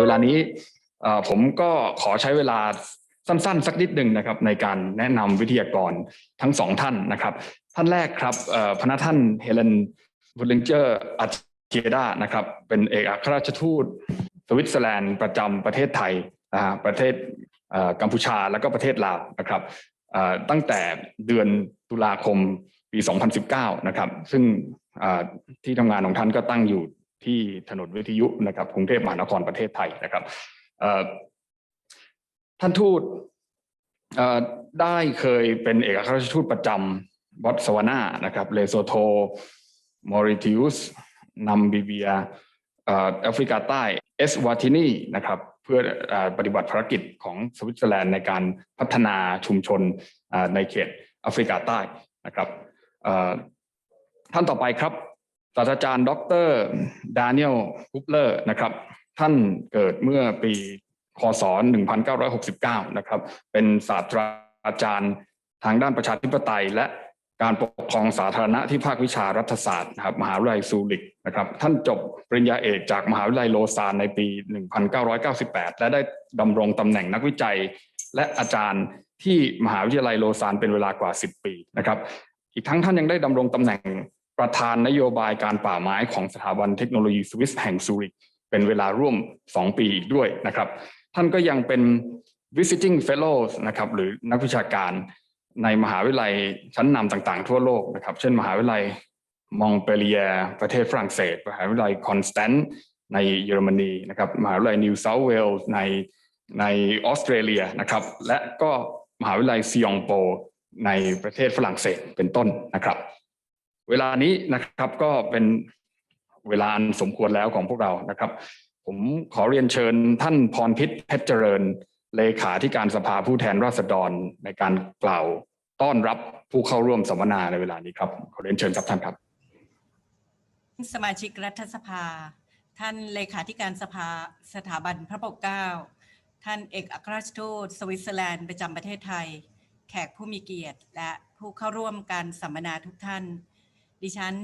เวลานี้ผมก็ขอใช้เวลาสั้นๆสักนิดหนึ่งนะครับในการแนะนำวิทยากรทั้งสองท่านนะครับท่านแรกครับพนักท่านเฮเลนบูดลิงเจอร์อาร์เทียดานะครับเป็นเอกอัครราชทูตสวิตเซอร์แลนด์ประจำประเทศไทยประเทศกัมพูชาและก็ประเทศลาวนะครับตั้งแต่เดือนตุลาคมปี 2019 นะครับซึ่งที่ทำงานของท่านก็ตั้งอยู่ที่ถนนวิทยุนะครับกรุงเทพมหานครประเทศไทยนะครับท่านทูตได้เคยเป็นเอกอัครราชทูตประจำบอตสวานานะครับเลโซโธมอริทิอุสนัมบิเบียแอฟริกาใต้เอสวาตินีนะครับเพื่อปฏิบัติภารกิจของสวิตเซอร์แลนด์ในการพัฒนาชุมชนในเขตแอฟริกาใต้นะครับท่านต่อไปครับศาสตราจารย์ดร.ดานิเอล คุปเลอร์นะครับท่านเกิดเมื่อปีคศ. 1969นะครับเป็นศาสตราจารย์ทางด้านประชาธิปไตยและการปกครองสาธารณะที่ภาควิชารัฐศาสตร์นะครับมหาวิทยาลัยซูริกนะครับท่านจบปริญญาเอกจากมหาวิทยาลัยโลซานในปี 1998และได้ดำรงตำแหน่งนักวิจัยและอาจารย์ที่มหาวิทยาลัยโลซานเป็นเวลากว่า 10 ปีนะครับอีกทั้งท่านยังได้ดำรงตำแหน่งประธานนโยบายการป่าไม้ของสถาบันเทคโนโลยีสวิสแห่งซูริกเป็นเวลาร่วม2 ปีอีกด้วยนะครับท่านก็ยังเป็น visiting fellows นะครับหรือนักวิชาการในมหาวิทยาลัยชั้นนำต่างๆทั่วโลกนะครับเช่นมหาวิทยาลัยมองเปลียประเทศฝรั่งเศสมหาวิทยาลัยคอนสแตนต์ในเยอรมนีนะครับมหาวิทยาลัยนิวเซาท์เวลส์ในออสเตรเลียนะครับและก็มหาวิทยาลัยซิยองโปในประเทศฝรั่งเศสเป็นต้นนะครับเวลานี้นะครับก็เป็นเวลาอันสมควรแล้วของพวกเรานะครับผมขอเรียนเชิญท่านพรพิษเพชรเจริญเลขาธิการสภาผู้แทนราษฎรในการกล่าวต้อนรับผู้เข้าร่วมสัมมนาในเวลานี้ครับขอเรียนเชิญครับท่านครับสมาชิกรัฐสภาท่านเลขาธิการสภาสถาบันพระปกเกล้าท่านเอกอัครราชทูตสวิตเซอร์แลนด์ประจำประเทศไทยแขกผู้มีเกียรติและผู้เข้าร่วมการสัมมนาทุกท่านดิฉัน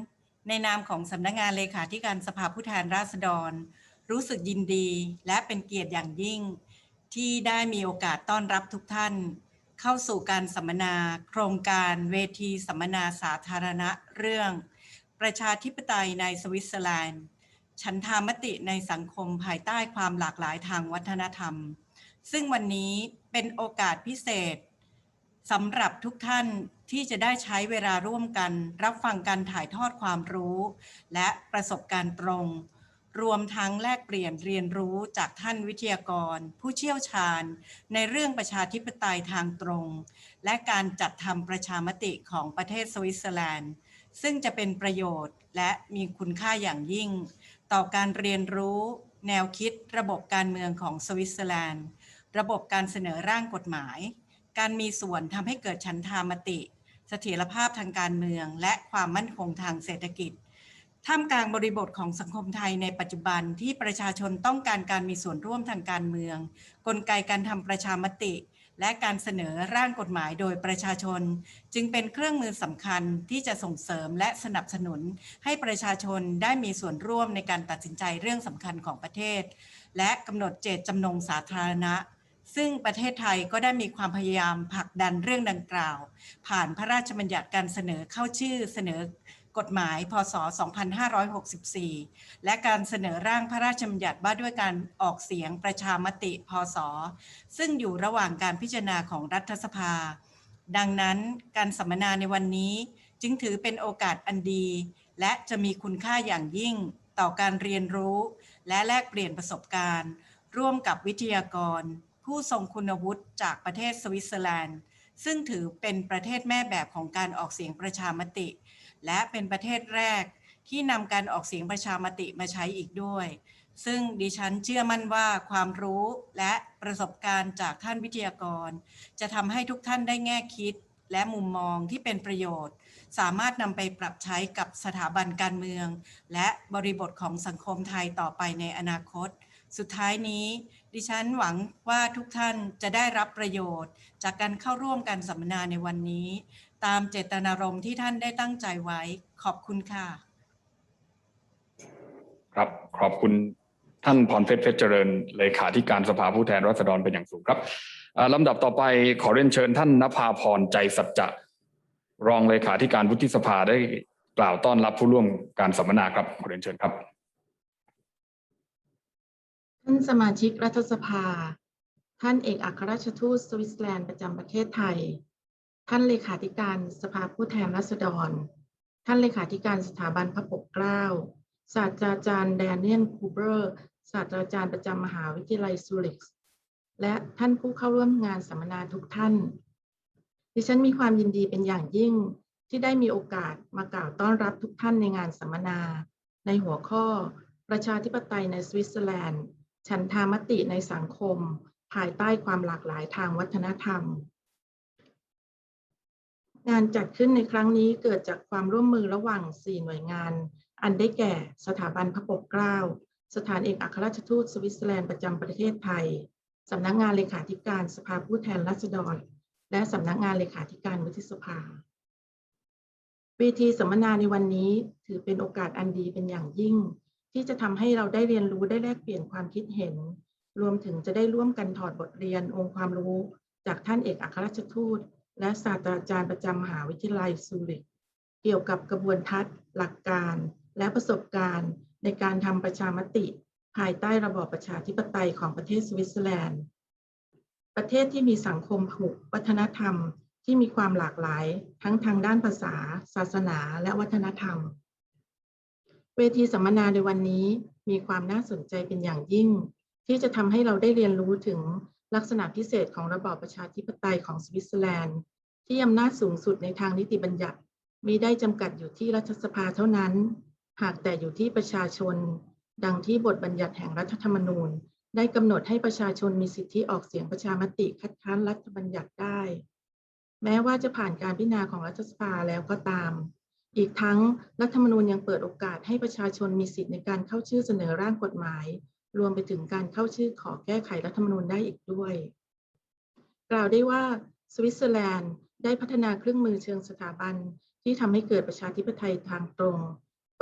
ในนามของสำนักงานเลขาธิการสภาผู้แทนราษฎรรู้สึกยินดีและเป็นเกียรติอย่างยิ่งที่ได้มีโอกาสต้อนรับทุกท่านเข้าสู่การสัมมนาโครงการเวทีสัมมนาสาธารณะเรื่องประชาธิปไตยในสวิตเซอร์แลนด์ฉันทามติในสังคมภายใต้ความหลากหลายทางวัฒนธรรมซึ่งวันนี้เป็นโอกาสพิเศษสำหรับทุกท่านที่จะได้ใช้เวลาร่วมกันรับฟังการถ่ายทอดความรู้และประสบการณ์ตรงรวมทั้งแลกเปลี่ยนเรียนรู้จากท่านวิทยากรผู้เชี่ยวชาญในเรื่องประชาธิปไตยทางตรงและการจัดทำประชามติของประเทศสวิตเซอร์แลนด์ซึ่งจะเป็นประโยชน์และมีคุณค่าอย่างยิ่งต่อการเรียนรู้แนวคิดระบบการเมืองของสวิตเซอร์แลนด์ระบบการเสนอร่างกฎหมายการมีส่วนทำให้เกิดฉันทามติเสถียรภาพทางการเมืองและความมั่นคงทางเศรษฐกิจท่ามกลางบริบทของสังคมไทยในปัจจุบันที่ประชาชนต้องการการมีส่วนร่วมทางการเมืองกลไกการทำประชามติและการเสนอร่างกฎหมายโดยประชาชนจึงเป็นเครื่องมือสำคัญที่จะส่งเสริมและสนับสนุนให้ประชาชนได้มีส่วนร่วมในการตัดสินใจเรื่องสำคัญของประเทศและกำหนดเจตจำนงสาธารณะซึ่งประเทศไทยก็ได้มีความพยายามผลักดันเรื่องดังกล่าวผ่านพระราชบัญญัติการเสนอเข้าชื่อเสนอกฎหมายพ.ศ. 2564และการเสนอร่างพระราชบัญญัติว่าด้วยการออกเสียงประชามติพ.ศ. ซึ่งอยู่ระหว่างการพิจารณาของรัฐสภาดังนั้นการสัมมนาในวันนี้จึงถือเป็นโอกาสอันดีและจะมีคุณค่าอย่างยิ่งต่อการเรียนรู้และแลกเปลี่ยนประสบการณ์ร่วมกับวิทยากรผู้ทรงคุณวุฒิจากประเทศสวิตเซอร์แลนด์ซึ่งถือเป็นประเทศแม่แบบของการออกเสียงประชามติและเป็นประเทศแรกที่นำการออกเสียงประชามติมาใช้อีกด้วยซึ่งดิฉันเชื่อมั่นว่าความรู้และประสบการณ์จากท่านวิทยากรจะทำให้ทุกท่านได้แง่คิดและมุมมองที่เป็นประโยชน์สามารถนำไปปรับใช้กับสถาบันการเมืองและบริบทของสังคมไทยต่อไปในอนาคตสุดท้ายนี้ดิฉันหวังว่าทุกท่านจะได้รับประโยชน์จากการเข้าร่วมการสัมมนาในวันนี้ตามเจตนารมณ์ที่ท่านได้ตั้งใจไว้ขอบคุณค่ะ ครับขอบคุณ ท่านพรเพชรเพชรเจริญเลขาธิการสภาผู้แทนราษฎรเป็นอย่างสูงครับลำดับต่อไปขอเรียนเชิญท่านณภาพรใจสัจจะรองเลขาธิการวุฒิสภาได้กล่าวต้อนรับผู้ร่วมการสัมมนาครับขอเรียนเชิญครับท่านสมาชิกรัฐสภาท่านเอกอัครราชทูตสวิตเซอร์แลนด์ประจำประเทศไทยท่านเลขาธิการสภาผู้แทนราษฎรท่านเลขาธิการสถาบันพระปกเกล้าศาสตราจารย์แดเนียล คูเบอร์ศาสตราจารย์ประจำมหาวิทยาลัยซูริคและท่านผู้เข้าร่วมงานสัมมนาทุกท่านดิฉันมีความยินดีเป็นอย่างยิ่งที่ได้มีโอกาสมากล่าวต้อนรับทุกท่านในงานสัมมนาในหัวข้อประชาธิปไตยในสวิตเซอร์แลนด์ฉันทามติในสังคมภายใต้ความหลากหลายทางวัฒนธรรมงานจัดขึ้นในครั้งนี้เกิดจากความร่วมมือระหว่าง4หน่วยงานอันได้แก่สถาบันพระปกเกล้าสถานเอกอัครราชทูตสวิตเซอร์แลนด์ประจำประเทศไทยสำนักงานเลขาธิการสภาผู้แทนราษฎรและสำนักงานเลขาธิการวุฒิสภาเวทีสัมมนาในวันนี้ถือเป็นโอกาสอันดีเป็นอย่างยิ่งที่จะทำให้เราได้เรียนรู้ได้แลกเปลี่ยนความคิดเห็นรวมถึงจะได้ร่วมกันถอดบทเรียนองค์ความรู้จากท่านเอกอัครราชทูตและศาสตราจารย์ประจำมหาวิทยาลัยซูริคเกี่ยวกับกระบวนทัศน์หลักการและประสบการณ์ในการทำประชามติภายใต้ระบอบประชาธิปไตยของประเทศสวิตเซอร์แลนด์ประเทศที่มีสังคมผูกวัฒนธรรมที่มีความหลากหลายทั้งทางด้านภาษาศาสนาและวัฒนธรรมเวทีสัมมนาในวันนี้มีความน่าสนใจเป็นอย่างยิ่งที่จะทำให้เราได้เรียนรู้ถึงลักษณะพิเศษของระบอบประชาธิปไตยของสวิตเซอร์แลนด์ที่อำนาจสูงสุดในทางนิติบัญญัติมิได้จำกัดอยู่ที่รัฐสภาเท่านั้นหากแต่อยู่ที่ประชาชนดังที่บทบัญญัติแห่งรัฐธรรมนูญได้กำหนดให้ประชาชนมีสิทธิออกเสียงประชามติคัดค้านรัฐบัญญัติได้แม้ว่าจะผ่านการพิจารณาของรัฐสภาแล้วก็ตามอีกทั้งรัฐธรรมนูญยังเปิดโอกาสให้ประชาชนมีสิทธิในการเข้าชื่อเสนอร่างกฎหมายรวมไปถึงการเข้าชื่อขอแก้ไขรัฐธรรมนูญได้อีกด้วยกล่าวได้ว่าสวิตเซอร์แลนด์ได้พัฒนาเครื่องมือเชิงสถาบันที่ทำให้เกิดประชาธิปไตยทางตรง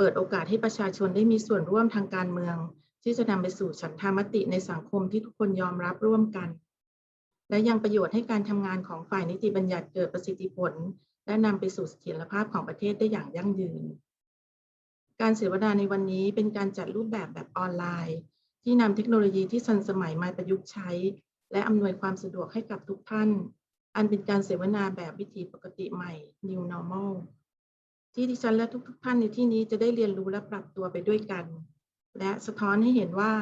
เปิดโอกาสให้ประชาชนได้มีส่วนร่วมทางการเมืองที่จะนำไปสู่ฉันทามติในสังคมที่ทุกคนยอมรับร่วมกันและยังประโยชน์ให้การทำงานของฝ่ายนิติบัญญัติเกิดประสิทธิผลและนำไปสู่เสถียรภาพของประเทศได้อย่างยั่งยืนการเสวนาในวันนี้เป็นการจัดรูปแบบออนไลน์ที่นำเทคโนโลยีที่ทันสมัยมาประยุกต์ใช้และอำนวยความสะดวกให้กับทุกท่านอันเป็นการเสวนาแบบวิถีปกติใหม่ New Normal ที่ดิฉันและทุกท่านในที่นี้จะได้เรียนรู้และปรับตัวไปด้วยกันและสะท้อนให้เห็นว่า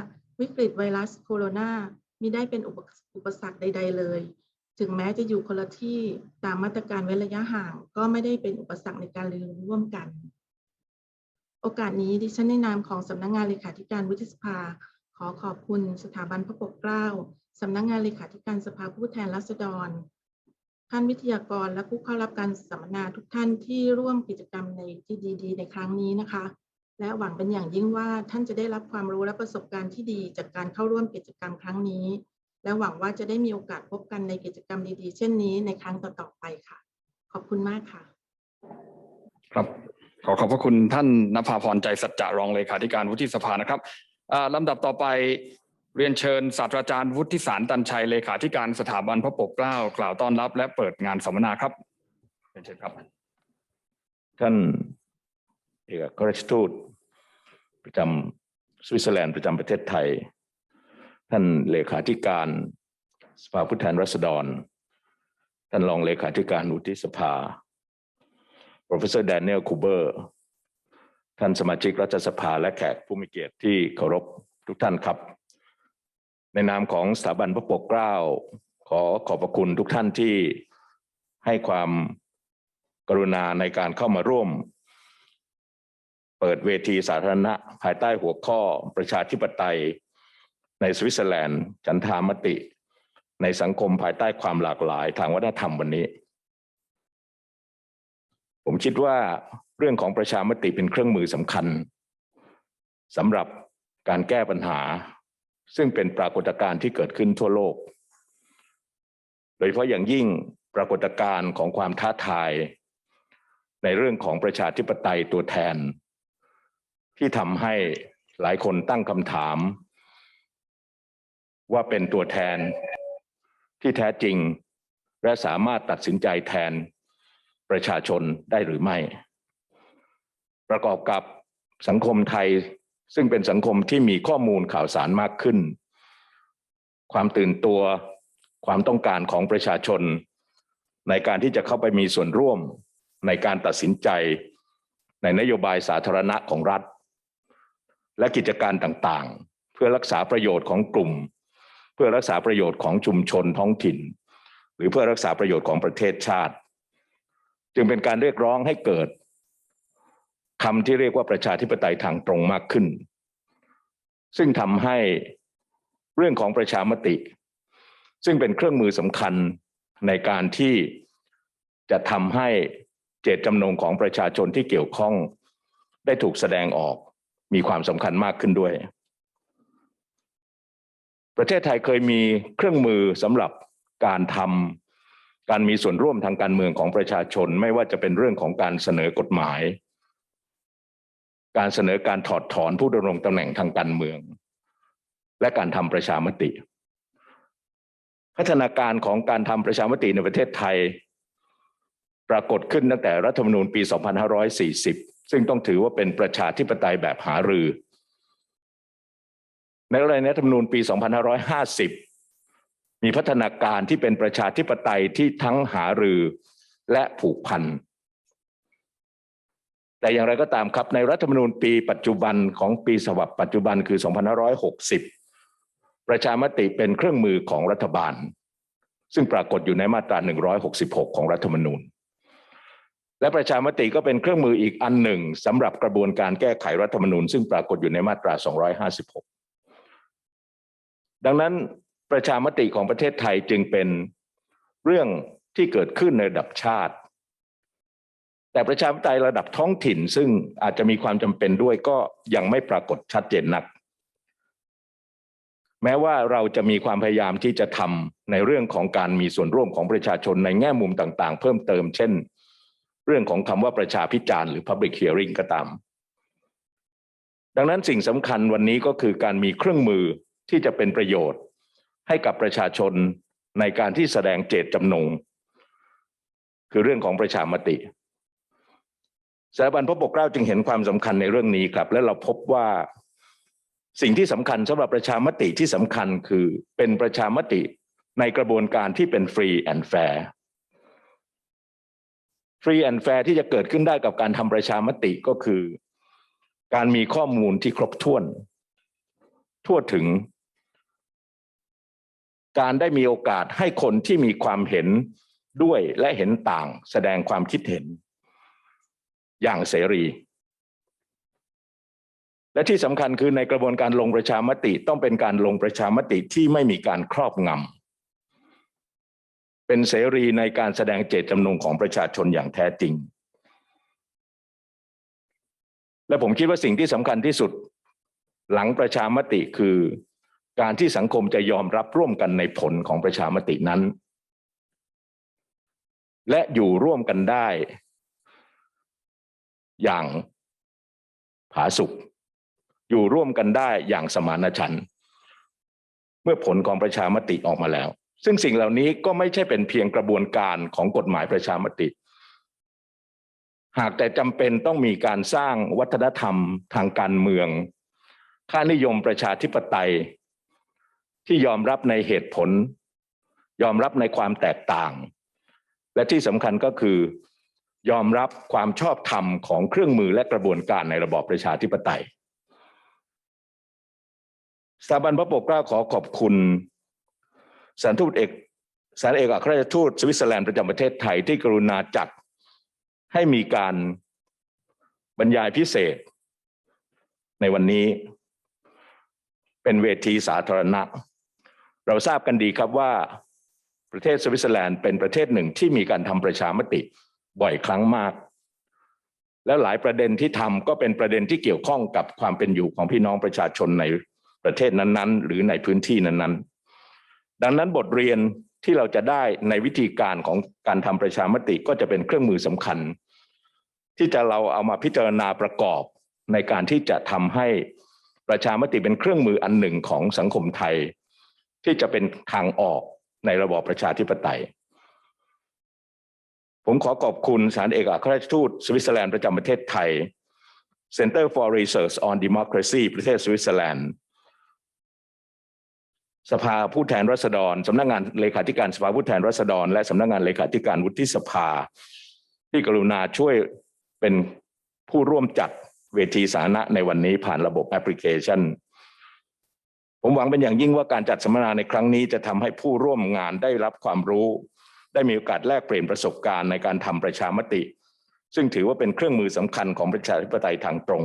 วิกฤตไวรัสโคโรนามิได้เป็นอุปสรรคใดๆเลยถึงแม้จะอยู่คนละที่ตามมาตรการเว้นระยะห่างก็ไม่ได้เป็นอุปสรรคในการเรียนรู้ร่วมกันโอกาสนี้ดิฉันในนามของสำนักงานเลขาธิการวุฒิสภาขอขอบคุณสถาบันพระปกเกล้าสำนักงานเลขาธิการสภาผู้แทนราษฎรท่านวิทยากรและผู้เข้ารับการสัมมนาทุกท่านที่ร่วมกิจกรรมในที่ดีๆในครั้งนี้นะคะและหวังเป็นอย่างยิ่งว่าท่านจะได้รับความรู้และประสบการณ์ที่ดีจากการเข้าร่วมกิจกรรมครั้งนี้และหวังว่าจะได้มีโอกาสพบกันในกิจกรรมดีๆเช่นนี้ในครั้งต่อๆไปค่ะขอบคุณมากค่ะครับขอบพระคุณท่านณภาพรใจสัจจะรองเลขาธิการวุฒิสภานะครับลำดับต่อไปเรียนเชิญศาสตราจารย์วุฒิสารตันชัยเลขาธิการสถาบันพระปกเกล้ากล่าวต้อนรับและเปิดงานสัมมนาครับเรียนเชิญครับท่านเอกอัครราชทูตประจำสวิตเซอร์แลนด์ประจำประเทศไทยท่านเลขาธิการสภาผู้แทนราษฎรท่านรองเลขาธิการวุฒิสภา Professor Daniel Kübler ท่านสมาชิกรัฐสภาและแขกผู้มีเกียรติที่เคารพทุกท่านครับในนามของสถาบันพระปกเกล้าขอบพระคุณทุกท่านที่ให้ความกรุณาในการเข้ามาร่วมเปิดเวทีสาธารณะภายใต้หัวข้อประชาธิปไตยในสวิตเซอร์แลนด์ฉันทามติในสังคมภายใต้ความหลากหลายทางวัฒนธรรมวันนี้ผมคิดว่าเรื่องของประชามติเป็นเครื่องมือสำคัญสำหรับการแก้ปัญหาซึ่งเป็นปรากฏการณ์ที่เกิดขึ้นทั่วโลกโดยเฉพาะอย่างยิ่งปรากฏการณ์ของความท้าทายในเรื่องของประชาธิปไตยตัวแทนที่ทำให้หลายคนตั้งคำถาม ว่าเป็นตัวแทนที่แท้จริงและสามารถตัดสินใจแทนประชาชนได้หรือไม่ประกอบกับสังคมไทยซึ่งเป็นสังคมที่มีข้อมูลข่าวสารมากขึ้นความตื่นตัวความต้องการของประชาชนในการที่จะเข้าไปมีส่วนร่วมในการตัดสินใจในนโยบายสาธารณะของรัฐและกิจการต่างๆเพื่อรักษาประโยชน์ของกลุ่มเพื่อรักษาประโยชน์ของชุมชนท้องถิ่นหรือเพื่อรักษาประโยชน์ของประเทศชาติจึงเป็นการเรียกร้องให้เกิดคำที่เรียกว่าประชาธิปไตยทางตรงมากขึ้นซึ่งทำให้เรื่องของประชามติซึ่งเป็นเครื่องมือสำคัญในการที่จะทำให้เจตจำนงของประชาชนที่เกี่ยวข้องได้ถูกแสดงออกมีความสำคัญมากขึ้นด้วยประเทศไทยเคยมีเครื่องมือสำหรับการมีส่วนร่วมทางการเมืองของประชาชนไม่ว่าจะเป็นเรื่องของการเสนอกฎหมายการเสนอการถอดถอนผู้ดำรงตำแหน่งทางการเมืองและการทำประชามติพัฒนาการของการทำประชามติในประเทศไทยปรากฏขึ้นตั้งแต่รัฐธรรมนูญปี 2540 ซึ่งต้องถือว่าเป็นประชาธิปไตยแบบหารือในรัฐธรรมนูญปี 2550 มีพัฒนาการที่เป็นประชาธิปไตยที่ทั้งหารือและผูกพันแต่อย่างไรก็ตามครับในรัฐธรรมนูญปีปัจจุบันของปีฉบับปัจจุบันคือ 2560 ประชามติเป็นเครื่องมือของรัฐบาลซึ่งปรากฏอยู่ในมาตรา 166 ของรัฐธรรมนูญและประชามติก็เป็นเครื่องมืออีกอันหนึ่งสำหรับกระบวนการแก้ไขรัฐธรรมนูญซึ่งปรากฏอยู่ในมาตรา 256 ดังนั้นประชามติของประเทศไทยจึงเป็นเรื่องที่เกิดขึ้นในระดับชาติแต่ประชาธิปไตยระดับท้องถิ่นซึ่งอาจจะมีความจำเป็นด้วยก็ยังไม่ปรากฏชัดเจนนักแม้ว่าเราจะมีความพยายามที่จะทำในเรื่องของการมีส่วนร่วมของประชาชนในแง่มุมต่างๆเพิ่มเติมเช่นเรื่องของคำว่าประชาพิจารณ์หรือ Public Hearing ก็ตามดังนั้นสิ่งสำคัญวันนี้ก็คือการมีเครื่องมือที่จะเป็นประโยชน์ให้กับประชาชนในการที่แสดงเจตจำนงคือเรื่องของประชามติสถาบันพระปกเกล้าจึงเห็นความสำคัญในเรื่องนี้ครับและเราพบว่าสิ่งที่สำคัญสำหรับประชามติที่สำคัญคือเป็นประชามติในกระบวนการที่เป็น free and fair free and fair ที่จะเกิดขึ้นได้กับการทำประชามติก็คือการมีข้อมูลที่ครบถ้วนทั่วถึงการได้มีโอกาสให้คนที่มีความเห็นด้วยและเห็นต่างแสดงความคิดเห็นอย่างเสรีและที่สำคัญคือในกระบวนการลงประชามติต้องเป็นการลงประชามติที่ไม่มีการครอบงำเป็นเสรีในการแสดงเจตจำนงของประชาชนอย่างแท้จริงและผมคิดว่าสิ่งที่สำคัญที่สุดหลังประชามติคือการที่สังคมจะยอมรับร่วมกันในผลของประชามตินั้นและอยู่ร่วมกันได้อย่างผาสุกอยู่ร่วมกันได้อย่างสมานฉันท์เมื่อผลของประชามติออกมาแล้วซึ่งสิ่งเหล่านี้ก็ไม่ใช่เป็นเพียงกระบวนการของกฎหมายประชามติหากแต่จำเป็นต้องมีการสร้างวัฒนธรรมทางการเมืองค่านิยมประชาธิปไตยที่ยอมรับในเหตุผลยอมรับในความแตกต่างและที่สำคัญก็คือยอมรับความชอบธรรมของเครื่องมือและกระบวนการในระบอบประชาธิปไตยสถาบันพระปกเกล้าขอขอบคุณสถานเอกอัครราชทูตสวิตเซอร์แลนด์ประจำประเทศไทยที่กรุณาจัดให้มีการบรรยายพิเศษในวันนี้เป็นเวทีสาธารณะเราทราบกันดีครับว่าประเทศสวิตเซอร์แลนด์เป็นประเทศหนึ่งที่มีการทำประชามติบ่อยครั้งมากและหลายประเด็นที่ทำก็เป็นประเด็นที่เกี่ยวข้องกับความเป็นอยู่ของพี่น้องประชาชนในประเทศนั้นๆหรือในพื้นที่นั้นๆดังนั้นบทเรียนที่เราจะได้ในวิธีการของการทำประชามติก็จะเป็นเครื่องมือสำคัญที่เราเอามาพิจารณาประกอบในการที่จะทำให้ประชามติเป็นเครื่องมืออันหนึ่งของสังคมไทย ที่จะเป็นทางออกในระบอบประชาธิปไตยผมขอขอบคุณสถานเอกอัครราชทูตสวิตเซอร์แลนด์ประจำประเทศไทย Center for Research on Democracy ประเทศสวิตเซอร์แลนด์สภาผู้แทนราษฎรสำนักงานเลขาธิการสภาผู้แทนราษฎรและสำนักงานเลขาธิการวุฒิสภาที่กรุณาช่วยเป็นผู้ร่วมจัดเวทีสาธารณะในวันนี้ผ่านระบบแอปพลิเคชันผมหวังเป็นอย่างยิ่งว่าการจัดสัมมนาในครั้งนี้จะทำให้ผู้ร่วมงานได้รับความรู้ได้มีโอกาสแลกเปลี่ยนประสบการณ์ในการทำประชามติซึ่งถือว่าเป็นเครื่องมือสำคัญของประชาธิปไตยทางตรง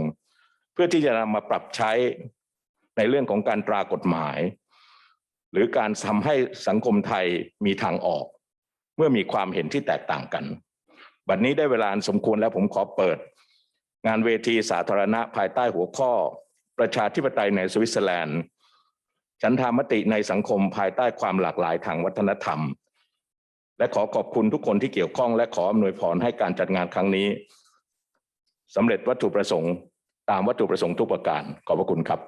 เพื่อที่จะนำมาปรับใช้ในเรื่องของการตรากฎหมายหรือการทำให้สังคมไทยมีทางออกเมื่อมีความเห็นที่แตกต่างกันบัดนี้ได้เวลาสมควรแล้วผมขอเปิดงานเวทีสาธารณะภายใต้หัวข้อประชาธิปไตยในสวิตเซอร์แลนด์ฉันทามติในสังคมภายใต้ความหลากหลายทางวัฒนธรรมและขอขอบคุณทุกคนที่เกี่ยวข้องและขออำนวยพรให้การจัดงานครั้งนี้สำเร็จวัตถุประสงค์ตามวัตถุประสงค์ทุกประการขอบพระคุณครับ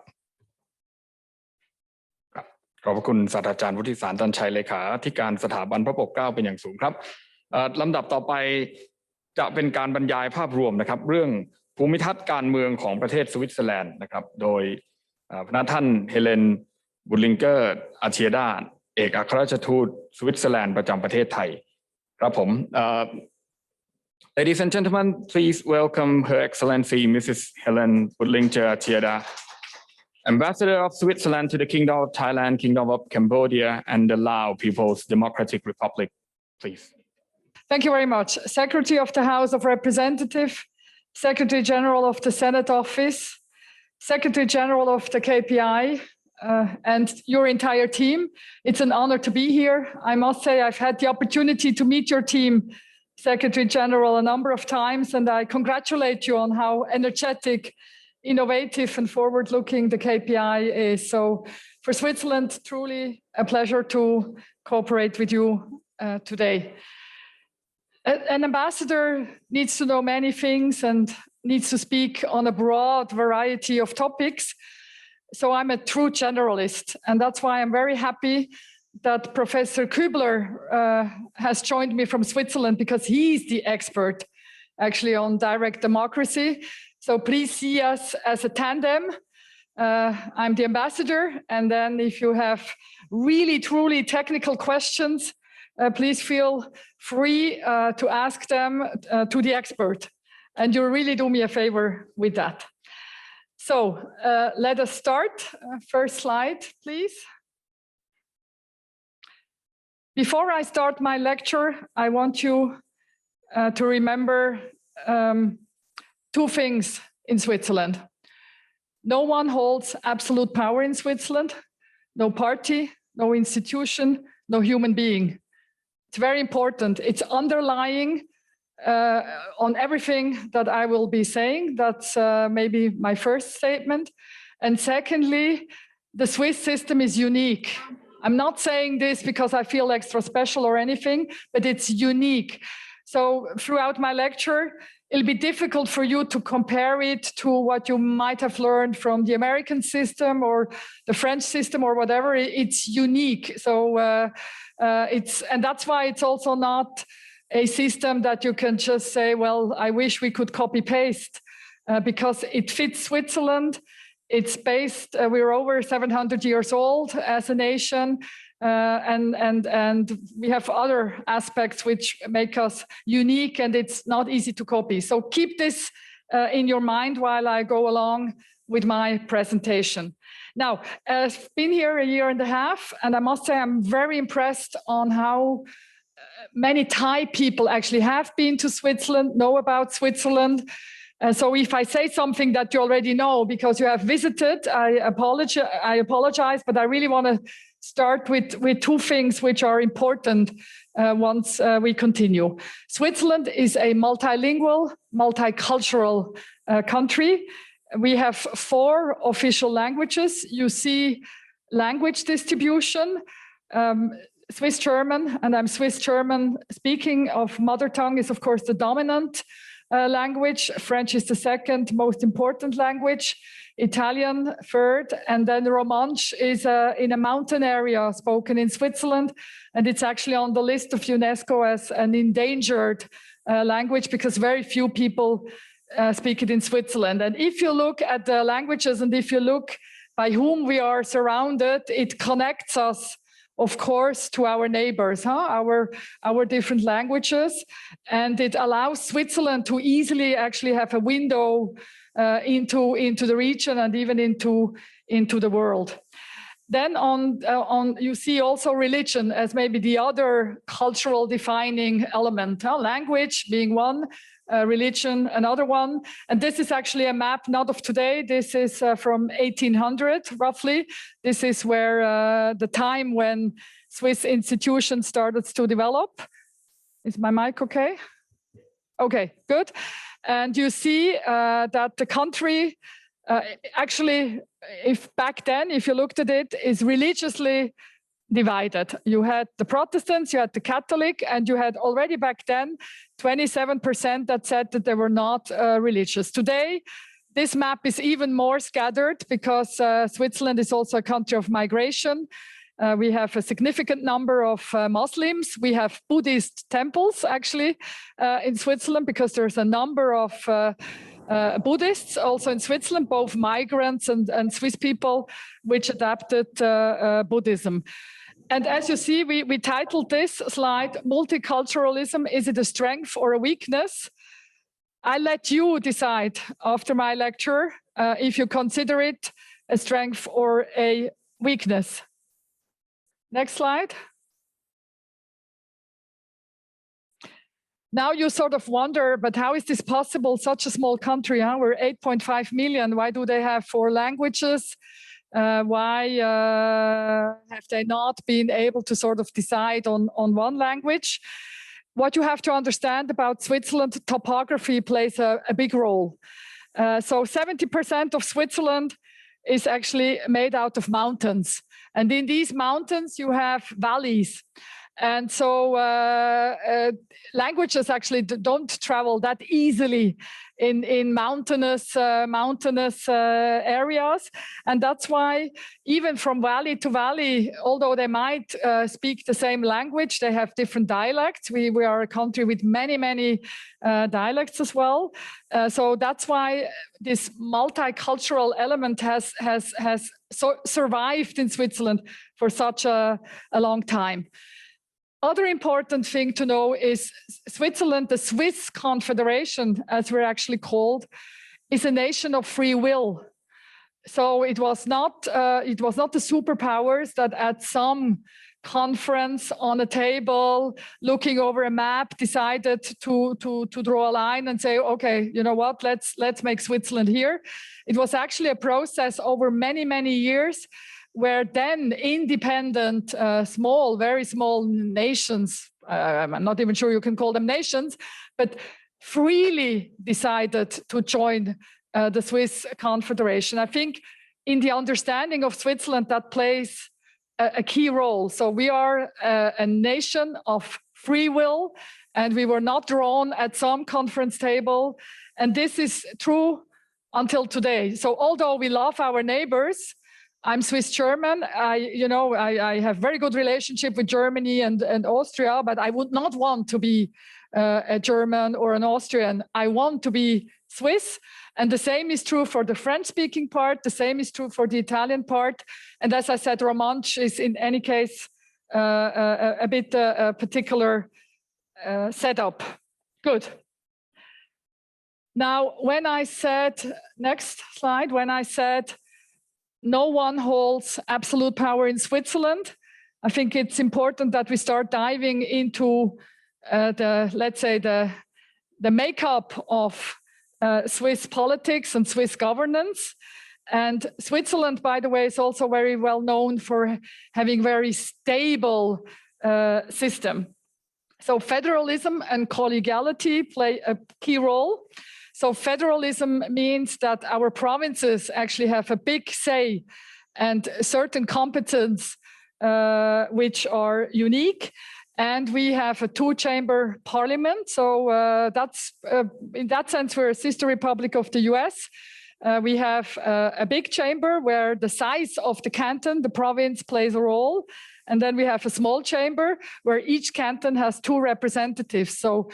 ขอบพระคุณศาสตราจารย์วุฒิสารตันชัยเลขาธิการสถาบันพระปกเกล้าเป็นอย่างสูงครับลำดับต่อไปจะเป็นการบรรยายภาพรวมนะครับเรื่องภูมิทัศน์การเมืองของประเทศสวิตเซอร์แลนด์นะครับโดยพระท่านเฮเลนบุลลิงเกอร์อาเทียดาเอกอัครราชทูตสวิตเซอร์แลนด์ประจำประเทศไทยครับผมLadies and gentlemen, please welcome Her Excellency Mrs. Helene Budliger Artieda, Ambassador of Switzerland to the Kingdom of Thailand, Kingdom of Cambodia, and the Lao People's Democratic Republic. Please. Thank you very much. Secretary of the House of Representatives, Secretary General of the Senate Office, Secretary General of the KPI, and your entire team. It's an honor to be here. I must say I've had the opportunity to meet your team, Secretary General, a number of times, and I congratulate you on how energetic, innovative, and forward-looking the KPI is. So for Switzerland, truly a pleasure to cooperate with you today. An ambassador needs to know many things and needs to speak on a broad variety of topics. So I'm a true generalist, and that's why I'm very happy that Professor Kübler has joined me from Switzerland, because he's the expert actually on direct democracy. So please see us as a tandem. I'm the ambassador, and then if you have really, truly technical questions, please feel free to ask them to the expert. And you really do me a favor with that. So let us start. First slide, please. Before I start my lecture, I want you to remember two things in Switzerland. No one holds absolute power in Switzerland. No party, no institution, no human being. It's very important. It's underlying on everything that I will be saying. That's maybe my first statement. And secondly, the Swiss system is unique. I'm not saying this because I feel extra special or anything, but it's unique. So throughout my lecture, it'll be difficult for you to compare it to what you might have learned from the American system or the French system or whatever. It's unique. So and that's why it's also not a system that you can just say, well, I wish we could copy paste because it fits Switzerland. It's based, we're over 700 years old as a nation, and we have other aspects which make us unique, and it's not easy to copy. So keep this in your mind while I go along with my presentation. Now, I've been here a year and a half, and I must say I'm very impressed on how many Thai people actually have been to Switzerland, know about Switzerland. So if I say something that you already know because you have visited, I apologize, but I really want to start with two things which are important once we continue. Switzerland is a multilingual, multicultural country. We have 4 official languages. You see language distribution. Swiss German, and I'm Swiss German speaking of mother tongue, is of course the dominant language. French is the second most important language. Italian third, and then Romansh is in a mountain area spoken in Switzerland, and it's actually on the list of UNESCO as an endangered language because very few people speak it in Switzerland. And if you look at the languages and if you look by whom we are surrounded, it connects us, of course, to our neighbors, our different languages, and it allows Switzerland to easily actually have a window into the region and even into the world. Then on you see also religion as maybe the other cultural defining element. Language being one, religion another one. And this is actually a map not of today. This is from 1800 roughly. This is where the time when Swiss institutions started to develop. Is my mic okay? Okay, good. And you see that the country actually, if back then, if you looked at it, is religiously divided. You had the Protestants, you had the Catholic, and you had already back then 27% that said that they were not religious. Today, this map is even more scattered because Switzerland is also a country of migration. We have a significant number of Muslims. We have Buddhist temples actually in Switzerland because there's a number of Buddhists also in Switzerland, both migrants and Swiss people, which adapted Buddhism. And as you see, we titled this slide, Multiculturalism, is it a strength or a weakness? I let you decide after my lecture if you consider it a strength or a weakness. Next slide. Now you sort of wonder, but how is this possible? Such a small country, huh? We're 8.5 million. Why do they have 4 languages? Why have they not been able to sort of decide on one language? What you have to understand about Switzerland, topography plays a big role. So 70% of Switzerland is actually made out of mountains. And in these mountains, you have valleys. And so languages actually don't travel that easily in mountainous areas. And that's why even from valley to valley, although they might speak the same language, they have different dialects. We are a country with many dialects as well. So that's why this multicultural element has survived in Switzerland for such a long time. Other important thing to know is Switzerland, the Swiss Confederation, as we're actually called, is a nation of free will. So it was not the superpowers that at some conference on a table, looking over a map, decided to draw a line and say, okay, you know what, let's make Switzerland here. It was actually a process over many years, where then independent, very small nations, I'm not even sure you can call them nations, but freely decided to join the Swiss Confederation. I think in the understanding of Switzerland, that plays a key role. So we are a nation of free will, and we were not drawn at some conference table. And this is true until today. So although we love our neighbors, I'm Swiss German. I have very good relationship with Germany and Austria, but I would not want to be a German or an Austrian. I want to be Swiss. And the same is true for the French-speaking part. The same is true for the Italian part. And as I said, Romansh is in any case a bit a particular setup. Good. Now, when I said, next slide, when I said, no one holds absolute power in Switzerland, I think it's important that we start diving into the makeup of Swiss politics and Swiss governance. And Switzerland, by the way, is also very well known for having very stable system. So federalism and collegiality play a key role. So federalism means that our provinces actually have a big say and certain competence which are unique. And we have a two-chamber parliament. So that's in that sense, we're a sister republic of the US. We have a big chamber where the size of the canton, the province, plays a role. And then we have a small chamber where each canton has two representatives. So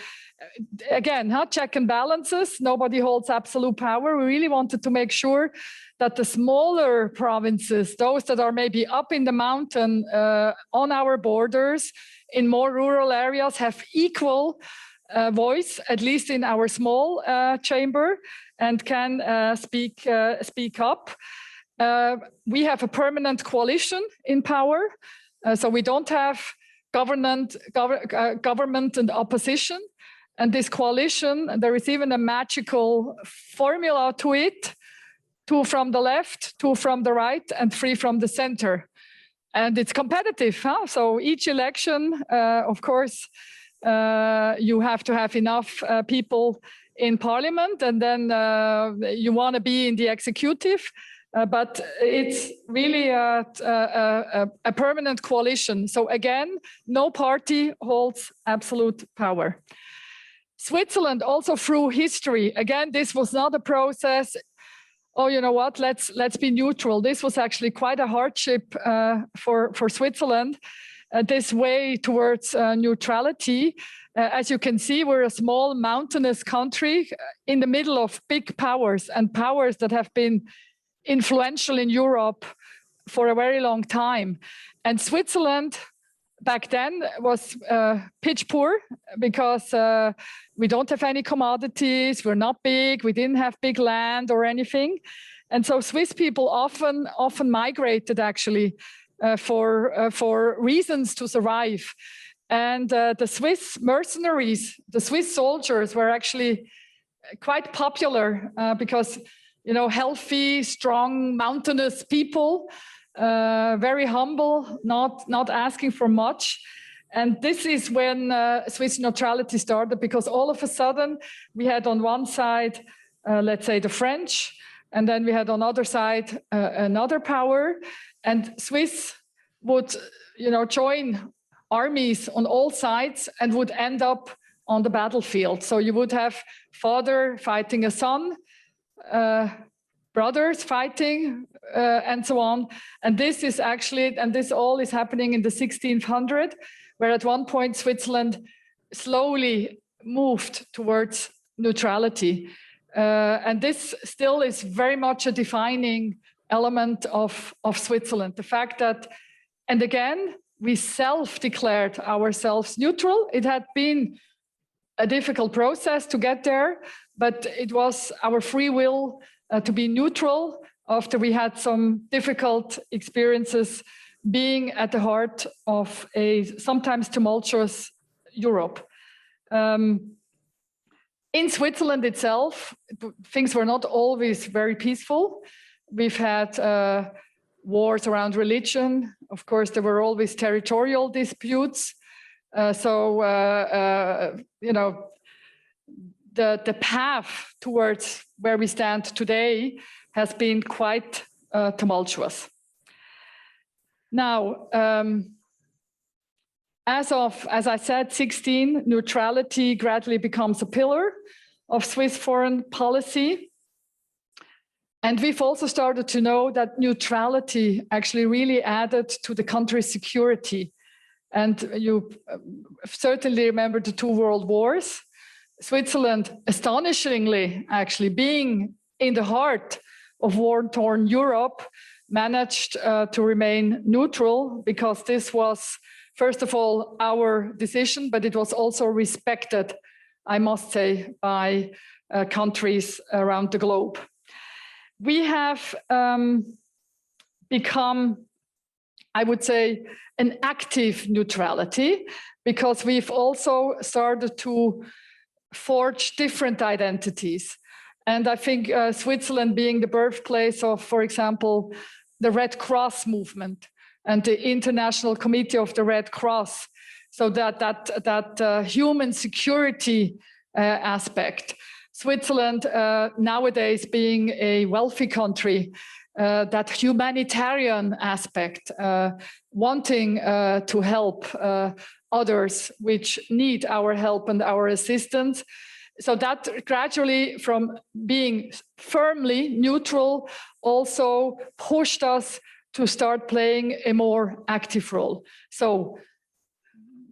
again, check and balances. Nobody holds absolute power. We really wanted to make sure that the smaller provinces, those that are maybe up in the mountain on our borders, in more rural areas, have equal voice, at least in our small chamber, and can speak up. We have a permanent coalition in power, so we don't have government and opposition. And this coalition, there is even a magical formula to it: 2 from the left, 2 from the right, and 3 from the center. And it's competitive. So each election, of course, you have to have enough people in parliament, and then you want to be in the executive. But it's really a permanent coalition. So again, no party holds absolute power. Switzerland also through history, again, this was not a process, oh, you know what, let's be neutral. This was actually quite a hardship for Switzerland, this way towards neutrality. As you can see, we're a small mountainous country in the middle of big powers, and powers that have been influential in Europe for a very long time. And Switzerland back then was pitch poor because we don't have any commodities, we're not big, we didn't have big land or anything. And so Swiss people often migrated actually for reasons to survive. And the Swiss mercenaries, the Swiss soldiers were actually quite popular because, you know, healthy, strong, mountainous people, very humble, not asking for much. And this is when Swiss neutrality started, because all of a sudden we had on one side, let's say the French, and then we had on the other side another power, and Swiss would, you know, join armies on all sides and would end up on the battlefield. So you would have father fighting a son, brothers fighting, and so on. And this is actually, and this all is happening in the 1600s, where at one point Switzerland slowly moved towards neutrality. And this still is very much a defining element of Switzerland. The fact that, and again, we self-declared ourselves neutral. It had been a difficult process to get there, but it was our free will to be neutral after we had some difficult experiences being at the heart of a sometimes tumultuous Europe. In Switzerland itself, things were not always very peaceful. We've had wars around religion. Of course, there were always territorial disputes. You know, the path towards where we stand today has been quite tumultuous. Now, as I said, 16, neutrality gradually becomes a pillar of Swiss foreign policy. And we've also started to know that neutrality actually really added to the country's security. And you certainly remember the 2 world wars. Switzerland, astonishingly, actually being in the heart of war-torn Europe, managed to remain neutral, because this was, first of all, our decision, but it was also respected, I must say, by countries around the globe. We have become, I would say, an active neutrality, because we've also started to forge different identities. And I think Switzerland being the birthplace of, for example, the Red Cross movement and the International Committee of the Red Cross, so that human security aspect. Switzerland nowadays being a wealthy country, that humanitarian aspect, wanting to help others which need our help and our assistance. So that gradually, from being firmly neutral, also pushed us to start playing a more active role. So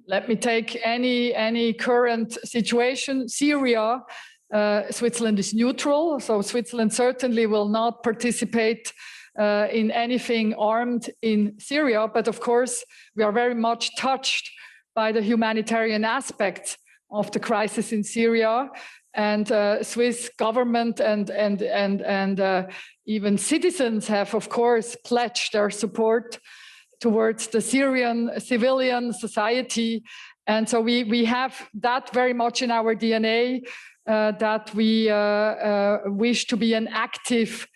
let me take any current situation. Syria, Switzerland is neutral, so Switzerland certainly will not participate in anything armed in Syria, but of course we are very much touched by the humanitarian aspects of the crisis in Syria, and Swiss government and even citizens have of course pledged their support towards the Syrian civilian society, and so we have that very much in our DNA. That we wish to be an active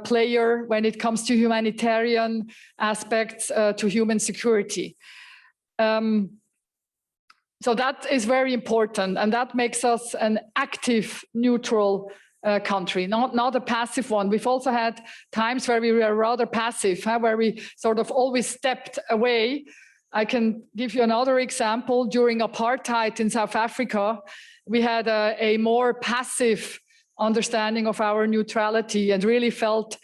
player when it comes to humanitarian aspects to human security. So that is very important, and that makes us an active, neutral country, not a passive one. We've also had times where we were rather passive, where we sort of always stepped away. I can give you another example. During apartheid in South Africa, we had a more passive understanding of our neutrality and really felt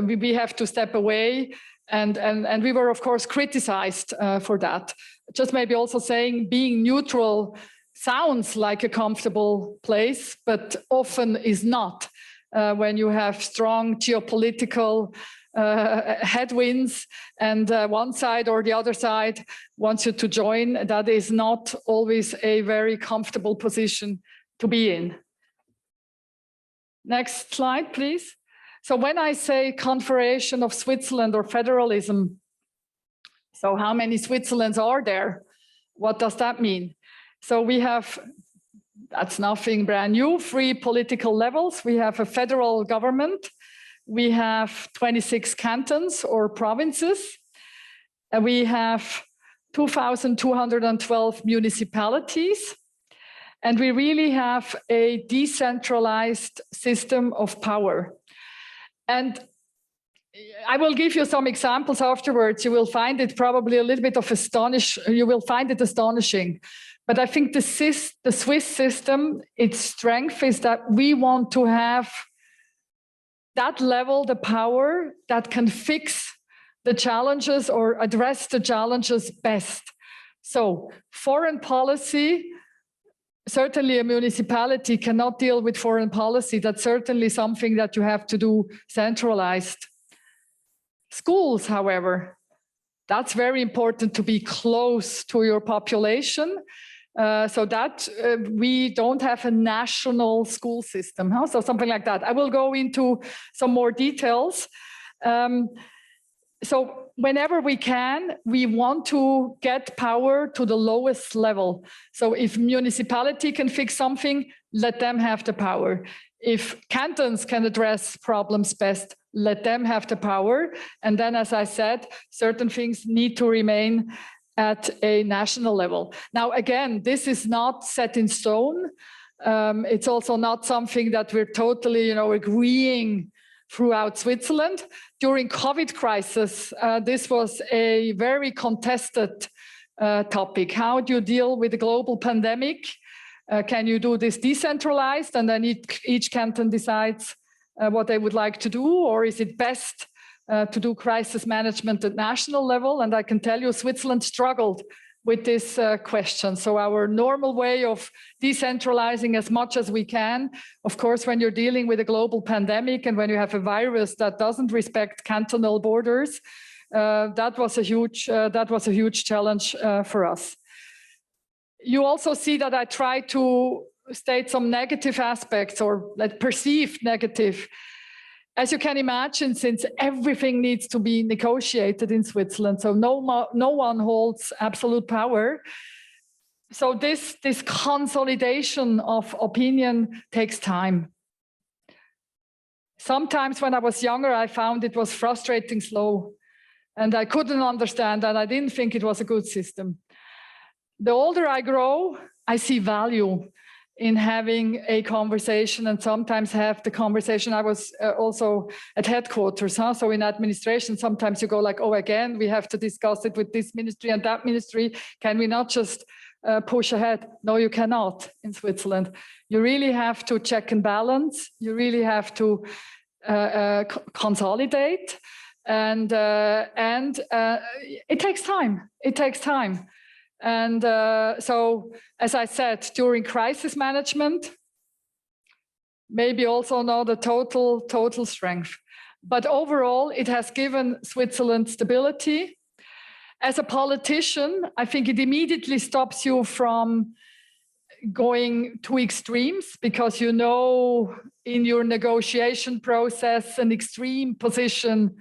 we have to step away. And we were, of course, criticized for that. Just maybe also saying being neutral sounds like a comfortable place, but often is not. When you have strong geopolitical headwinds and one side or the other side wants you to join, that is not always a very comfortable position to be in. Next slide, please. So when I say Confederation of Switzerland or federalism, so how many Switzerlands are there? What does that mean? So we have, that's nothing brand new, 3 political levels. We have a federal government. We have 26 cantons or provinces. And we have 2,212 municipalities. And we really have a decentralized system of power. And I will give you some examples afterwards. You will find it probably a little bit of you will find it astonishing. But I think the Swiss system, its strength is that we want to have that level, the power that can fix the challenges or address the challenges best. So foreign policy, certainly a municipality cannot deal with foreign policy. That's certainly something that you have to do centralized. Schools, however, that's very important to be close to your population. So that we don't have a national school system, so something like that. I will go into some more details. So whenever we can, we want to get power to the lowest level. So if municipality can fix something, let them have the power. If cantons can address problems best, let them have the power. And then, as I said, certain things need to remain at a national level. Now, again, this is not set in stone. It's also not something that we're totally, agreeing throughout Switzerland. During COVID crisis, this was a very contested topic. How do you deal with a global pandemic? Can you do this decentralized and then each canton decides what they would like to do? Or is it best to do crisis management at national level? And I can tell you Switzerland struggled with this question. So our normal way of decentralizing as much as we can, of course, when you're dealing with a global pandemic and when you have a virus that doesn't respect cantonal borders, that was a huge challenge for us. You also see that I try to state some negative aspects or perceived negative. As you can imagine, since everything needs to be negotiated in Switzerland, so no one holds absolute power. So this consolidation of opinion takes time. Sometimes when I was younger, I found it was frustrating slow, and I couldn't understand, and I didn't think it was a good system. The older I grow, I see value in having a conversation and sometimes have the conversation. I was also at headquarters, so in administration, sometimes you go like, oh, again, we have to discuss it with this ministry and that ministry. Can we not just push ahead? No, you cannot in Switzerland. You really have to check and balance. You really have to consolidate. And it takes time. It takes time. And so, as I said, during crisis management, maybe also not a total strength. But overall, it has given Switzerland stability. As a politician, I think it immediately stops you from going to extremes, because you know in your negotiation process an extreme position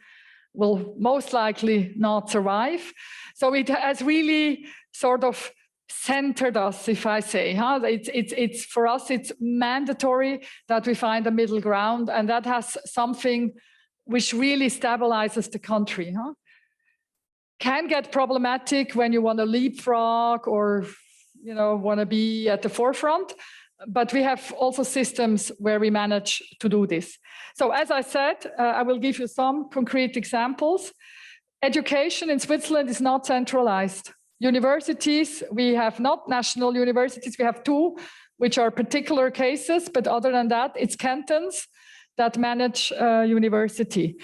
will most likely not survive. So it has really sort of centered us, if I say. It's for us, it's mandatory that we find a middle ground, and that has something which really stabilizes the country. Can get problematic when you want to leapfrog or want to be at the forefront, but we have also systems where we manage to do this. So as I said, I will give you some concrete examples. Education in Switzerland is not centralized. Universities, we have not national universities, we have two, which are particular cases, but other than that, it's cantons that manage university.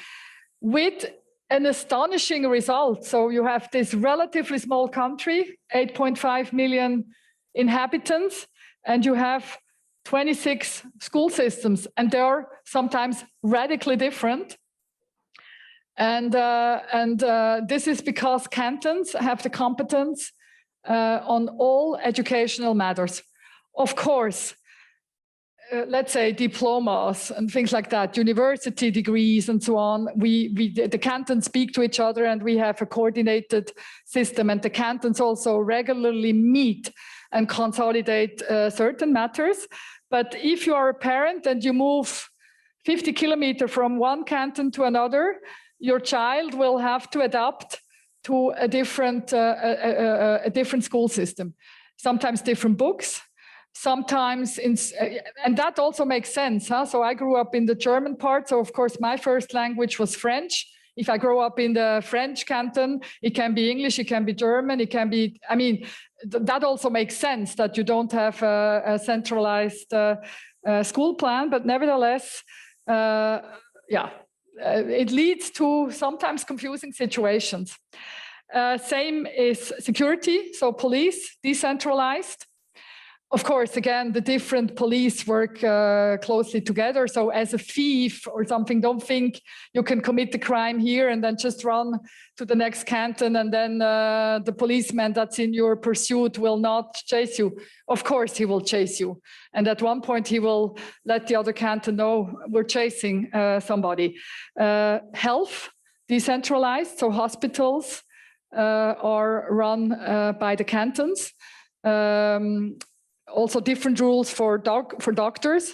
With an astonishing result. So you have this relatively small country, 8.5 million inhabitants, and you have 26 school systems, and they are sometimes radically different. And this is because cantons have the competence on all educational matters. Of course, let's say diplomas and things like that, university degrees and so on, the cantons speak to each other and we have a coordinated system, and the cantons also regularly meet and consolidate certain matters. But if you are a parent and you move 50 kilometers from one canton to another, your child will have to adapt to a different school system, sometimes different books, sometimes, and that also makes sense. So I grew up in the German part, so of course my first language was French. If I grow up in the French canton, it can be English, it can be German, it can be, that also makes sense that you don't have a centralized school plan, but nevertheless, it leads to sometimes confusing situations. Same is security, so police, decentralized. Of course, again, the different police work closely together. So as a thief or something, don't think you can commit the crime here and then just run to the next canton and then the policeman that's in your pursuit will not chase you. Of course, he will chase you. And at one point, he will let the other canton know we're chasing somebody. Health, decentralized, so hospitals are run by the cantons. Also different rules for doctors.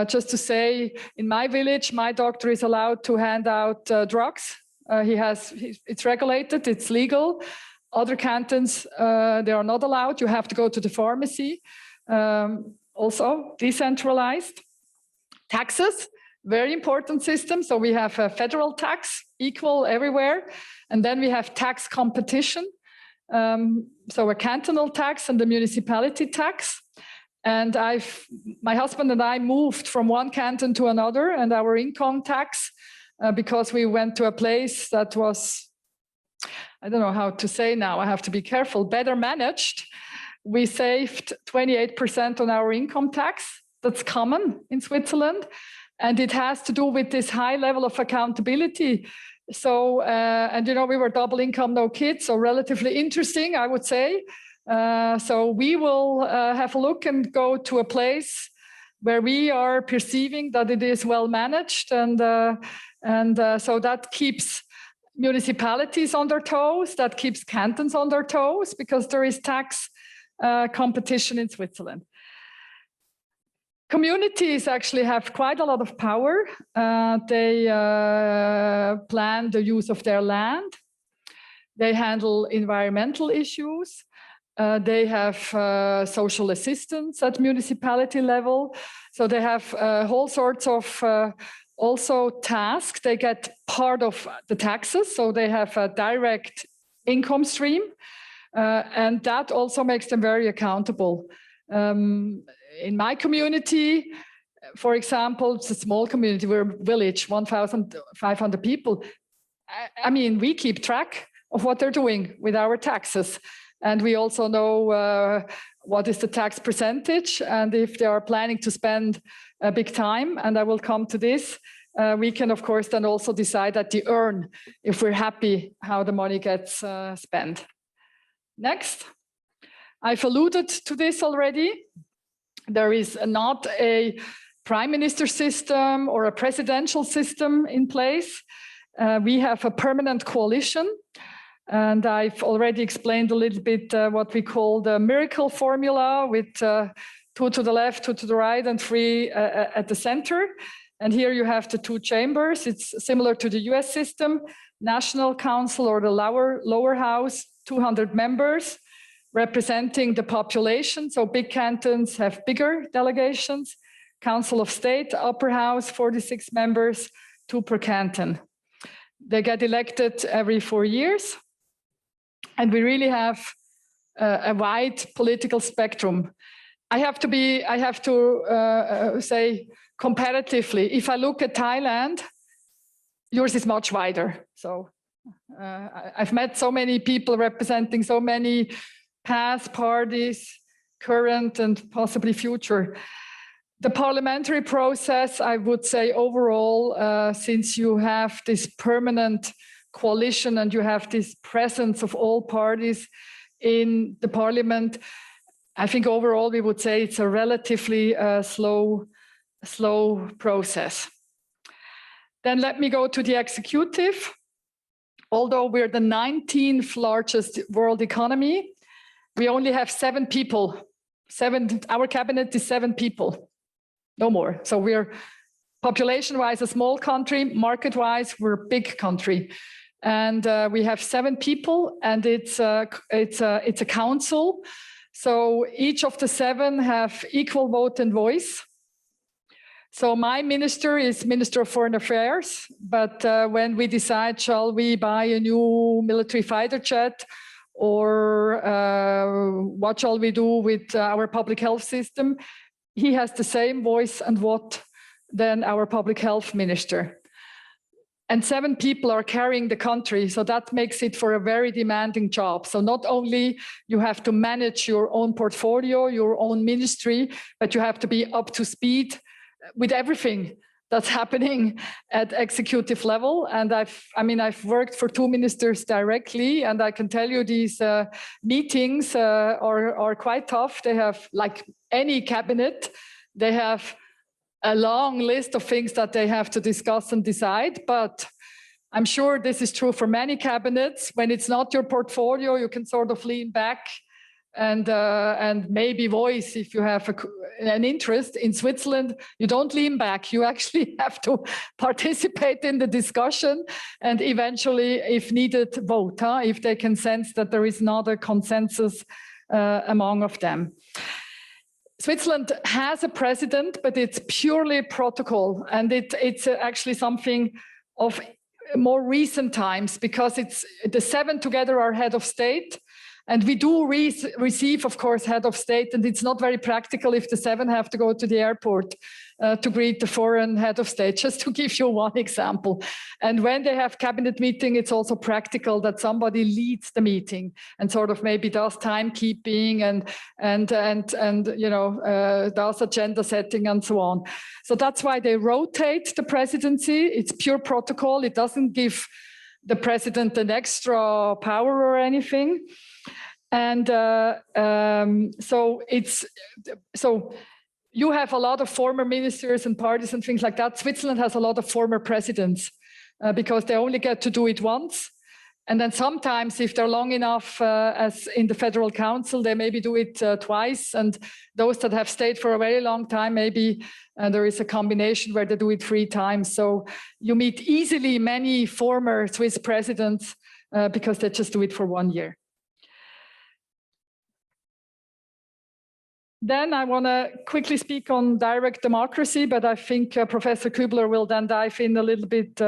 Just to say, in my village, my doctor is allowed to hand out drugs. It's regulated, it's legal. Other cantons, they are not allowed. You have to go to the pharmacy. Also decentralized. Taxes, very important system. So we have a federal tax, equal everywhere. And then we have tax competition. So a cantonal tax and the municipality tax. And my husband and I moved from one canton to another, and our income tax, because we went to a place that was, I don't know how to say now, I have to be careful, better managed. We saved 28% on our income tax. That's common in Switzerland. And it has to do with this high level of accountability. So, and we were double income, no kids, so relatively interesting, I would say. So we will have a look and go to a place where we are perceiving that it is well managed. And so that keeps municipalities on their toes, that keeps cantons on their toes, because there is tax competition in Switzerland. Communities actually have quite a lot of power. They plan the use of their land. They handle environmental issues. They have social assistance at municipality level. So they have whole sorts of also tasks. They get part of the taxes, so they have a direct income stream. And that also makes them very accountable. In my community, for example, it's a small community, we're a village, 1,500 people. I mean, we keep track of what they're doing with our taxes. And we also know what is the tax percentage, and if they are planning to spend a big time, and I will come to this, we can, of course, then also decide at the earn if we're happy how the money gets spent. Next. I've alluded to this already. There is not a prime minister system or a presidential system in place. We have a permanent coalition. And I've already explained a little bit what we call the miracle formula with 2 to the left, 2 to the right, and 3 at the center. And here you have the 2 chambers. It's similar to the US system, National Council or the lower house, 200 members representing the population. So big cantons have bigger delegations. Council of State, upper house, 46 members, 2 per canton. They get elected every 4 years. And we really have a wide political spectrum. I have to say comparatively, if I look at Thailand, yours is much wider. So I've met so many people representing so many past parties, current and possibly future. The parliamentary process, I would say overall, since you have this permanent coalition and you have this presence of all parties in the parliament, I think overall we would say it's a relatively slow process. Then let me go to the executive. Although we're the 19th largest world economy, we only have 7 people. Our cabinet is 7 people, no more. So we're population-wise a small country, market-wise we're a big country. And we have 7 people, and it's a council. So each of the 7 have equal vote and voice. So my minister is Minister of Foreign Affairs, but when we decide, shall we buy a new military fighter jet, or what shall we do with our public health system, he has the same voice and vote than our public health minister. And 7 people are carrying the country, so that makes it for a very demanding job. So not only you have to manage your own portfolio, your own ministry, but you have to be up to speed with everything that's happening at executive level. And I've worked for 2 ministers directly, and I can tell you these meetings are quite tough. They have, like any cabinet, they have a long list of things that they have to discuss and decide, but I'm sure this is true for many cabinets. When it's not your portfolio, you can sort of lean back and maybe voice if you have an interest. In Switzerland, you don't lean back. You actually have to participate in the discussion and eventually, if needed, vote, if they can sense that there is not a consensus among of them. Switzerland has a president, but it's purely protocol. And it's actually something of more recent times, because it's the 7 together are head of state. And we do receive, of course, head of state, and it's not very practical if the 7 have to go to the airport to greet the foreign head of state, just to give you one example. And when they have cabinet meeting, it's also practical that somebody leads the meeting and sort of maybe does timekeeping and does agenda setting and so on. So that's why they rotate the presidency. It's pure protocol. It doesn't give the president an extra power or anything. And so you have a lot of former ministers and parties and things like that. Switzerland has a lot of former presidents because they only get to do it once. And then sometimes if they're long enough as in the Federal Council, they maybe do it twice. And those that have stayed for a very long time, maybe there is a combination where they do it 3 times. So you meet easily many former Swiss presidents because they just do it for 1 year. Then I want to quickly speak on direct democracy, but I think Professor Kübler will then dive in a little bit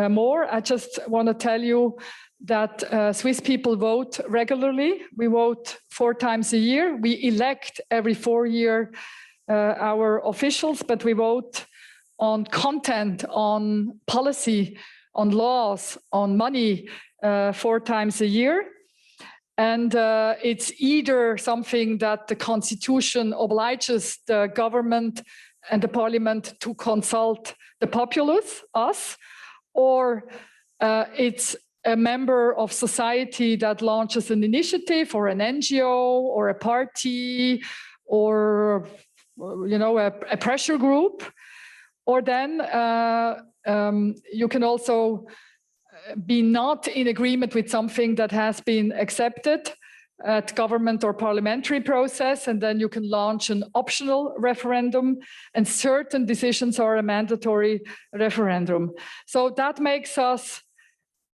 more. I just want to tell you that Swiss people vote regularly. We vote 4 times a year. We elect every 4 years our officials, but we vote on content, on policy, on laws, on money 4 times a year. And it's either something that the constitution obliges the government and the parliament to consult the populace, us, or it's a member of society that launches an initiative or an NGO or a party or a pressure group. Or then you can also be not in agreement with something that has been accepted at government or parliamentary process, and then you can launch an optional referendum, and certain decisions are a mandatory referendum. So that makes us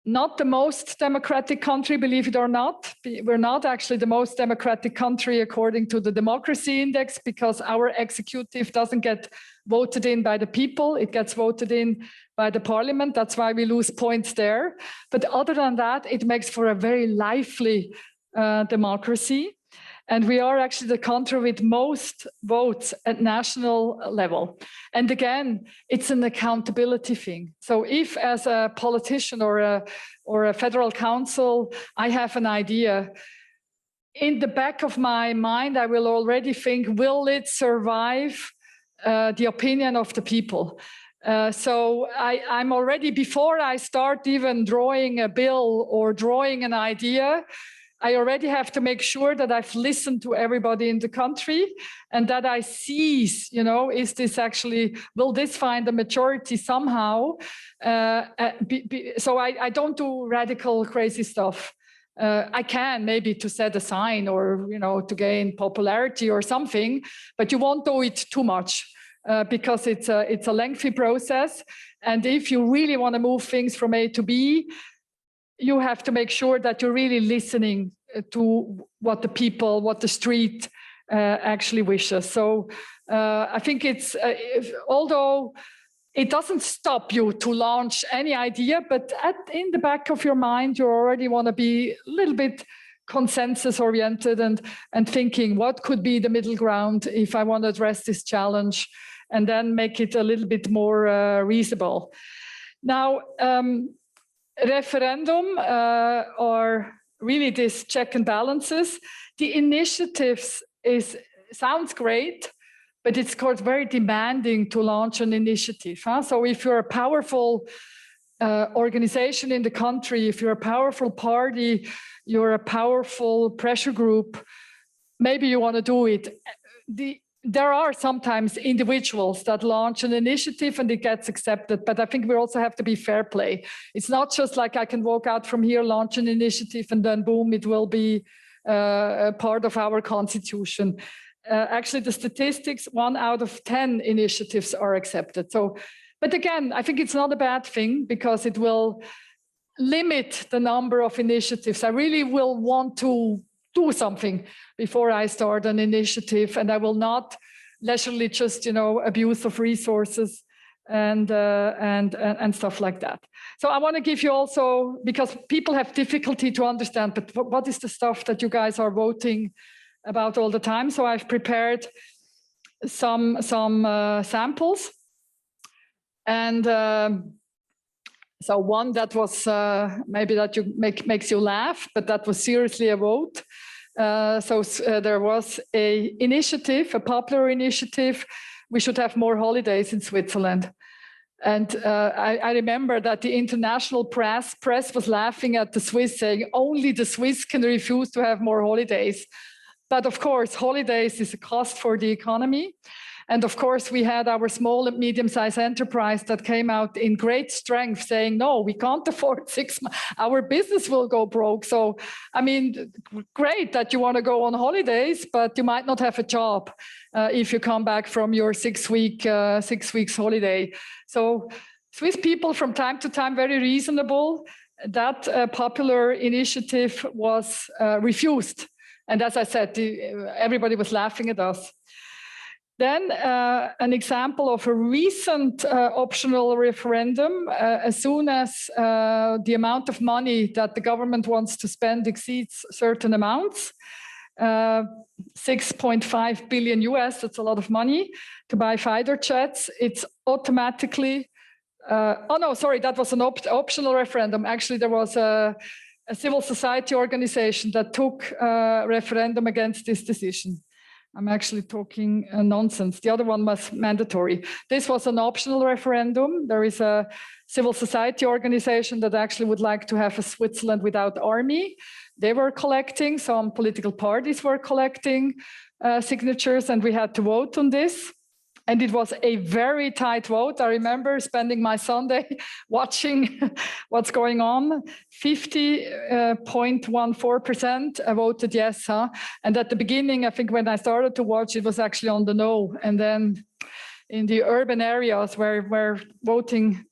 not the most democratic country, believe it or not. We're not actually the most democratic country according to the democracy index, because our executive doesn't get voted in by the people. It gets voted in by the parliament. That's why we lose points there. But other than that, it makes for a very lively democracy. And we are actually the country with most votes at national level. And again, it's an accountability thing. So if as a politician or a federal council, I have an idea, in the back of my mind, I will already think, will it survive the opinion of the people? So I'm already, before I start even drawing a bill or drawing an idea, I already have to make sure that I've listened to everybody in the country and that I seize, is this actually, will this find a majority somehow? So I don't do radical, crazy stuff. I can maybe to set a sign or, to gain popularity or something, but you won't do it too much because it's a lengthy process. And if you really want to move things from A to B, you have to make sure that you're really listening to what the people, what the street actually wishes. So I think it's, although it doesn't stop you to launch any idea, but in the back of your mind, you already want to be a little bit consensus oriented and thinking what could be the middle ground if I want to address this challenge, and then make it a little bit more reasonable. Now, referendum or really this check and balances. The initiatives sounds great, but it's of course very demanding to launch an initiative. So if you're a powerful organization in the country, if you're a powerful party, you're a powerful pressure group, maybe you want to do it. There are sometimes individuals that launch an initiative and it gets accepted, but I think we also have to be fair play. It's not just like I can walk out from here, launch an initiative, and then boom, it will be a part of our constitution. Actually, the statistics, 1 out of 10 initiatives are accepted. So, but again, I think it's not a bad thing because it will limit the number of initiatives. I really will want to do something before I start an initiative, and I will not leisurely just, abuse of resources and stuff like that. So I want to give you also, because people have difficulty to understand, but what is the stuff that you guys are voting about all the time? So I've prepared some samples, and so one that was maybe that makes you laugh, but that was seriously a vote. So there was a popular initiative. We should have more holidays in Switzerland. And I remember that the international press was laughing at the Swiss, saying only the Swiss can refuse to have more holidays. But of course, holidays is a cost for the economy. And of course, we had our small and medium-sized enterprise that came out in great strength saying, no, we can't afford 6 months. Our business will go broke. So, I mean, great that you want to go on holidays, but you might not have a job if you come back from your 6 weeks holiday. So Swiss people from time to time, very reasonable. That popular initiative was refused. And as I said, everybody was laughing at us. Then an example of a recent optional referendum, as soon as the amount of money that the government wants to spend exceeds certain amounts, 6.5 billion US, that's a lot of money to buy fighter jets, it's automatically, oh no, sorry, that was an optional referendum. Actually, there was a civil society organization that took a referendum against this decision. I'm actually talking nonsense. The other one was mandatory. This was an optional referendum. There is a civil society organization that actually would like to have a Switzerland without army. They were collecting, some political parties were collecting signatures, and we had to vote on this. And it was a very tight vote. I remember spending my Sunday watching what's going on. 50.14% voted yes. And at the beginning, I think when I started to watch, it was actually on the no. And then in the urban areas where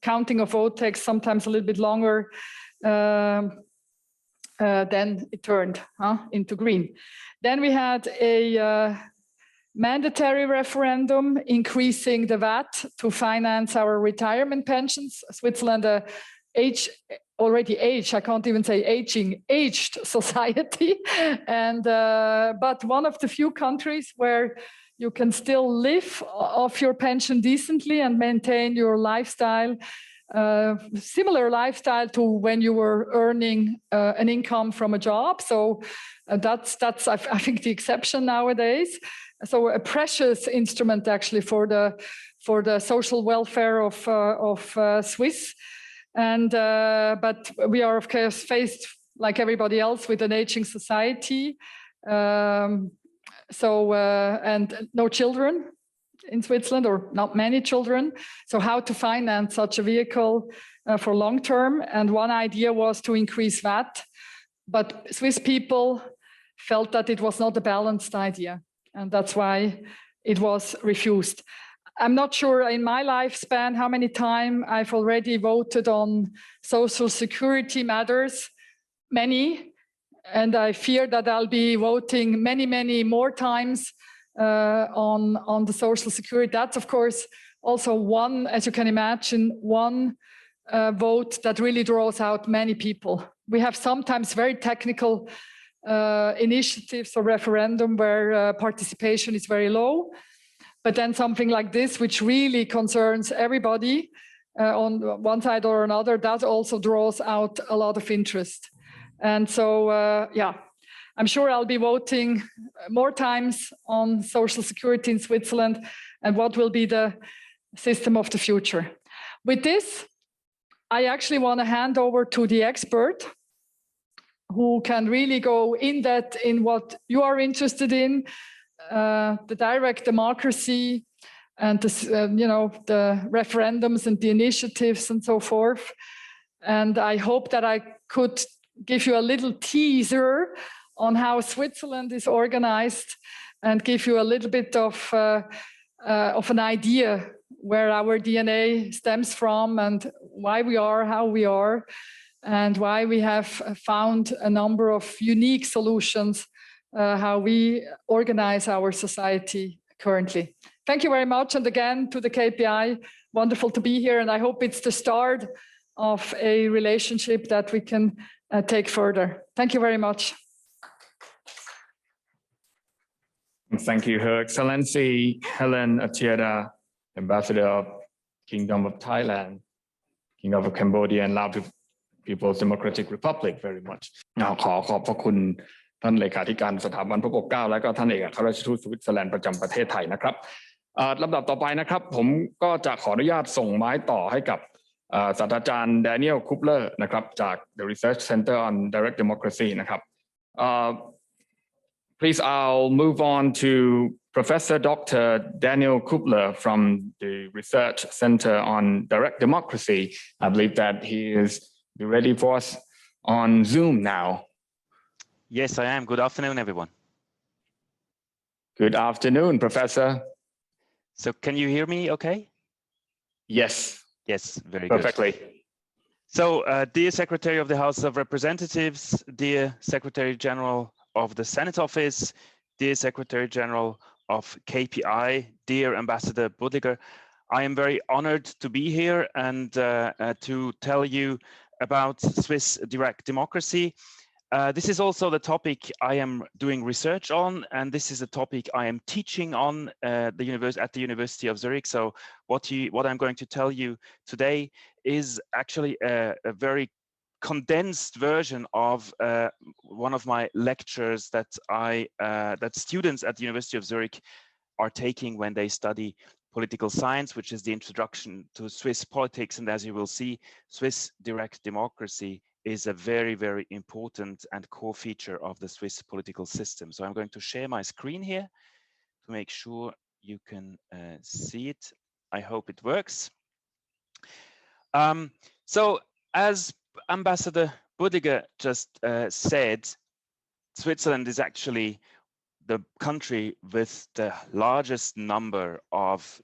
counting of vote takes sometimes a little bit longer, then it turned into green. Then we had a mandatory referendum increasing the VAT to finance our retirement pensions. Switzerland, aged society. And, but one of the few countries where you can still live off your pension decently and maintain your lifestyle, similar lifestyle to when you were earning an income from a job. So that's I think the exception nowadays. So a precious instrument actually for the social welfare of Swiss, and but we are of course faced like everybody else with an aging society, and no children in Switzerland, or not many children. So how to finance such a vehicle for long term? And one idea was to increase VAT, but Swiss people felt that it was not a balanced idea. And that's why it was refused. I'm not sure in my lifespan how many times I've already voted on social security matters, many, and I fear that I'll be voting many, many more times on the social security. That's of course also one, as you can imagine, one vote that really draws out many people. We have sometimes very technical initiatives or referendum where participation is very low, but then something like this, which really concerns everybody on one side or another, that also draws out a lot of interest. And so, yeah, I'm sure I'll be voting more times on social security in Switzerland and what will be the system of the future. With this, I actually want to hand over to the expert who can really go in depth in what you are interested in, the direct democracy and the referendums and the initiatives and so forth. And I hope that I could give you a little teaser on how Switzerland is organized and give you a little bit of an idea where our DNA stems from and why we are how we are, and why we have found a number of unique solutions, how we organize our society currently. Thank you very much. And again, to the KPI, wonderful to be here. And I hope it's the start of a relationship that we can take further. Thank you very much. Thank you, Her Excellency Helene Artieda, Ambassador of Kingdom of Thailand, Kingdom of Cambodia, and Lao People's Democratic Republic very much. ขอขอบพระคุณท่านเลขาธิการสถาบันพระปกเกล้าและก็ท่านเอกอัครราชทูตสวิตเซอร์แลนด์ประจำประเทศไทยนะครับลำดับต่อไปนะครับผมก็จะขออนุญาตส่งไม้ต่อให้กับศาสตราจารย์ Daniel Kübler นะครับจาก The Research Center on Direct Democracy นะครับ Please, I'll move on to Professor Dr. Daniel Kübler from the Research Center on Direct Democracy. I believe that he is ready for us on Zoom now. Yes, I am. Good afternoon, everyone. Good afternoon, Professor. So can you hear me okay? Yes. Yes, very perfectly. Good. So, dear Secretary of the House of Representatives, dear Secretary General of the Senate Office, dear Secretary General of KPI, dear Ambassador Budliger, I am very honored to be here and to tell you about Swiss direct democracy. This is also the topic I am doing research on, and this is a topic I am teaching on at the University of Zurich. So what I'm going to tell you today is actually a very condensed version of one of my lectures that that students at the University of Zurich are taking when they study political science, which is the introduction to Swiss politics. And as you will see, Swiss direct democracy is a very, very important and core feature of the Swiss political system. So I'm going to share my screen here to make sure you can see it. I hope it works. So as Ambassador Budliger just said, Switzerland is actually the country with the largest number of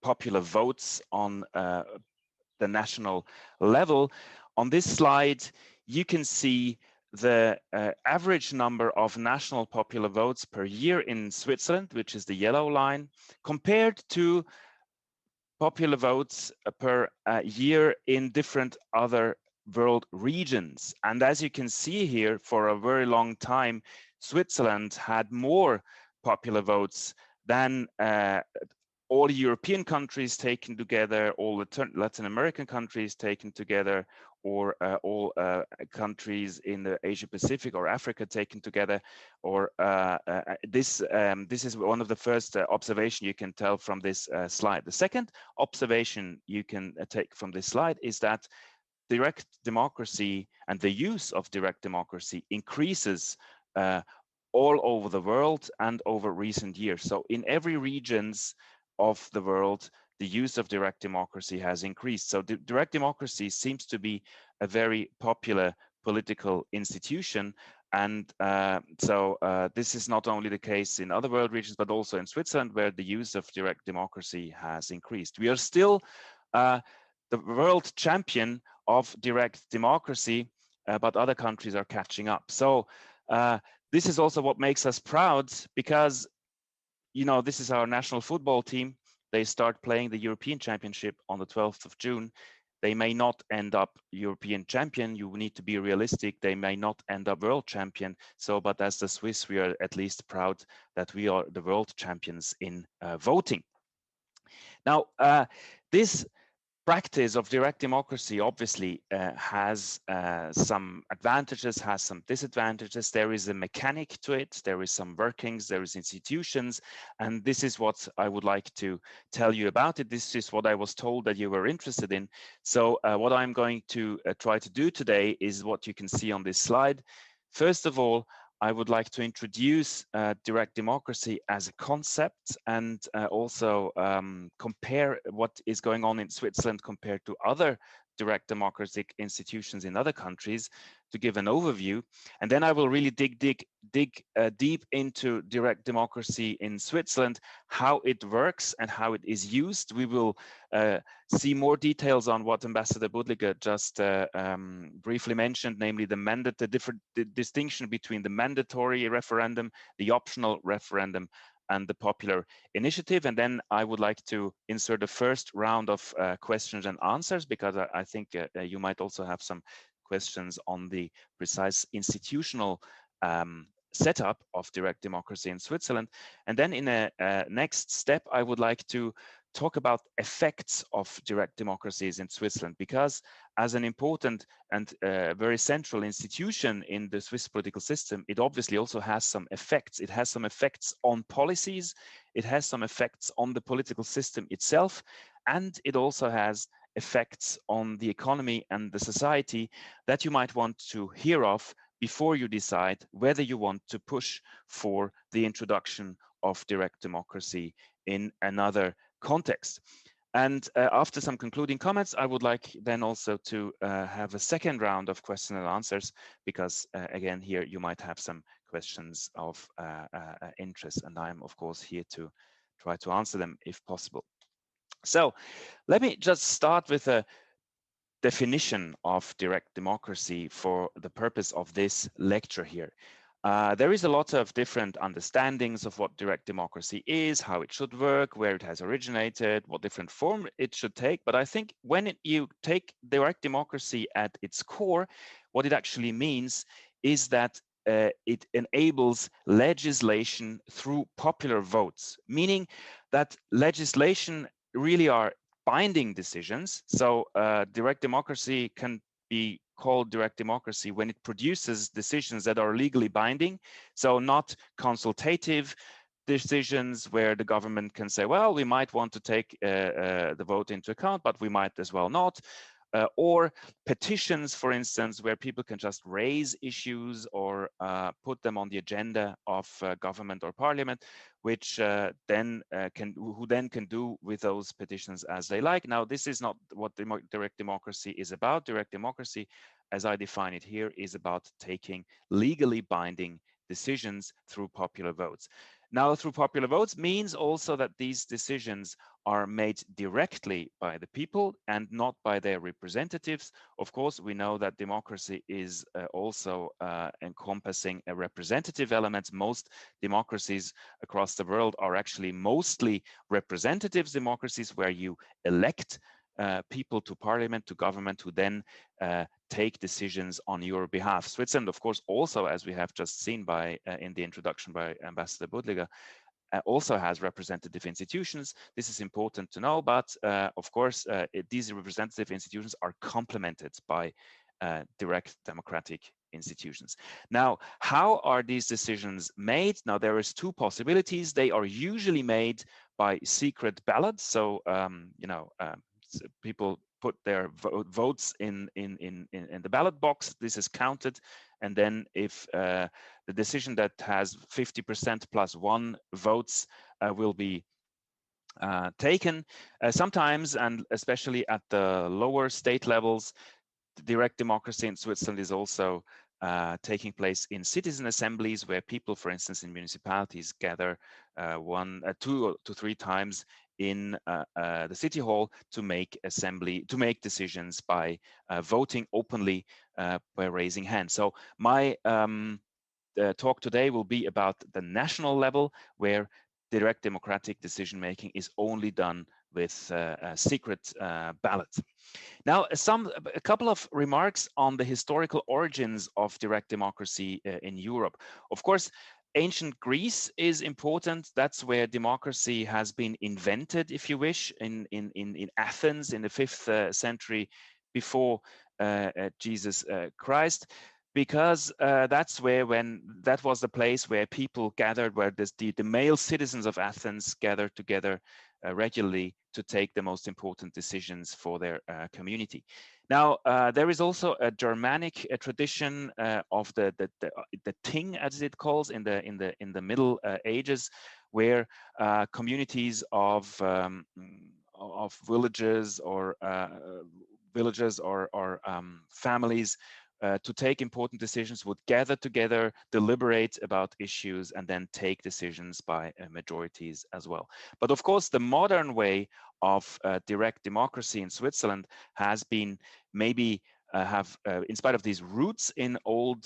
popular votes on the national level. On this slide, you can see the average number of national popular votes per year in Switzerland, which is the yellow line, compared to popular votes per year in different other world regions. And as you can see here, for a very long time, Switzerland had more popular votes than all European countries taken together, all Latin American countries taken together, or all countries in the Asia Pacific or Africa taken together. Or this is one of the first observation you can tell from this slide. The second observation you can take from this slide is that direct democracy and the use of direct democracy increases all over the world and over recent years. So in every regions of the world, the use of direct democracy has increased. So direct democracy seems to be a very popular political institution. And this is not only the case in other world regions, but also in Switzerland, where the use of direct democracy has increased. We are still the world champion of direct democracy, but other countries are catching up. So this is also what makes us proud, because this is our national football team. They start playing the European Championship on the 12th of June. They may not end up European champion. You need to be realistic. They may not end up world champion. So, but as the Swiss, we are at least proud that we are the world champions in voting. Now, this practice of direct democracy obviously has some advantages, has some disadvantages. There is a mechanic to it, there is some workings, there is institutions, and this is what I would like to tell you about it. This is what I was told that you were interested in. So what I'm going to try to do today is what you can see on this slide. First of all, I would like to introduce direct democracy as a concept, and also compare what is going on in Switzerland compared to other direct democratic institutions in other countries, to give an overview. And then I will really dig deep into direct democracy in Switzerland, how it works and how it is used. We will see more details on what Ambassador Budliger just briefly mentioned, namely the distinction between the mandatory referendum, the optional referendum, and the popular initiative. And then I would like to insert a first round of questions and answers, because I think you might also have some questions on the precise institutional setup of direct democracy in Switzerland. And then in a next step, I would like to talk about effects of direct democracies in Switzerland, because as an important and very central institution in the Swiss political system, it obviously also has some effects. It has some effects on policies, it has some effects on the political system itself, and it also has effects on the economy and the society that you might want to hear of before you decide whether you want to push for the introduction of direct democracy in another context. And after some concluding comments, I would like then also to have a second round of questions and answers, because again, here you might have some questions of interest, and I'm of course here to try to answer them if possible. So let me just start with a definition of direct democracy for the purpose of this lecture here. There is a lot of different understandings of what direct democracy is, how it should work, where it has originated, what different form it should take. But I think when you take direct democracy at its core, what it actually means is that it enables legislation through popular votes, meaning that legislation really are binding decisions. So direct democracy can be called direct democracy when it produces decisions that are legally binding, so not consultative decisions where the government can say, well, we might want to take the vote into account, but we might as well not. Or petitions, for instance, where people can just raise issues or put them on the agenda of government or parliament, which who then can do with those petitions as they like. Now, this is not what direct democracy is about. Direct democracy, as I define it here, is about taking legally binding decisions through popular votes. Now, through popular votes means also that these decisions are made directly by the people and not by their representatives. Of course, we know that democracy is also encompassing a representative element. Most democracies across the world are actually mostly representative democracies where you elect people to parliament, to government, who then take decisions on your behalf. Switzerland, of course, also, as we have just seen by in the introduction by Ambassador Budliger, also has representative institutions. This is important to know, but of course, these representative institutions are complemented by direct democratic institutions. Now, how are these decisions made? Now, there is two possibilities. They are usually made by secret ballots. So, people put their votes in the ballot box. This is counted, and then if the decision that has 50% plus one votes will be taken. Sometimes, and especially at the lower state levels, direct democracy in Switzerland is also taking place in citizen assemblies, where people, for instance, in municipalities gather 2 to 3 times in the city hall to make decisions by voting openly by raising hands. So my talk today will be about the national level, where direct democratic decision making is only done with secret ballots. Now, a couple of remarks on the historical origins of direct democracy in Europe. Of course, ancient Greece is important. That's where democracy has been invented, if you wish, in Athens in the 5th century before Jesus Christ, because that's that was the place where people gathered, where the male citizens of Athens gathered together regularly to take the most important decisions for their community. Now, there is also a Germanic tradition of the Ting, as it calls, in the Middle Ages, where communities of villages or families to take important decisions would gather together, deliberate about issues, and then take decisions by majorities as well. But of course, the modern way of direct democracy in Switzerland has been maybe in spite of these roots in old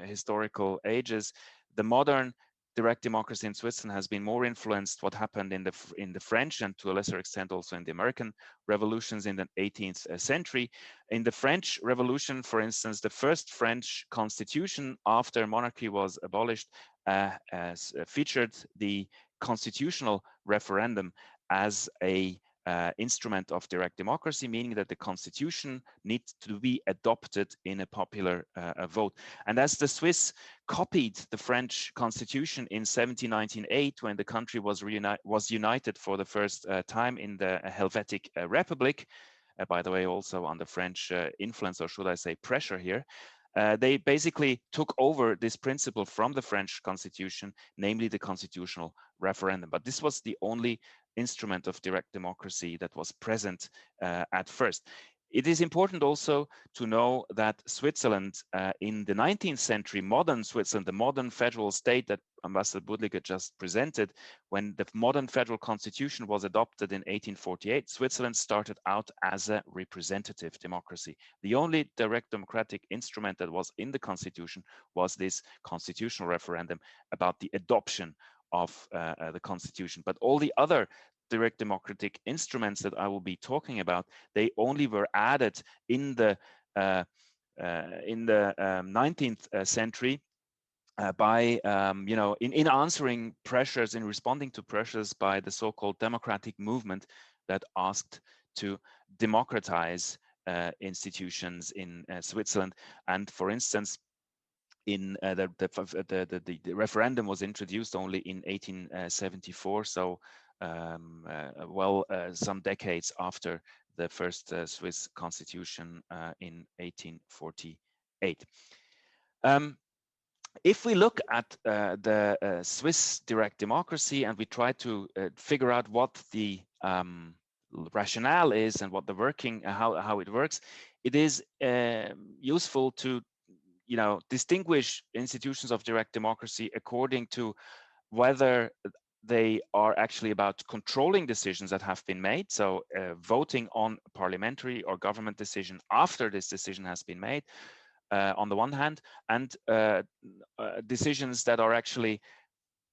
historical ages, the modern direct democracy in Switzerland has been more influenced what happened in the French, and to a lesser extent also in the American revolutions in the 18th century. In the French Revolution, for instance, the first French constitution after monarchy was abolished featured the constitutional referendum as a instrument of direct democracy, meaning that the constitution needs to be adopted in a popular vote. And as the Swiss copied the French constitution in 1798, when the country was united for the first time in the Helvetic Republic, by the way, also under French influence, or should I say pressure here, they basically took over this principle from the French constitution, namely the constitutional referendum. But this was the only instrument of direct democracy that was present at first. It is important also to know that Switzerland, in the 19th century, modern Switzerland, the modern federal state that Ambassador Budliger just presented, when the modern federal constitution was adopted in 1848, Switzerland started out as a representative democracy. The only direct democratic instrument that was in the constitution was this constitutional referendum about the adoption of the constitution. But all the other direct democratic instruments that I will be talking about, they only were added in the 19th century by in answering pressures, in responding to pressures by the so-called democratic movement that asked to democratize institutions in Switzerland. And for instance, in the referendum was introduced only in 1874, so some decades after the first Swiss constitution in 1848. If we look at the Swiss direct democracy and we try to figure out what the rationale is and what the working, how it works, it is useful to distinguish institutions of direct democracy according to whether they are actually about controlling decisions that have been made, so voting on a parliamentary or government decision after this decision has been made, on the one hand, and decisions that are actually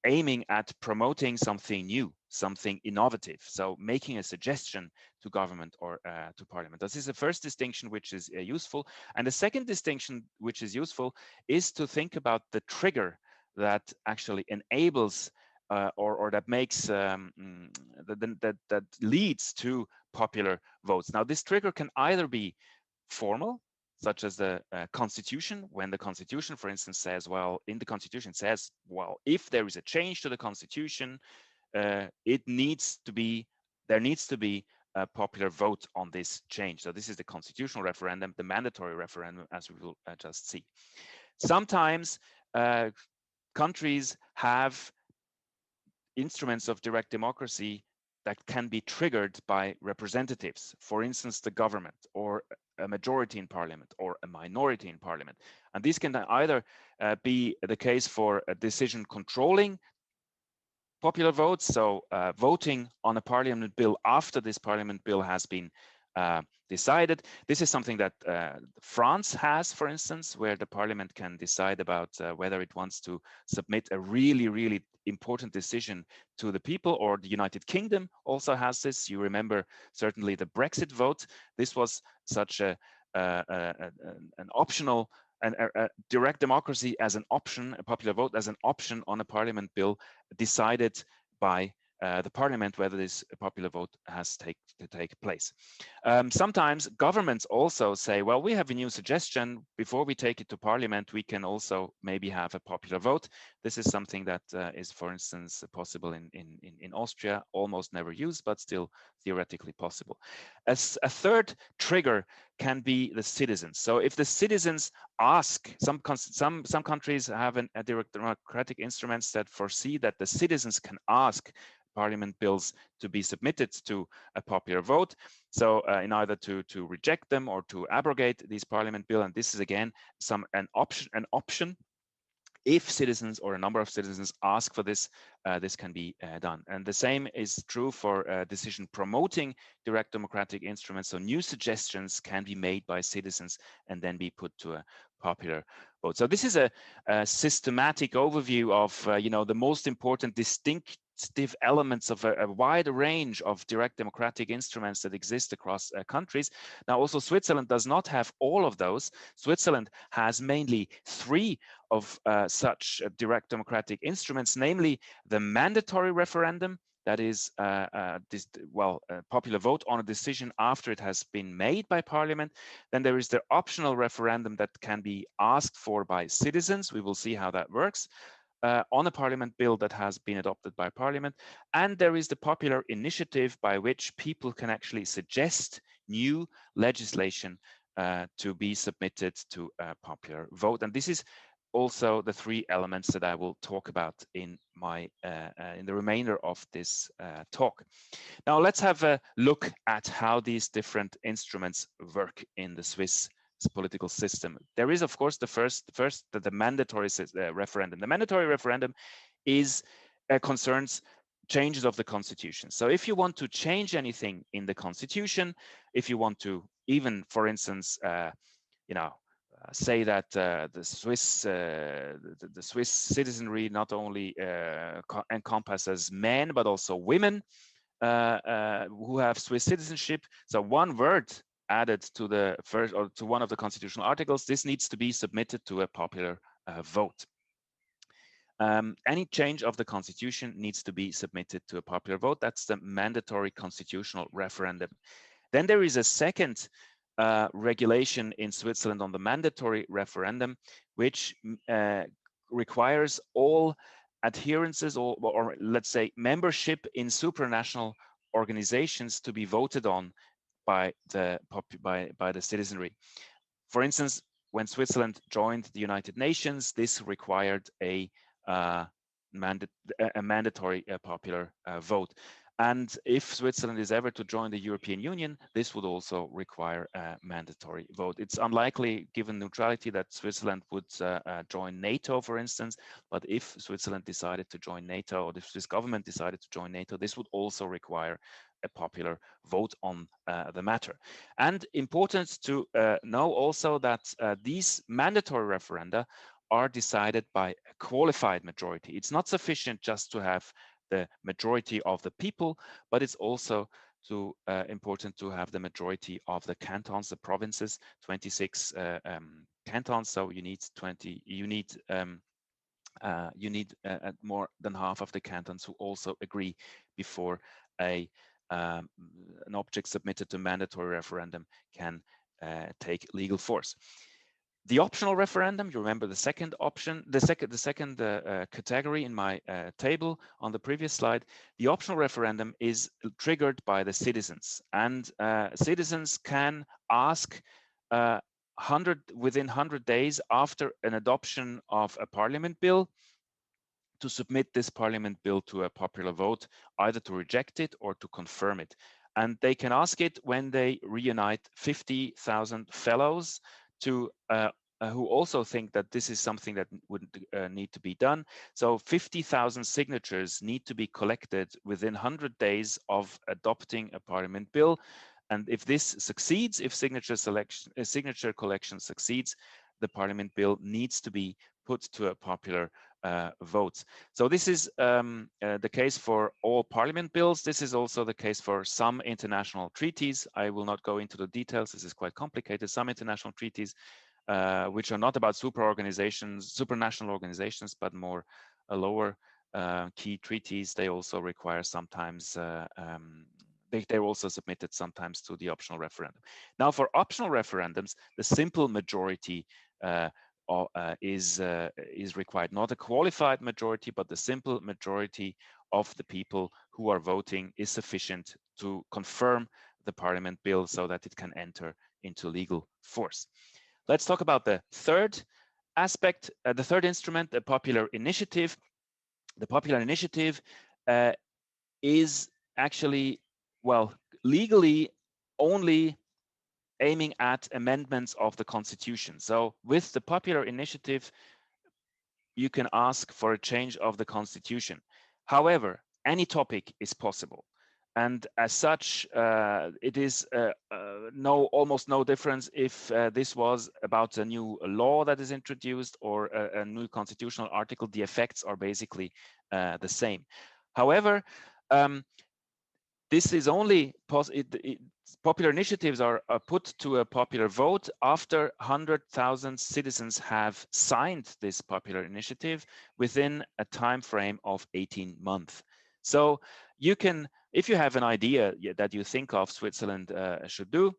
aiming at promoting something new, something innovative, so making a suggestion to government or to parliament. This is the first distinction which is useful. And the second distinction which is useful is to think about the trigger that actually enables or that makes that leads to popular votes. Now, this trigger can either be formal, such as the constitution, when the constitution, for instance, says, well, in the constitution says, well, if there is a change to the constitution, there needs to be a popular vote on this change. So this is the constitutional referendum, the mandatory referendum, as we will just see. Sometimes countries have instruments of direct democracy that can be triggered by representatives, for instance, the government, or a majority in parliament, or a minority in parliament. And these can either be the case for a decision controlling popular votes, so voting on a parliament bill after this parliament bill has been decided. This is something that France has, for instance, where the parliament can decide about whether it wants to submit a really, really important decision to the people, or the United Kingdom also has this. You remember certainly the Brexit vote. This was such an optional, a direct democracy as an option, a popular vote as an option on a parliament bill decided by the parliament, whether this popular vote has to take place. Sometimes governments also say, well, we have a new suggestion. Before we take it to parliament, we can also maybe have a popular vote. This is something that is, for instance, possible in Austria, almost never used, but still theoretically possible. As a third trigger can be the citizens. So if the citizens ask, some countries have a direct democratic instruments that foresee that the citizens can ask parliament bills to be submitted to a popular vote, so in either to reject them or to abrogate these parliament bill. And this is again an option. If citizens or a number of citizens ask for this, this can be done. And the same is true for a decision promoting direct democratic instruments. So new suggestions can be made by citizens and then be put to a popular vote. So this is a systematic overview of the most important distinctive elements of a wide range of direct democratic instruments that exist across countries. Now, also Switzerland does not have all of those. Switzerland has mainly 3 of such direct democratic instruments, namely the mandatory referendum, that is a popular vote on a decision after it has been made by parliament. Then there is the optional referendum that can be asked for by citizens. We will see how that works. On a parliament bill that has been adopted by parliament. And there is the popular initiative by which people can actually suggest new legislation to be submitted to a popular vote. And this is also the three elements that I will talk about in my in the remainder of this talk. Now let's have a look at how these different instruments work in the Swiss political system. There is, of course, the mandatory referendum. The mandatory referendum is concerns changes of the constitution. So if you want to change anything in the constitution, if you want to even, for instance, say that the Swiss citizenry not only encompasses men but also women who have Swiss citizenship. So one word added to the first or to one of the constitutional articles, this needs to be submitted to a popular vote. Any change of the constitution needs to be submitted to a popular vote. That's the mandatory constitutional referendum. Then there is a second regulation in Switzerland on the mandatory referendum, which requires all adherences or let's say membership in supranational organizations to be voted on by the citizenry. For instance, when Switzerland joined the United Nations, this required a mandatory popular vote. And if Switzerland is ever to join the European Union, this would also require a mandatory vote. It's unlikely, given neutrality, that Switzerland would join NATO, for instance. But if Switzerland decided to join NATO, or the Swiss government decided to join NATO, this would also require a popular vote on the matter. And important to know also that these mandatory referenda are decided by a qualified majority. It's not sufficient just to have the majority of the people, but it's also important to have the majority of the cantons, the provinces, 26 cantons. So you need more than half of the cantons who also agree before an object submitted to mandatory referendum can take legal force. The optional referendum, you remember the second option, the second category in my table on the previous slide. The optional referendum is triggered by the citizens, and citizens can ask within 100 days after an adoption of a parliament bill to submit this parliament bill to a popular vote, either to reject it or to confirm it. And they can ask it when they reunite 50,000 fellows to who also think that this is something that would need to be done. So 50,000 signatures need to be collected within 100 days of adopting a parliament bill. And if this succeeds, if signature collection succeeds, the parliament bill needs to be put to a popular vote. So this is the case for all parliament bills. This is also the case for some international treaties. I will not go into the details. This is quite complicated. Some international treaties which are not about supranational organizations, but more lower key treaties, they also require sometimes, they're also submitted sometimes to the optional referendum. Now for optional referendums, the simple majority is required, not a qualified majority, but the simple majority of the people who are voting is sufficient to confirm the parliament bill so that it can enter into legal force. Let's talk about the third aspect, the third instrument, the popular initiative. The popular initiative is actually, well, legally only aiming at amendments of the constitution. So with the popular initiative, you can ask for a change of the constitution. However, any topic is possible. And as such, it is almost no difference if this was about a new law that is introduced or a new constitutional article. The effects are basically the same. However, this is only popular initiatives are put to a popular vote after 100,000 citizens have signed this popular initiative within a time frame of 18 months. So you can, if you have an idea that you think of Switzerland should do,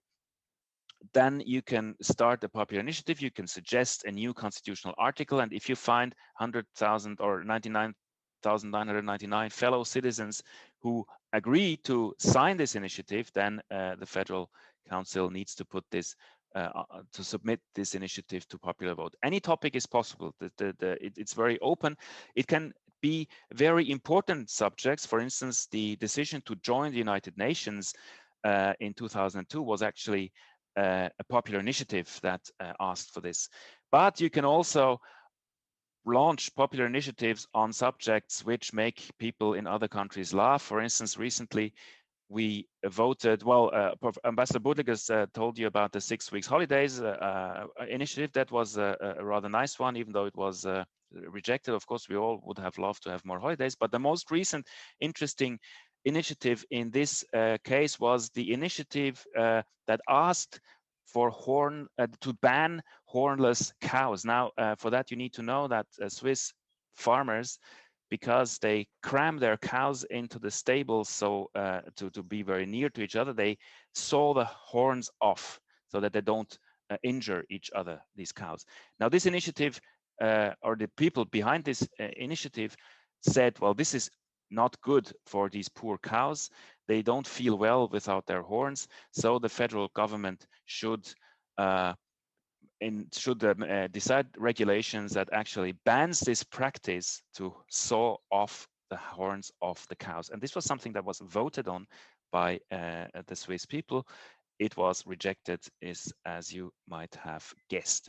then you can start a popular initiative. You can suggest a new constitutional article, and if you find 100,000 or 99,999 fellow citizens who agree to sign this initiative, then the Federal Council needs to put this to submit this initiative to popular vote. Any topic is possible. It's very open. It can be very important subjects. For instance, the decision to join the United Nations in 2002 was actually a popular initiative that asked for this. But you can also launch popular initiatives on subjects which make people in other countries laugh. For instance, recently we voted, well, Ambassador Budliger told you about the 6 weeks holidays initiative. That was a rather nice one, even though it was rejected. Of course, we all would have loved to have more holidays, but the most recent interesting initiative in this case was the initiative that asked for to ban hornless cows. Now, for that, you need to know that Swiss farmers, because they cram their cows into the stables, so to be very near to each other, they saw the horns off so that they don't injure each other, these cows. Now, this initiative, or the people behind this initiative said, well, this is not good for these poor cows. They don't feel well without their horns. So the federal government should decide regulations that actually bans this practice to saw off the horns of the cows. And this was something that was voted on by the Swiss people. It was rejected, as you might have guessed.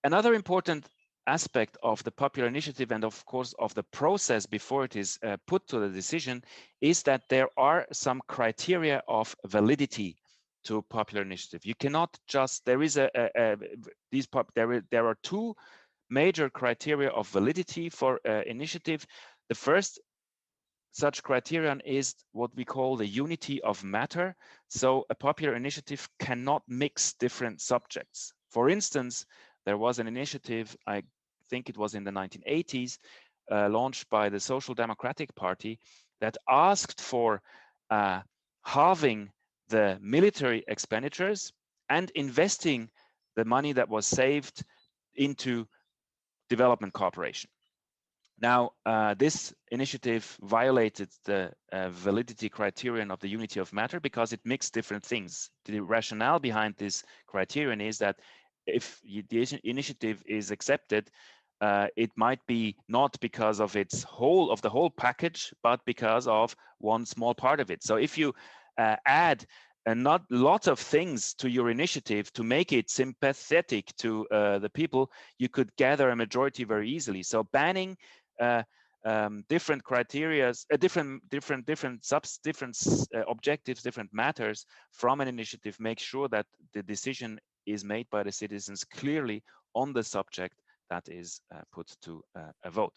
Another important aspect of the popular initiative, and of course of the process before it is put to the decision, is that there are some criteria of validity to popular initiative. You cannot just, there are two major criteria of validity for initiative. The first such criterion is what we call the unity of matter. So a popular initiative cannot mix different subjects. For instance, there was an initiative, I think it was in the 1980s, launched by the Social Democratic Party, that asked for halving the military expenditures and investing the money that was saved into development cooperation. Now, this initiative violated the validity criterion of the unity of matter because it mixed different things. The rationale behind this criterion is that if the initiative is accepted, it might be not because of the whole package, but because of one small part of it. So if you add a lot of things to your initiative to make it sympathetic to the people, you could gather a majority very easily. So banning different criteria, different objectives, different matters from an initiative makes sure that the decision is made by the citizens clearly on the subject that is put to a vote.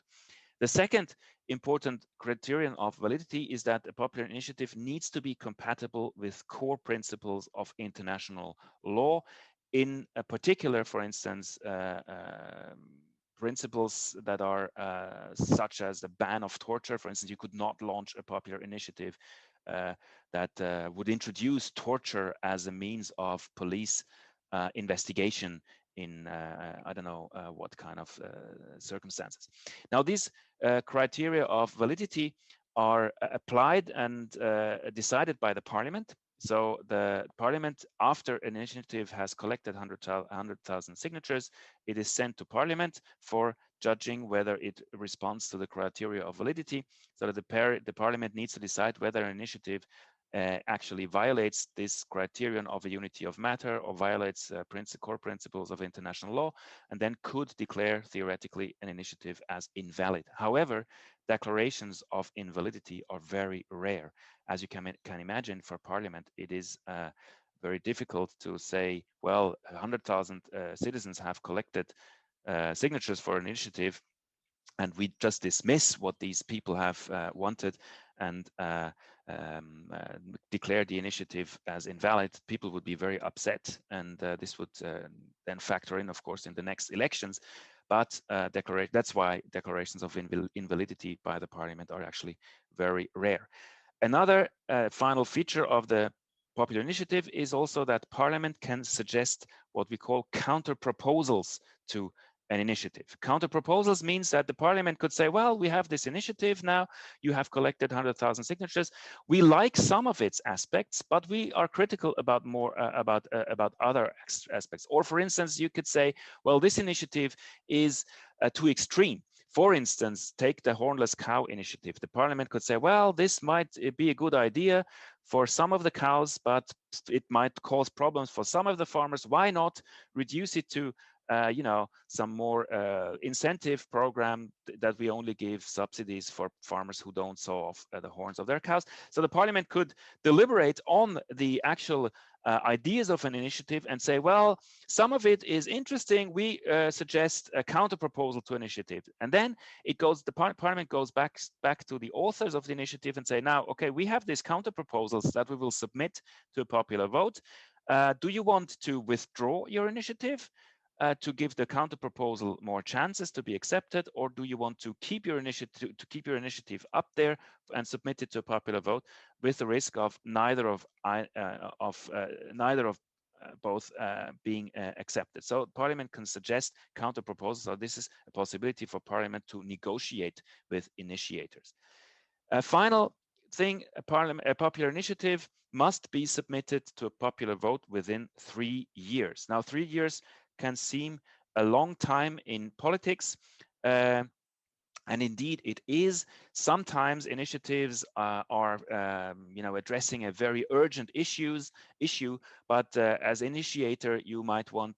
The second important criterion of validity is that a popular initiative needs to be compatible with core principles of international law. In particular, for instance, principles that are such as the ban of torture. For instance, you could not launch a popular initiative that would introduce torture as a means of police investigation in I don't know what kind of circumstances. Now, these criteria of validity are applied and decided by the parliament. So the parliament, after an initiative has collected 100,000 signatures, it is sent to parliament for judging whether it responds to the criteria of validity. So that the parliament needs to decide whether an initiative actually violates this criterion of a unity of matter or violates core principles of international law, and then could declare theoretically an initiative as invalid. However, declarations of invalidity are very rare. As you can imagine, for parliament, it is very difficult to say, well, 100,000 citizens have collected signatures for an initiative, and we just dismiss what these people have wanted and declare the initiative as invalid. People would be very upset, and this would then factor in, of course, in the next elections. But that's why declarations of invalidity by the parliament are actually very rare. Another final feature of the popular initiative is also that parliament can suggest what we call counter proposals to an initiative. Counter proposals means that the parliament could say, well, we have this initiative now, you have collected 100,000 signatures. We like some of its aspects, but we are critical about more about other aspects. Or for instance, you could say, well, this initiative is too extreme. For instance, take the hornless cow initiative. The parliament could say, well, this might be a good idea for some of the cows, but it might cause problems for some of the farmers. Why not reduce it to you know, some more incentive program that we only give subsidies for farmers who don't saw off the horns of their cows. So the parliament could deliberate on the actual ideas of an initiative and say, well, some of it is interesting. We suggest a counter proposal to initiative. And then it goes, the parliament goes back to the authors of the initiative and say, now, okay, we have these counter proposals that we will submit to a popular vote. Do you want to withdraw your initiative? To give the counter proposal more chances to be accepted, or do you want to keep your initiative up there and submit it to a popular vote with the risk of neither of both being accepted? So Parliament can suggest counter proposals. So this is a possibility for Parliament to negotiate with initiators. A final thing: a popular initiative must be submitted to a popular vote within 3 years. Now, 3 years can seem a long time in politics, and indeed it is. Sometimes initiatives are you know, addressing a very urgent issue, but as initiator, you might want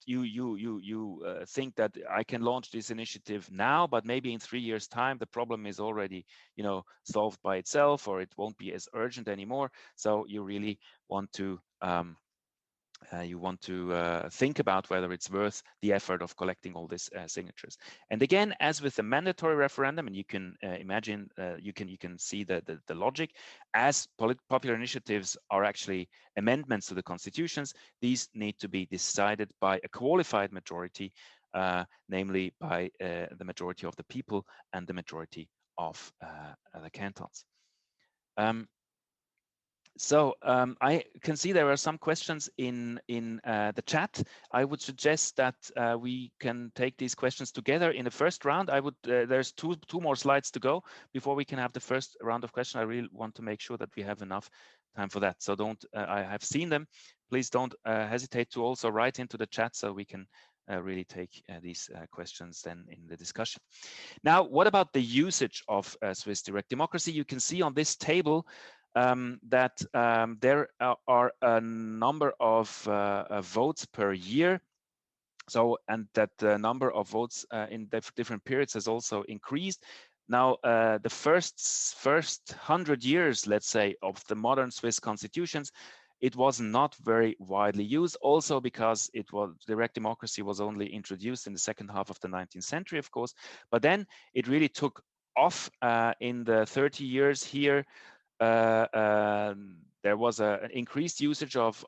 think that I can launch this initiative now, but maybe in 3 years' time the problem is already, you know, solved by itself, or it won't be as urgent anymore. So you really want to think about whether it's worth the effort of collecting all these signatures. And again, as with the mandatory referendum, and you can imagine, you can see the logic, as popular initiatives are actually amendments to the constitutions, these need to be decided by a qualified majority, namely by the majority of the people and the majority of the cantons. So I can see there are some questions in the chat. I would suggest that we can take these questions together in the first round. I would there's two more slides to go before we can have the first round of questions. I really want to make sure that we have enough time for that. So don't I have seen them. Please don't hesitate to also write into the chat so we can really take these questions then in the discussion. Now, what about the usage of Swiss direct democracy? You can see on this table that there are a number of votes per year. So, and that the number of votes in different periods has also increased. Now, the first 100 years, let's say, of the modern Swiss constitutions, it was not very widely used, also because direct democracy was only introduced in the second half of the 19th century, of course. But then it really took off in the 30 years here. There was an increased usage of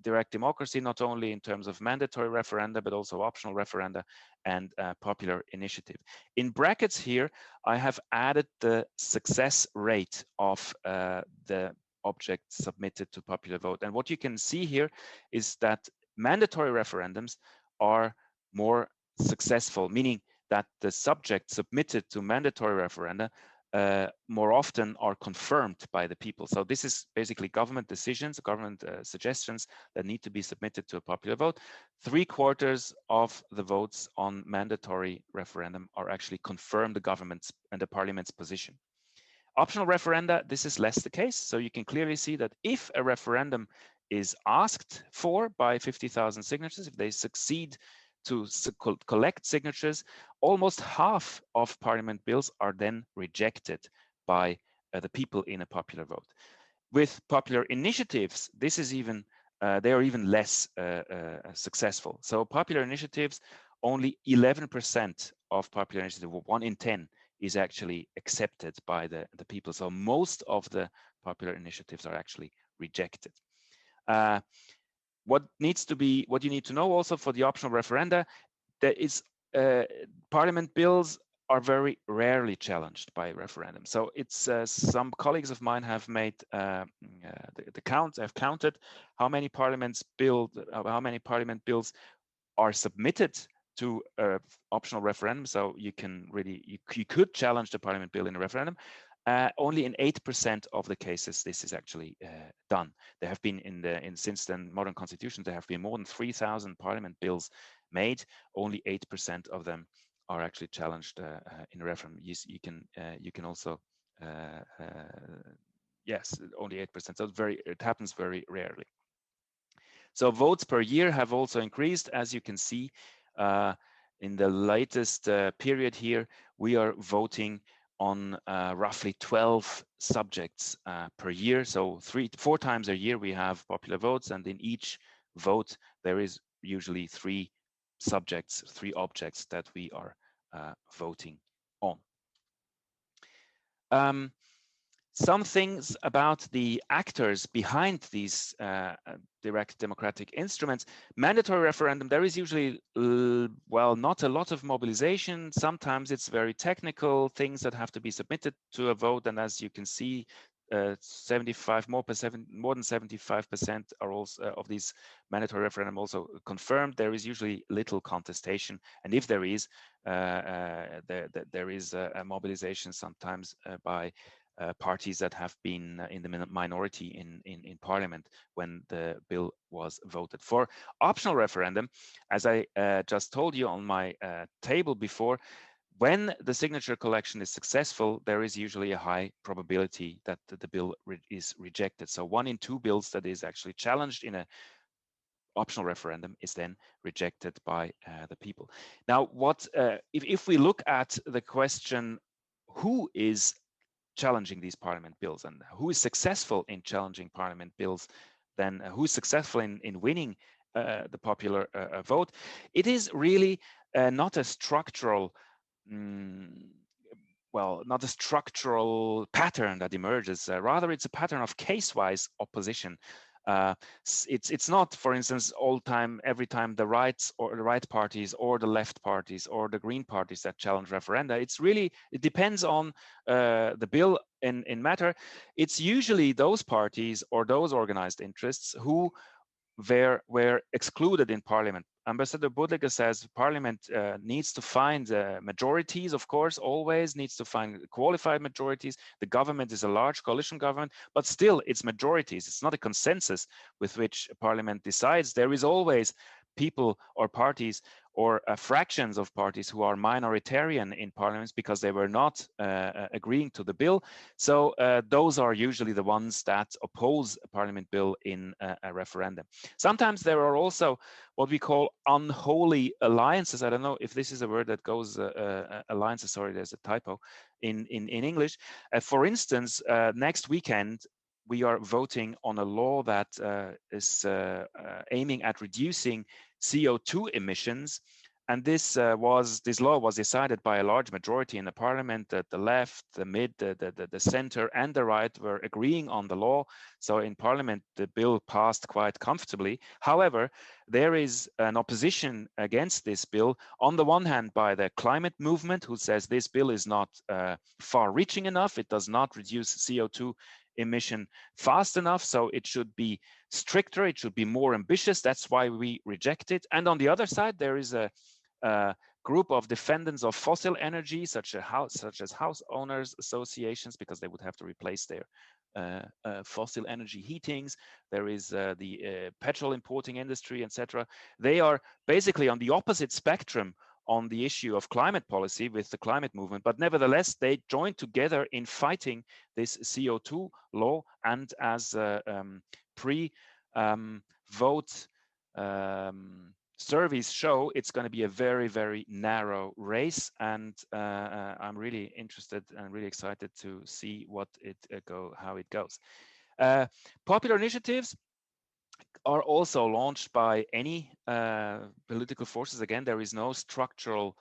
direct democracy, not only in terms of mandatory referenda, but also optional referenda and popular initiative. In brackets here, I have added the success rate of the object submitted to popular vote. And what you can see here is that mandatory referendums are more successful, meaning that the subject submitted to mandatory referenda more often are confirmed by the people. So this is basically government decisions, government suggestions that need to be submitted to a popular vote. 3/4 of the votes on mandatory referendum are actually confirm the government's and the parliament's position. Optional referenda, this is less the case. So you can clearly see that if a referendum is asked for by 50,000 signatures, if they succeed to collect signatures, almost half of parliament bills are then rejected by the people in a popular vote. With popular initiatives, this is even they are even less successful. So popular initiatives, only 11% of popular initiatives, 1 in 10, is actually accepted by the people. So most of the popular initiatives are actually rejected. What you need to know also for the optional referenda, there is parliament bills are very rarely challenged by referendum. So it's some colleagues of mine have made the count. I've counted how many parliament bills are submitted to optional referendum. So you can really, you could challenge the parliament bill in a referendum. Only in 8% of the cases this is actually done. There have been since the modern constitution, there have been more than 3,000 parliament bills made. Only 8% of them are actually challenged in a referendum. You can also yes, only 8%. So it happens very rarely. So votes per year have also increased, as you can see in the latest period here. We are voting on roughly 12 subjects per year. So 3-4 times a year we have popular votes, and in each vote there is usually 3 subjects, 3 objects that we are voting on. Some things about the actors behind these direct democratic instruments. Mandatory referendum, there is usually, well, not a lot of mobilization. Sometimes it's very technical things that have to be submitted to a vote. And as you can see, more than 75% are also of these mandatory referendum also confirmed. There is usually little contestation, and if there is, there is a mobilization sometimes by parties that have been in the minority in parliament when the bill was voted for. Optional referendum, as I just told you on my table before, when the signature collection is successful, there is usually a high probability that the bill is rejected. So 1 in 2 bills that is actually challenged in a optional referendum is then rejected by the people. Now, what if we look at the question, who is challenging these parliament bills and who is successful in challenging parliament bills, then who is successful in winning the popular vote? It is really not a structural not a structural pattern that emerges. Rather, it's a pattern of case-wise opposition. It's not, for instance, every time the right parties or the left parties or the green parties that challenge referenda. It depends on the bill in matter. It's usually those parties or those organized interests who were excluded in parliament. Ambassador Budliger says Parliament needs to find majorities, of course, always needs to find qualified majorities. The government is a large coalition government, but still it's majorities. It's not a consensus with which Parliament decides. There is always people or parties or fractions of parties who are minoritarian in parliaments because they were not agreeing to the bill. So those are usually the ones that oppose a parliament bill in a referendum. Sometimes there are also what we call unholy alliances. I don't know if this is a word that goes, alliances, sorry, there's a typo in English. For instance, next weekend, we are voting on a law that is aiming at reducing CO2 emissions. And this law was decided by a large majority in the parliament. That the left, the mid, the center, and the right were agreeing on the law. So in parliament, the bill passed quite comfortably. However, there is an opposition against this bill. On the one hand, by the climate movement, who says this bill is not far-reaching enough. It does not reduce CO2 emission fast enough, so it should be stricter, it should be more ambitious. That's why we reject it. And on the other side, there is a group of defendants of fossil energy, such as house owners associations, because they would have to replace their fossil energy heatings. There is the petrol importing industry, etc. They are basically on the opposite spectrum on the issue of climate policy with the climate movement, but nevertheless, they joined together in fighting this CO2 law. And as pre-vote surveys show, it's going to be a very, very narrow race. And I'm really interested and really excited to see how it goes. Popular initiatives are also launched by any political forces. Again, there is no structural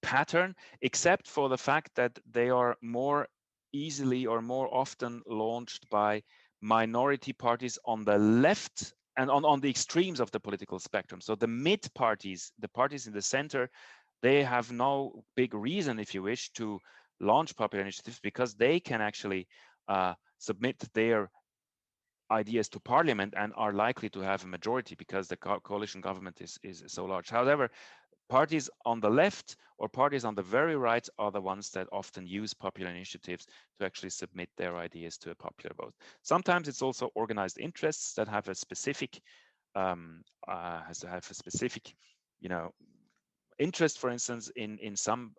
pattern, except for the fact that they are more easily or more often launched by minority parties on the left and on the extremes of the political spectrum. So the mid parties, the parties in the center, they have no big reason, if you wish, to launch popular initiatives, because they can actually submit their ideas to parliament and are likely to have a majority because the coalition government is so large. However, parties on the left or parties on the very right are the ones that often use popular initiatives to actually submit their ideas to a popular vote. Sometimes it's also organized interests that have a specific, you know, interest, for instance, in some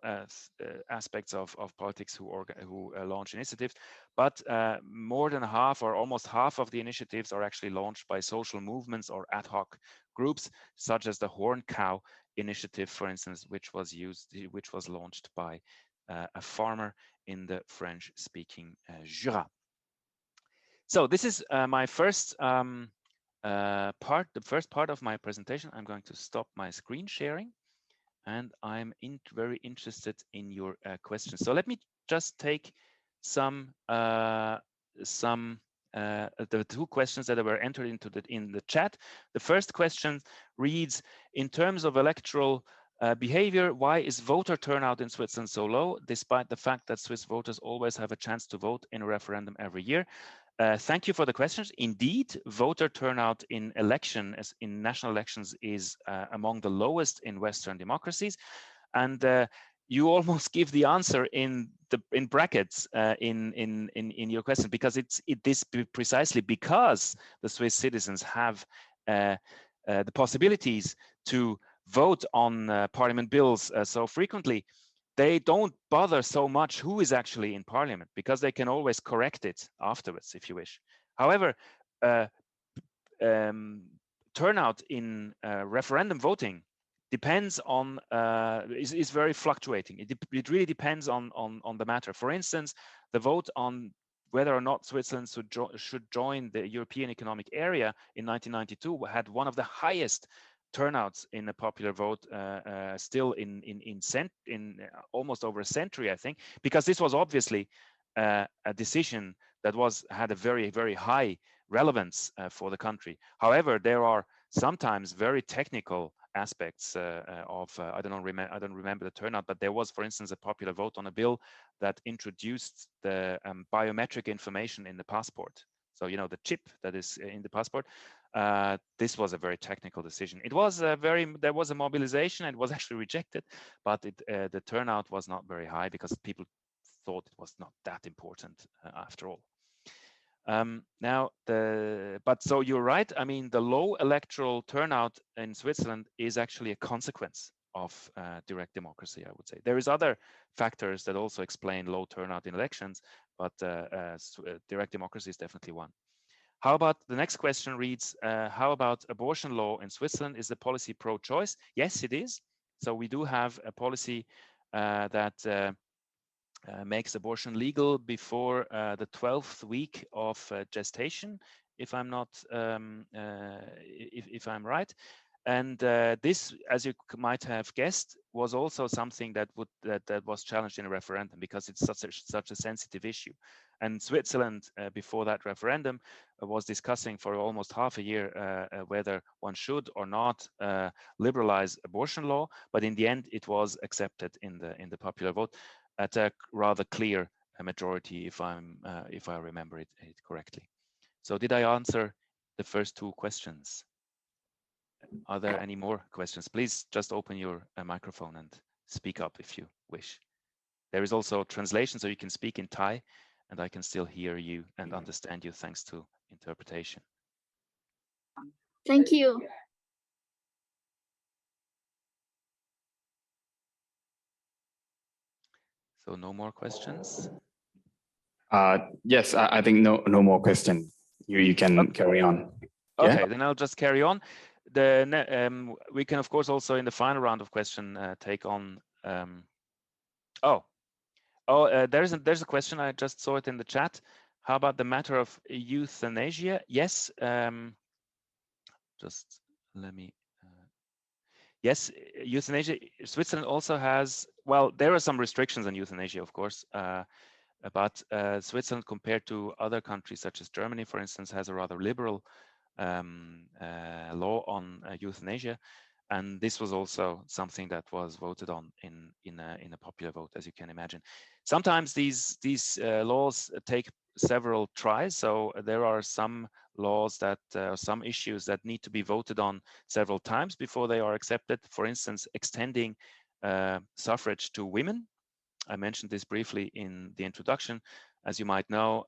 aspects of politics who launch initiatives, but more than half or almost half of the initiatives are actually launched by social movements or ad hoc groups, such as the Horn Cow initiative, for instance, which was launched by a farmer in the French-speaking Jura. So this is my first the first part of my presentation. I'm going to stop my screen sharing, and I'm very interested in your questions. So let me just take the two questions that were entered in the chat. The first question reads, in terms of electoral behavior, why is voter turnout in Switzerland so low, despite the fact that Swiss voters always have a chance to vote in a referendum every year? Thank you for the questions. Indeed, voter turnout in national elections is among the lowest in Western democracies, and you almost give the answer in brackets in your question, because it is precisely because the Swiss citizens have the possibilities to vote on parliament bills so frequently. They don't bother so much who is actually in parliament, because they can always correct it afterwards if you wish. However, turnout in referendum voting depends on is very fluctuating. It really depends on the matter. For instance, the vote on whether or not Switzerland should join the European Economic Area in 1992 had one of the highest turnouts in a popular vote still in almost over a century, I think, because this was obviously a decision that had a very, very high relevance for the country. However, there are sometimes very technical aspects I don't remember the turnout, but there was, for instance, a popular vote on a bill that introduced the biometric information in the passport. So, you know, the chip that is in the passport. This was a very technical decision. It was there was a mobilization, and it was actually rejected, but the turnout was not very high because people thought it was not that important after all. So you're right. I mean, the low electoral turnout in Switzerland is actually a consequence of direct democracy, I would say. There is other factors that also explain low turnout in elections, but direct democracy is definitely one. How about the next question reads, how about abortion law in Switzerland? Is the policy pro-choice? Yes, it is. So we do have a policy that makes abortion legal before the 12th week of gestation, if I'm not, if I'm right. And this, as you might have guessed, was also something that was challenged in a referendum, because it's such a sensitive issue. And Switzerland, before that referendum, was discussing for almost half a year whether one should or not liberalize abortion law. But in the end, it was accepted in the popular vote at a rather clear majority, if I remember it correctly. So did I answer the first two questions? Are there any more questions? Please just open your microphone and speak up if you wish. There is also translation, so you can speak in Thai, and I can still hear you and understand you thanks to interpretation. Thank you. So no more questions? Yes, I think no more question. You can carry on. Okay, yeah? Then I'll just carry on. We can, of course, also in the final round of question take on. There's a question. I just saw it in the chat. How about the matter of euthanasia? Yes. Just let me. Yes, euthanasia. Switzerland also has. Well, there are some restrictions on euthanasia, of course. But Switzerland, compared to other countries such as Germany, for instance, has a rather liberal law on euthanasia, and this was also something that was voted on in a popular vote, as you can imagine. Sometimes these laws take several tries. So there are some laws that, some issues that need to be voted on several times before they are accepted. For instance, extending suffrage to women. I mentioned this briefly in the introduction. As you might know,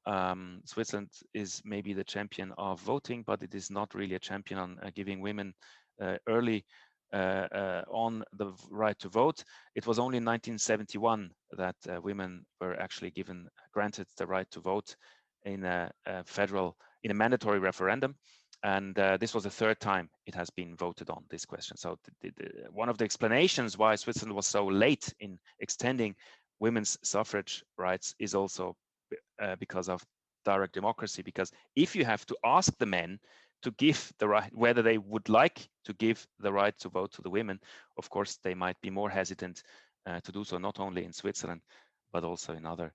Switzerland is maybe the champion of voting, but it is not really a champion on giving women early on the right to vote. It was only in 1971 that women were actually granted the right to vote in a mandatory referendum. And this was the third time it has been voted on, this question. So one of the explanations why Switzerland was so late in extending women's suffrage rights is also because of direct democracy. Because if you have to ask the men to give the right, whether they would like to give the right to vote to the women, of course, they might be more hesitant to do so, not only in Switzerland, but also in other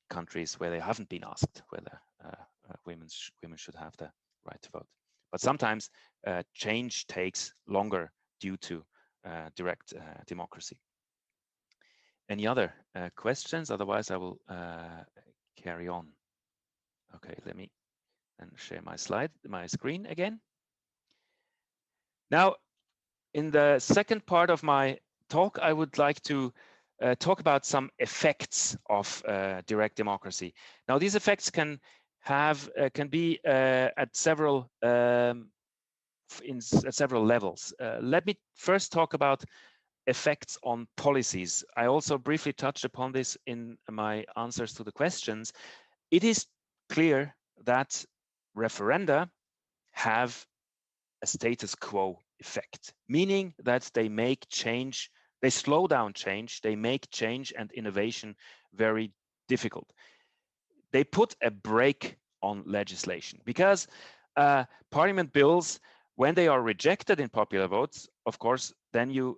countries where they haven't been asked whether women should have the right to vote. But sometimes change takes longer due to direct democracy. Any other questions? Otherwise, I will carry on. Okay, let me then share my screen again. Now, in the second part of my talk, I would like to talk about some effects of direct democracy. Now, these effects can be at several levels. Let me first talk about effects on policies. I also briefly touched upon this in my answers to the questions. It is clear that referenda have a status quo effect, meaning that they make change, they slow down change, they make change and innovation very difficult. They put a brake on legislation because parliament bills, when they are rejected in popular votes, of course, then you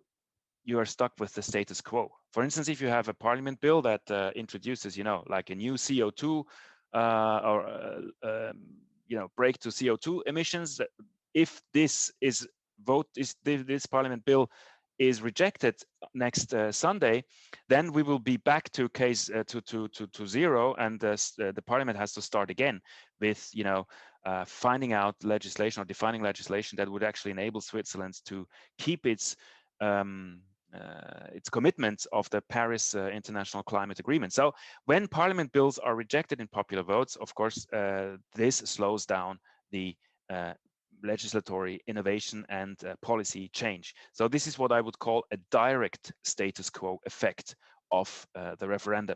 are stuck with the status quo. For instance, if you have a parliament bill that introduces, like a new CO2 break to CO2 emissions, if this parliament bill is rejected next Sunday, then we will be back to to zero, and the parliament has to start again with finding out legislation or defining legislation that would actually enable Switzerland to keep its commitments of the Paris International Climate Agreement. So when parliament bills are rejected in popular votes, of course, this slows down the legislatory innovation and policy change. So this is what I would call a direct status quo effect of the referenda.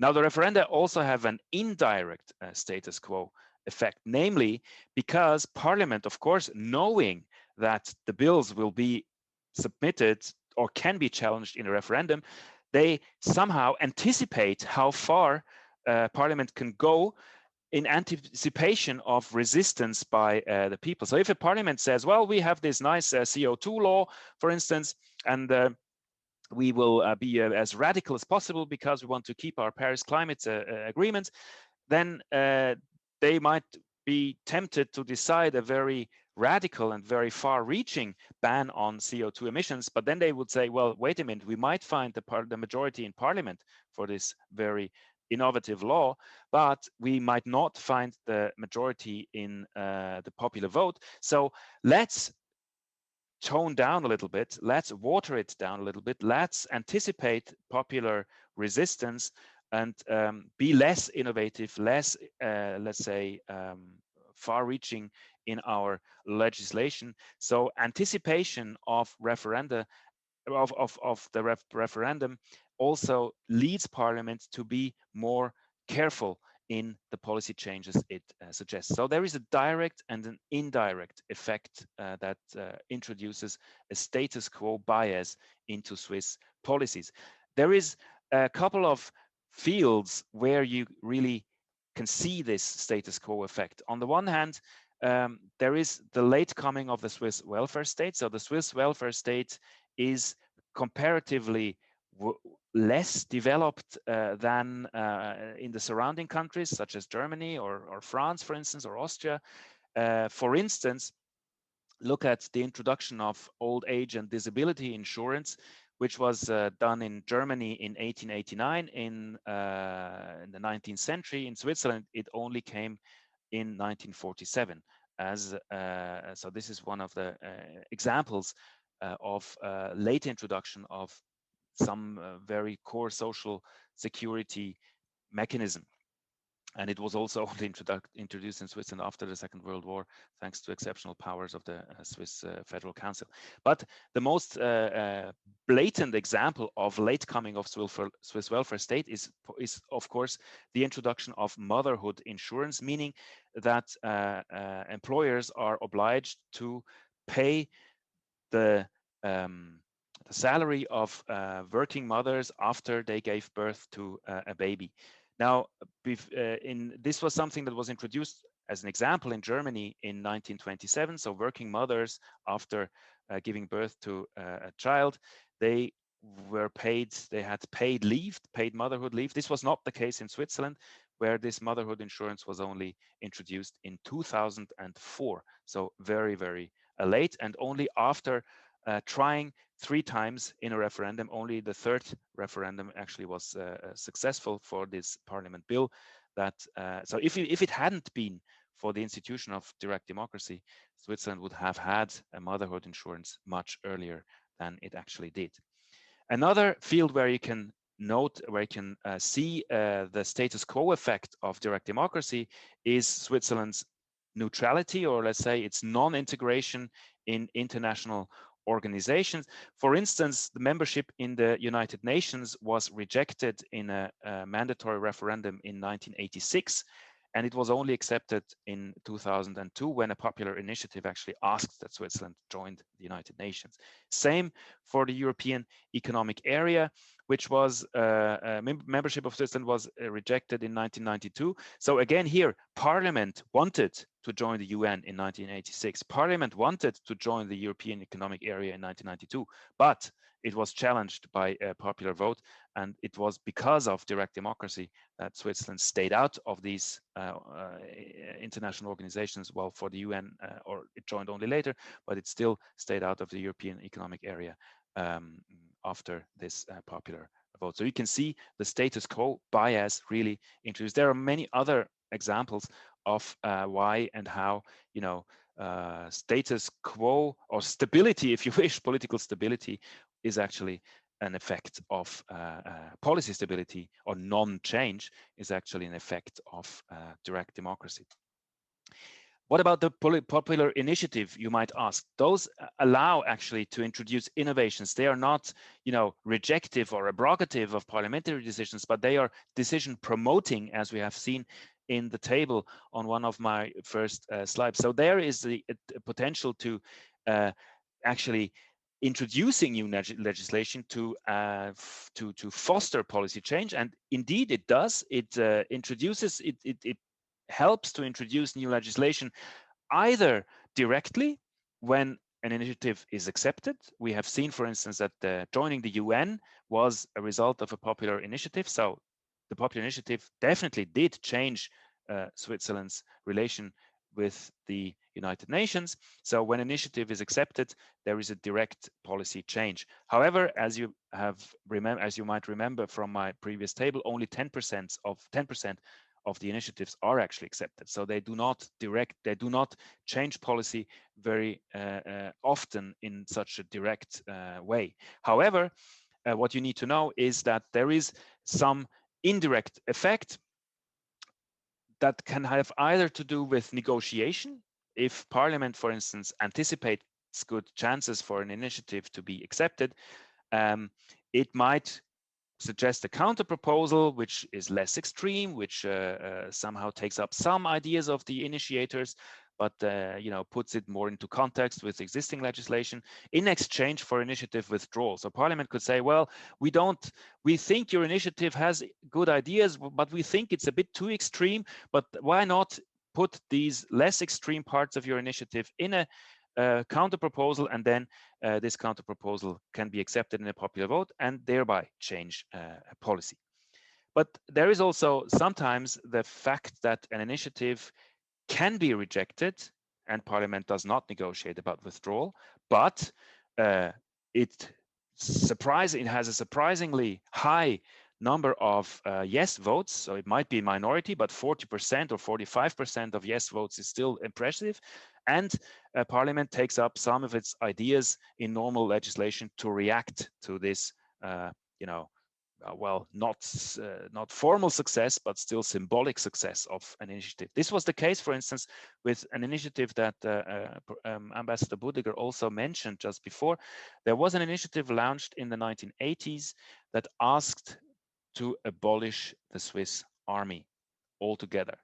Now, the referenda also have an indirect status quo effect, namely because Parliament, of course, knowing that the bills will be submitted or can be challenged in a referendum, they somehow anticipate how far Parliament can go in anticipation of resistance by the people. So if a parliament says, well, we have this nice CO2 law, for instance, and we will be as radical as possible because we want to keep our Paris climate agreement, then they might be tempted to decide a very radical and very far-reaching ban on CO2 emissions. But then they would say, well, wait a minute, we might find the majority in parliament for this very innovative law, but we might not find the majority in the popular vote. So let's tone down a little bit, let's water it down a little bit, let's anticipate popular resistance and be less innovative, less, let's say, far-reaching in our legislation. So anticipation of referenda, of the referendum also leads Parliament to be more careful in the policy changes it suggests. So there is a direct and an indirect effect that introduces a status quo bias into Swiss policies. There is a couple of fields where you really can see this status quo effect. On the one hand, there is the late coming of the Swiss welfare state. So the Swiss welfare state is comparatively less developed than in the surrounding countries, such as Germany or France, for instance, or Austria. For instance, look at the introduction of old age and disability insurance, which was done in Germany in 1889. In the 19th century, in Switzerland, it only came in 1947. So this is one of the examples of late introduction of some very core social security mechanism. And it was also only introduced in Switzerland after the Second World War, thanks to exceptional powers of the Swiss Federal Council. But the most blatant example of late coming of Swiss welfare state is of course the introduction of motherhood insurance, meaning that employers are obliged to pay the salary of working mothers after they gave birth to a baby. Now, this was something that was introduced as an example in Germany in 1927. So working mothers, after giving birth to a child, they had paid leave, paid motherhood leave. This was not the case in Switzerland, where this motherhood insurance was only introduced in 2004. So very, very late, and only after trying 3 times in a referendum. Only the 3rd referendum actually was successful for this parliament bill. So if it hadn't been for the institution of direct democracy, Switzerland would have had a motherhood insurance much earlier than it actually did. Another field where you can note, where you can see the status quo effect of direct democracy is Switzerland's neutrality, or let's say its non-integration in international organizations. For instance, the membership in the United Nations was rejected in a mandatory referendum in 1986, and it was only accepted in 2002 when a popular initiative actually asked that Switzerland joined the United Nations. Same for the European Economic Area, which was membership of Switzerland was rejected in 1992. So again here, Parliament wanted to join the UN in 1986. Parliament wanted to join the European Economic Area in 1992, but it was challenged by a popular vote, and it was because of direct democracy that Switzerland stayed out of these international organizations. Well, for the UN, or it joined only later, but it still stayed out of the European Economic Area after this popular vote. So you can see the status quo bias really introduced. There are many other examples of why and how, you know, status quo, or stability, if you wish, political stability, is actually an effect of policy stability, or non-change is actually an effect of direct democracy. What about the popular initiative, you might ask? Those allow actually to introduce innovations. They are not, you know, rejective or abrogative of parliamentary decisions, but they are decision promoting, as we have seen in the table on one of my first slides. So there is the potential to actually introducing new legislation to foster policy change, and indeed it does. It introduces it helps to introduce new legislation either directly when an initiative is accepted. We have seen, for instance, that joining the UN was a result of a popular initiative. So the popular initiative definitely did change Switzerland's relation with the United Nations. So when an initiative is accepted, there is a direct policy change. However, as you might remember from my previous table, only 10% of the initiatives are actually accepted. So they do not change policy very often in such a direct way. However, what you need to know is that there is some indirect effect that can have either to do with negotiation. If Parliament, for instance, anticipates good chances for an initiative to be accepted, it might suggest a counter proposal which is less extreme, which somehow takes up some ideas of the initiators, but you know, puts it more into context with existing legislation in exchange for initiative withdrawal. So Parliament could say, well, we think your initiative has good ideas, but we think it's a bit too extreme, but why not put these less extreme parts of your initiative in a counter proposal, and then this counter proposal can be accepted in a popular vote and thereby change policy. But there is also sometimes the fact that an initiative can be rejected and Parliament does not negotiate about withdrawal, but it it has a surprisingly high number of yes votes. So it might be a minority, but 40% or 45% of yes votes is still impressive. And Parliament takes up some of its ideas in normal legislation to react to this, well, not formal success, but still symbolic success of an initiative. This was the case, for instance, with an initiative that Ambassador Budliger also mentioned just before. There was an initiative launched in the 1980s that asked to abolish the Swiss army altogether.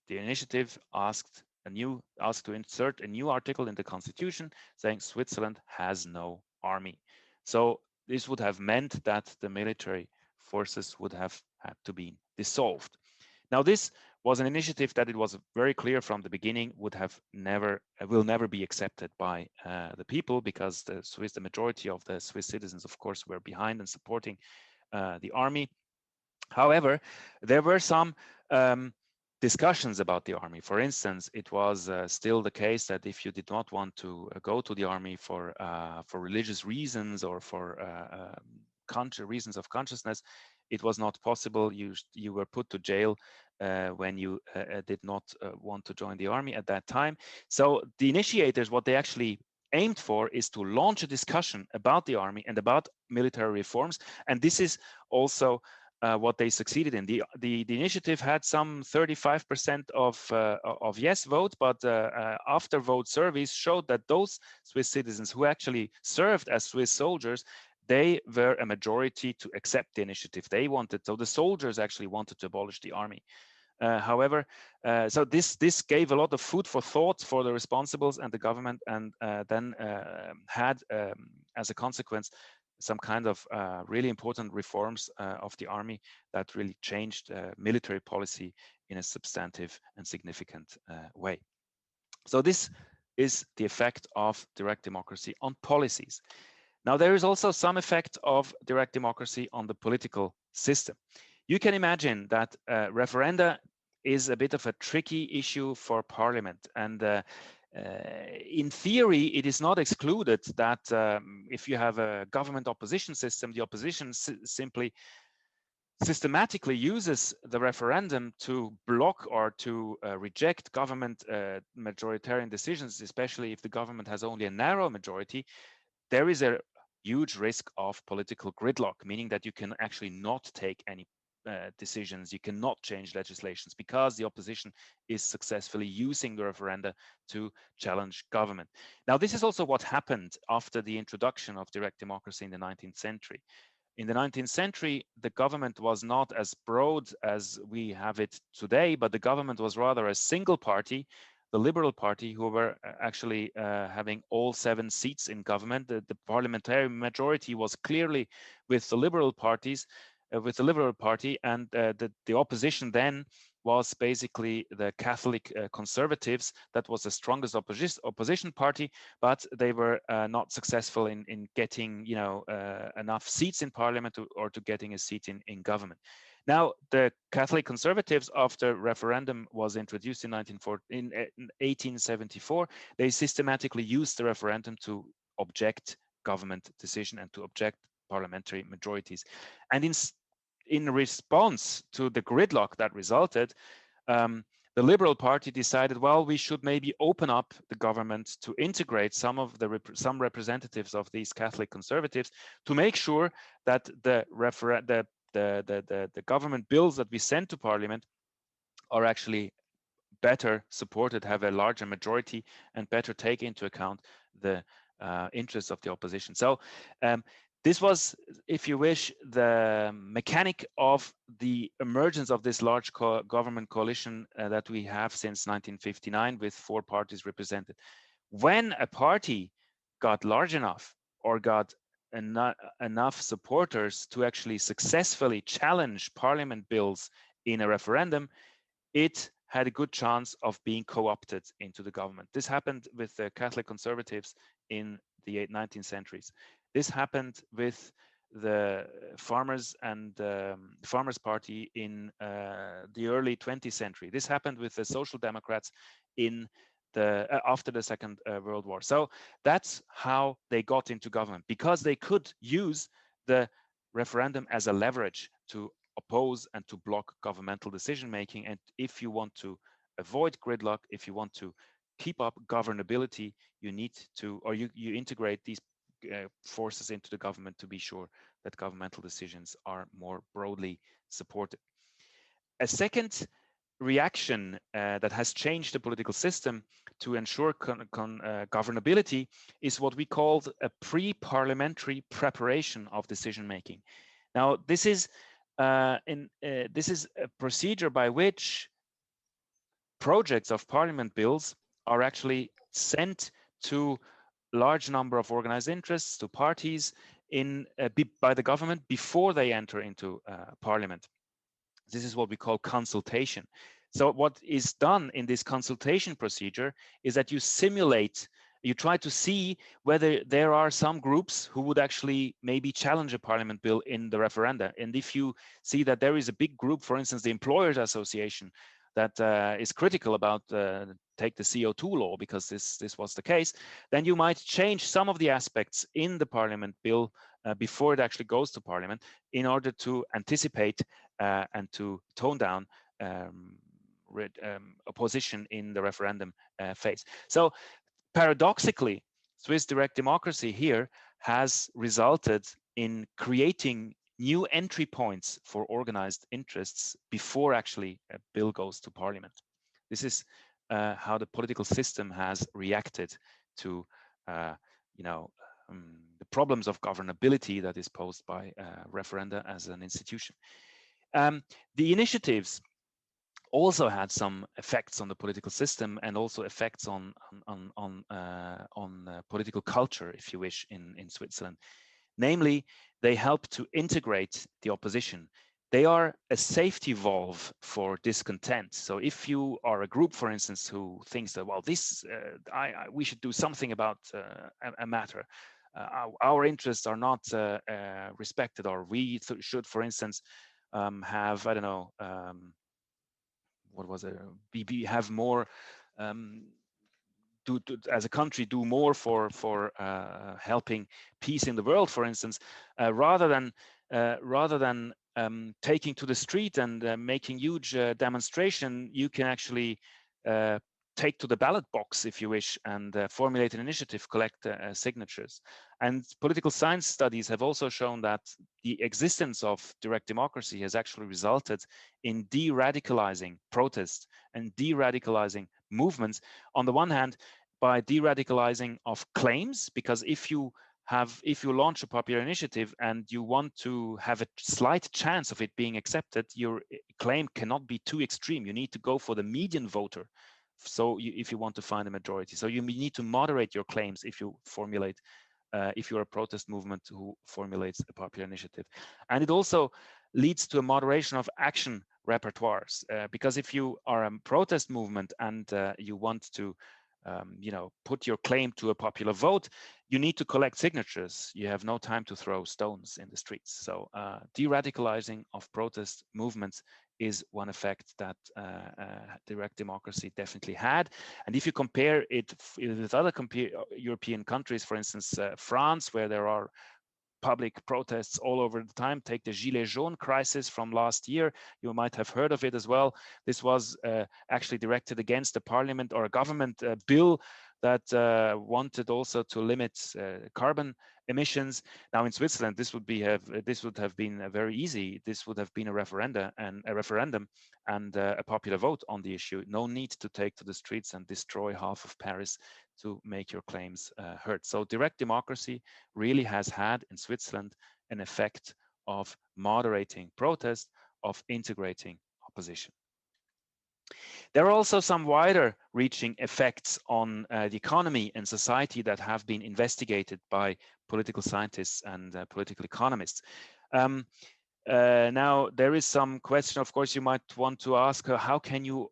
The initiative asked to insert a new article in the constitution saying Switzerland has no army. So this would have meant that the military forces would have had to be dissolved. Now, this was an initiative that it was very clear from the beginning will never be accepted by the people, because the majority of the Swiss citizens, of course, were behind and supporting the army. However, there were some discussions about the army. For instance, it was still the case that if you did not want to go to the army for religious reasons or for reasons of consciousness, it was not possible. You were put to jail when you did not want to join the army at that time. So the initiators, what they actually aimed for is to launch a discussion about the army and about military reforms. And this is also what they succeeded in. The initiative had some 35% of yes vote, but after vote surveys showed that those Swiss citizens who actually served as Swiss soldiers, they were a majority to accept the initiative. So the soldiers actually wanted to abolish the army. However, so this gave a lot of food for thought for the responsibles and the government, and then had as a consequence some kind of really important reforms of the army that really changed military policy in a substantive and significant way. So this is the effect of direct democracy on policies. Now, there is also some effect of direct democracy on the political system. You can imagine that referenda is a bit of a tricky issue for parliament, and in theory, it is not excluded that if you have a government opposition system, the opposition simply systematically uses the referendum to block or to reject government majoritarian decisions, especially if the government has only a narrow majority. There is a huge risk of political gridlock, meaning that you can actually not take any decisions, you cannot change legislations because the opposition is successfully using the referenda to challenge government. Now, this is also what happened after the introduction of direct democracy in the 19th century. In the 19th century, the government was not as broad as we have it today, but the government was rather a single party, the Liberal Party, who were actually having all 7 seats in government. The parliamentary majority was clearly with the Liberal parties, with the Liberal Party, and the opposition then was basically the Catholic Conservatives. That was the strongest opposition party, but they were not successful in getting enough seats in parliament or to getting a seat in government. Now, the Catholic Conservatives, after referendum was introduced in 1874, they systematically used the referendum to object government decision and to object parliamentary majorities. And in response to the gridlock that resulted, the Liberal Party decided, well, we should maybe open up the government to integrate some representatives of these Catholic Conservatives to make sure that the government bills that we send to Parliament are actually better supported, have a larger majority, and better take into account the interests of the opposition. So this was, if you wish, the mechanic of the emergence of this large government coalition that we have since 1959 with 4 parties represented. When a party got large enough or got enough supporters to actually successfully challenge parliament bills in a referendum, it had a good chance of being co-opted into the government. This happened with the Catholic Conservatives in the 19th centuries. This happened with the Farmers and Farmers Party in the early 20th century. This happened with the Social Democrats in after the Second World War. So that's how they got into government, because they could use the referendum as a leverage to oppose and to block governmental decision making. And if you want to avoid gridlock, if you want to keep up governability, you need to, or you integrate these forces into the government to be sure that governmental decisions are more broadly supported. A second reaction that has changed the political system to ensure governability is what we called a pre-parliamentary preparation of decision making. Now, this is this is a procedure by which projects of parliament bills are actually sent to a large number of organized interests, to parties by the government before they enter into parliament. This is what we call consultation. So what is done in this consultation procedure is that you simulate, you try to see whether there are some groups who would actually maybe challenge a parliament bill in the referenda. And if you see that there is a big group, for instance, the Employers Association, that is critical about take the CO2 law, because this was the case, then you might change some of the aspects in the parliament bill before it actually goes to parliament, in order to anticipate and to tone down opposition in the referendum phase. So paradoxically, Swiss direct democracy here has resulted in creating new entry points for organized interests before actually a bill goes to parliament. This is how the political system has reacted to the problems of governability that is posed by referenda as an institution. The initiatives also had some effects on the political system, and also effects on political culture, if you wish, in Switzerland. Namely, they help to integrate the opposition. They are a safety valve for discontent. So if you are a group, for instance, who thinks that, well, we should do something about a matter, our interests are not respected, or we should, for instance, have, I don't know, what was it? We have more, as a country, do more for helping peace in the world, for instance, rather than taking to the street and making huge demonstration, you can actually take to the ballot box, if you wish, and formulate an initiative, collect signatures. And political science studies have also shown that the existence of direct democracy has actually resulted in de-radicalizing protests and de-radicalizing movements. On the one hand, by de-radicalizing of claims, because if you launch a popular initiative and you want to have a slight chance of it being accepted, your claim cannot be too extreme. You need to go for the median voter. So if you want to find a majority, so you need to moderate your claims if you formulate, if you're a protest movement who formulates a popular initiative. And it also leads to a moderation of action repertoires, because if you are a protest movement and you want to put your claim to a popular vote, you need to collect signatures. You have no time to throw stones in the streets. So de-radicalizing of protest movements is one effect that direct democracy definitely had. And if you compare it with other European countries, for instance, France, where there are public protests all over the time, take the Gilets jaunes crisis from last year, you might have heard of it as well. This was actually directed against a parliament or a government bill that wanted also to limit carbon emissions. Now in Switzerland, this would have been very easy. This would have been a referendum and a popular vote on the issue. No need to take to the streets and destroy half of Paris to make your claims heard. So direct democracy really has had in Switzerland an effect of moderating protest, of integrating opposition. There are also some wider reaching effects on the economy and society that have been investigated by political scientists and political economists. Now, there is some question, of course, you might want to ask, how can you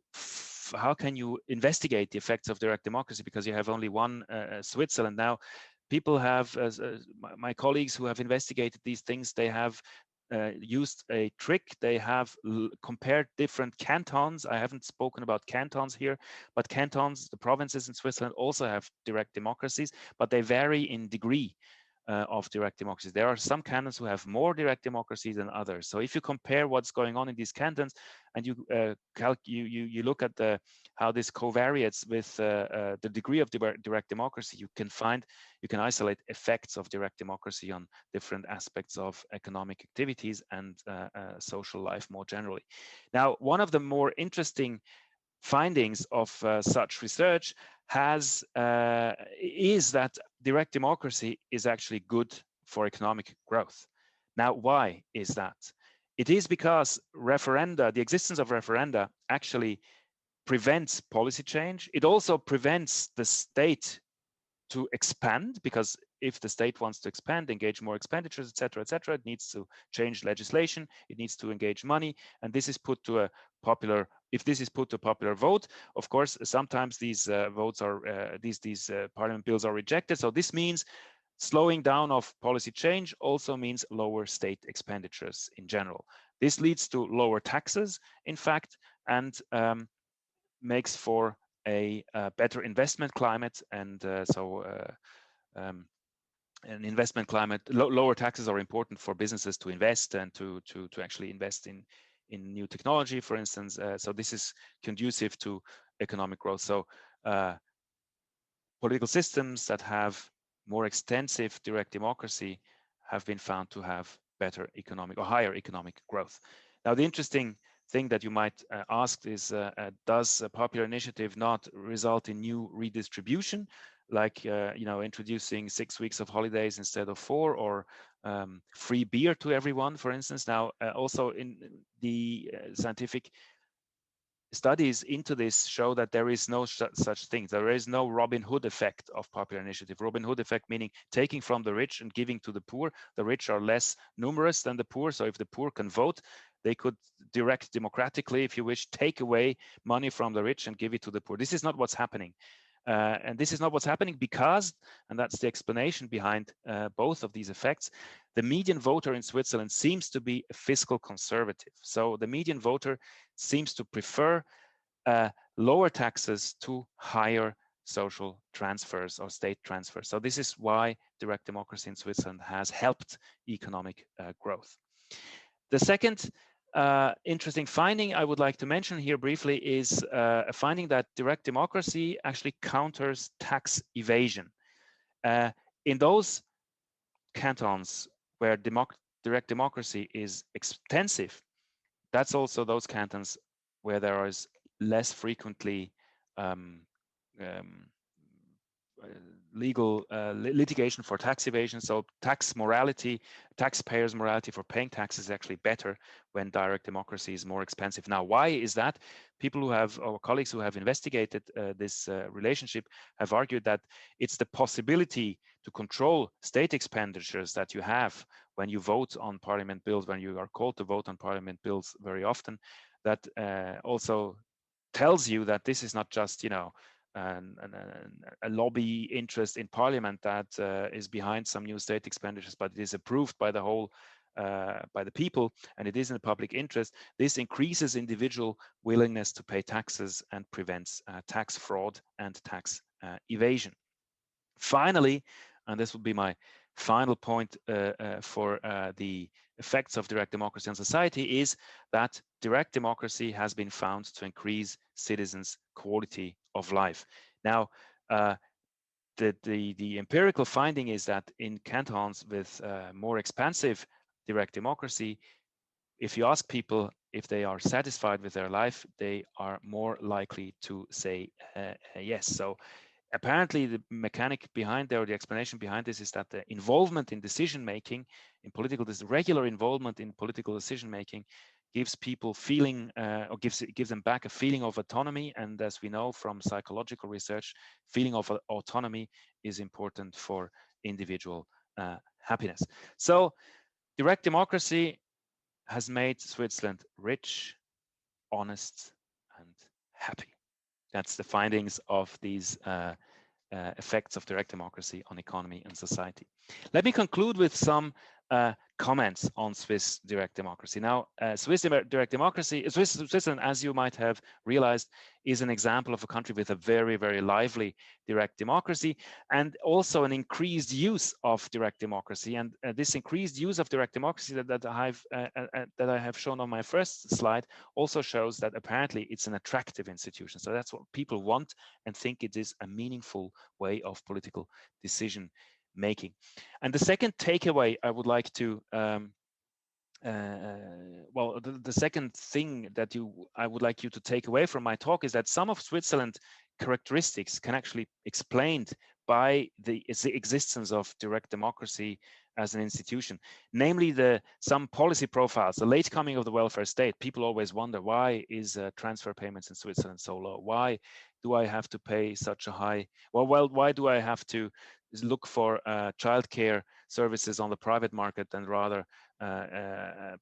investigate the effects of direct democracy, because you have only one Switzerland. Now, people have, my colleagues who have investigated these things, they have used a trick. They have compared different cantons. I haven't spoken about cantons here, but cantons, the provinces in Switzerland, also have direct democracies, but they vary in degree of direct democracy. There are some cantons who have more direct democracy than others. So if you compare what's going on in these cantons and you look at how this covariates with the degree of direct democracy, you can isolate effects of direct democracy on different aspects of economic activities and social life more generally. Now, one of the more interesting findings of such research is that direct democracy is actually good for economic growth. Now, why is that? It is because the existence of referenda actually prevents policy change. It also prevents the state to expand, because if the state wants to expand, engage more expenditures, etc., it needs to change legislation, it needs to engage money, and this is put to a popular. If this is put to a popular vote, of course, sometimes these votes are these parliament bills are rejected. So this means slowing down of policy change also means lower state expenditures in general. This leads to lower taxes, in fact, and makes for a better investment climate, and an investment climate. Lower taxes are important for businesses to invest and to actually invest in new technology, for instance. So this is conducive to economic growth. So political systems that have more extensive direct democracy have been found to have better economic or higher economic growth. Now, the interesting thing that you might ask is, does a popular initiative not result in new redistribution, like introducing 6 weeks of holidays instead of 4, or free beer to everyone, for instance? Now, also in the scientific studies into this show that there is no such thing. There is no Robin Hood effect of popular initiative. Robin Hood effect meaning taking from the rich and giving to the poor. The rich are less numerous than the poor, so if the poor can vote, they could direct democratically, if you wish, take away money from the rich and give it to the poor. This is not what's happening. And this is not what's happening because, and that's the explanation behind both of these effects, the median voter in Switzerland seems to be a fiscal conservative. So the median voter seems to prefer lower taxes to higher social transfers or state transfers. So this is why direct democracy in Switzerland has helped economic growth. The second interesting finding I would like to mention here briefly is a finding that direct democracy actually counters tax evasion. In those cantons where direct democracy is extensive, that's also those cantons where there is less frequently legal litigation for tax evasion. So taxpayers' morality for paying taxes is actually better when direct democracy is more expensive. Now, why is that? People who have, or colleagues who have investigated this relationship have argued that it's the possibility to control state expenditures that you have when you vote on parliament bills, when you are called to vote on parliament bills very often, that also tells you that this is not just, a lobby interest in parliament that is behind some new state expenditures, but it is approved by the whole, by the people, and it is in the public interest. This increases individual willingness to pay taxes and prevents tax fraud and tax evasion. Finally, and this will be my final point for the effects of direct democracy on society, is that direct democracy has been found to increase citizens' quality of life. Now, the empirical finding is that in cantons with more expansive direct democracy, if you ask people if they are satisfied with their life, they are more likely to say yes. So apparently the mechanic behind there, or the explanation behind this, is that the involvement in decision making, regular involvement in political decision making, gives people feeling, or gives them back a feeling of autonomy. And as we know from psychological research, feeling of autonomy is important for individual happiness. So direct democracy has made Switzerland rich, honest, and happy. That's the findings of these effects of direct democracy on economy and society. Let me conclude with some comments on Swiss direct democracy. Now, direct democracy, Switzerland, as you might have realized, is an example of a country with a very, very lively direct democracy, and also an increased use of direct democracy. And this increased use of direct democracy that I have shown on my first slide also shows that apparently it's an attractive institution. So that's what people want and think it is a meaningful way of political decision making. And the second takeaway I would like to the second thing that I would like you to take away from my talk is that some of Switzerland's characteristics can actually be explained by the existence of direct democracy as an institution, namely some policy profiles, the late coming of the welfare state. People always wonder, why is transfer payments in Switzerland so low? Why do I have to pay such a high? Why do I have to look for childcare services on the private than rather as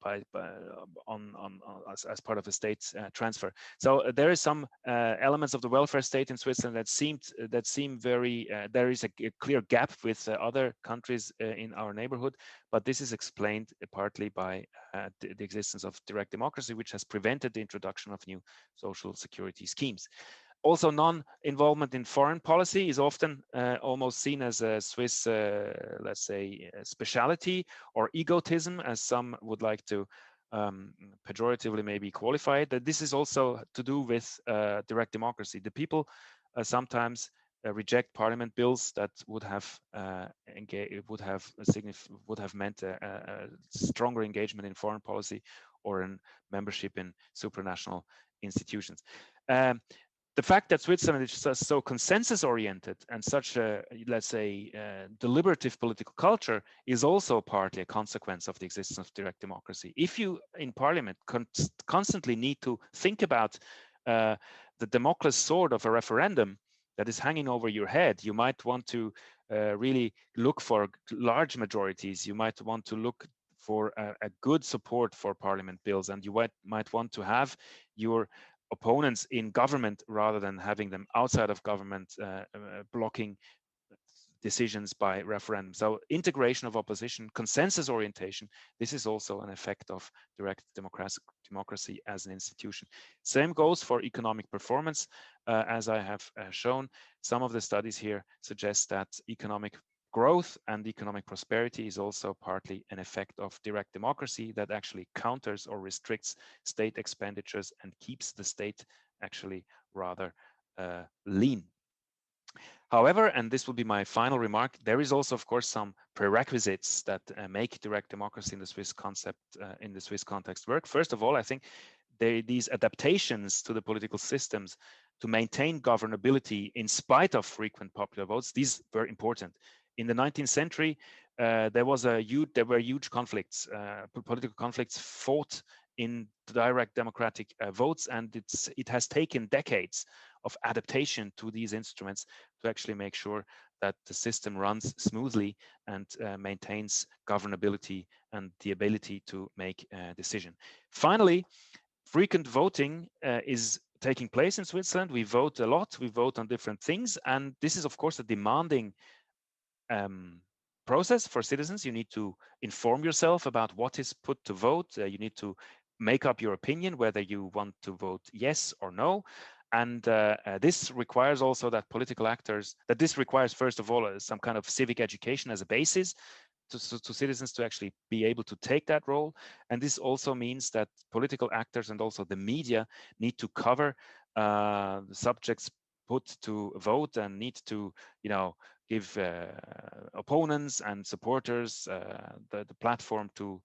part of a state transfer? So there is some elements of the welfare state in Switzerland that seem very. There is a clear gap with other countries in our neighborhood, but this is explained partly by the existence of direct democracy, which has prevented the introduction of new social security schemes. Also, non-involvement in foreign policy is often almost seen as a Swiss, let's say, speciality or egotism, as some would like to pejoratively maybe qualify it. That this is also to do with direct democracy. The people sometimes reject parliament bills that would have meant a stronger engagement in foreign policy or in membership in supranational institutions. The fact that Switzerland is so consensus-oriented and such a, let's say, deliberative political culture is also partly a consequence of the existence of direct democracy. If you, in parliament, constantly need to think about the Damocles sword of a referendum that is hanging over your head, you might want to really look for large majorities. You might want to look for a good support for parliament bills, and you might want to have your opponents in government rather than having them outside of government blocking decisions by referendum. So integration of opposition, consensus orientation, this is also an effect of direct democracy as an institution. Same goes for economic performance. As I have shown, some of the studies here suggest that economic growth and economic prosperity is also partly an effect of direct democracy that actually counters or restricts state expenditures and keeps the state actually rather lean. However, and this will be my final remark, there is also, of course, some prerequisites that make direct democracy in the Swiss concept, in the Swiss context work. First of all, I think these adaptations to the political systems to maintain governability in spite of frequent popular votes, these were important. In the 19th century, there were huge conflicts, political conflicts fought in direct democratic votes, and it has taken decades of adaptation to these instruments to actually make sure that the system runs smoothly and maintains governability and the ability to make a decision. Finally, frequent voting is taking place in Switzerland. We vote a lot, we vote on different things, and this is, of course, a demanding process for citizens. You need to inform yourself about what is put to vote. You need to make up your opinion whether you want to vote yes or no. And this requires also that political actors, this requires, first of all, some kind of civic education as a basis to citizens to actually be able to take that role. And this also means that political actors and also the media need to cover the subjects put to vote and need to, give opponents and supporters the platform to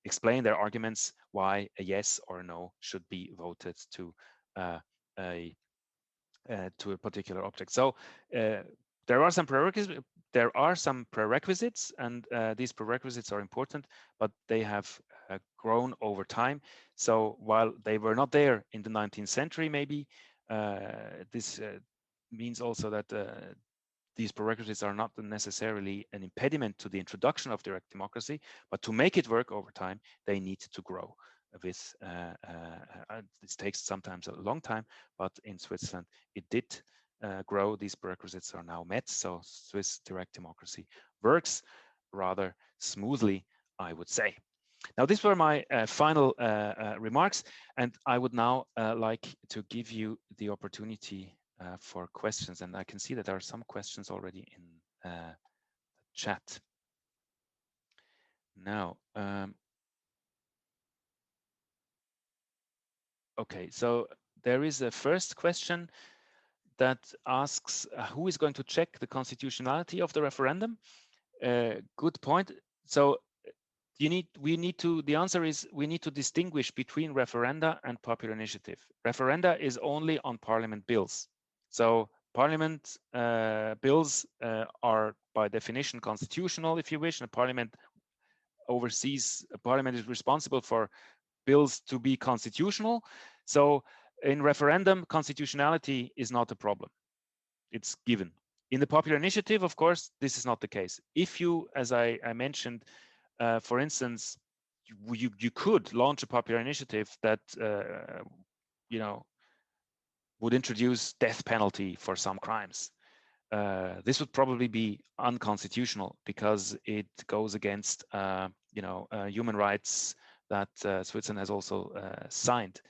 explain their arguments why a yes or a no should be voted to a particular object. So there are some prerequisites, and these prerequisites are important, but they have grown over time. So while they were not there in the 19th century, maybe this means also that these prerequisites are not necessarily an impediment to the introduction of direct democracy, but to make it work over time, they need to grow. This takes sometimes a long time, but in Switzerland, it did grow. These prerequisites are now met, so Swiss direct democracy works rather smoothly I would say. Now, these were my final remarks, and I would now like to give you the opportunity for questions. And I can see that there are some questions already in the chat. Now, okay, so there is a first question that asks, who is going to check the constitutionality of the referendum? Good point. So the answer is we need to distinguish between referenda and popular initiative. Referenda is only on parliament bills. So parliament bills are by definition constitutional, if you wish, and parliament is responsible for bills to be constitutional. So in referendum, constitutionality is not a problem. It's given. In the popular initiative, of course, this is not the case. If you, as I mentioned, for instance, you could launch a popular initiative that would introduce death penalty for some crimes. This would probably be unconstitutional because it goes against human rights that Switzerland has also signed.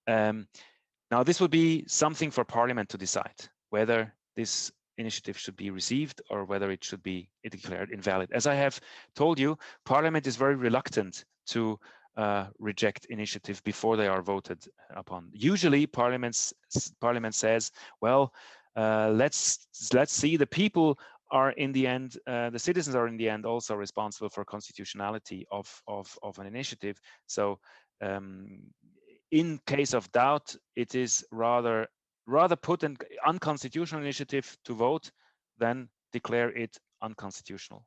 Now, this would be something for Parliament to decide whether this initiative should be received or whether it should be declared invalid. As I have told you, Parliament is very reluctant to reject initiatives before they are voted upon. Usually, Parliament says, "Well, let's see. The people are in the end, the citizens are in the end also responsible for constitutionality of an initiative. So, in case of doubt, it is rather put an unconstitutional initiative to vote than declare it unconstitutional."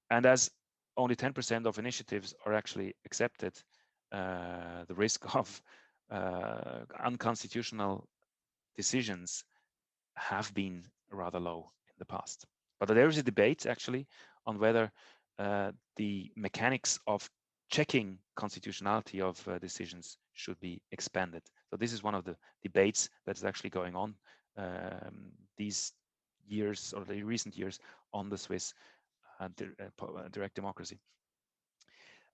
And as only 10% of initiatives are actually accepted, the risk of unconstitutional decisions have been rather low in the past. But there is a debate actually on whether the mechanics of checking constitutionality of decisions should be expanded. So this is one of the debates that's actually going on these years or the recent years on the Swiss direct democracy.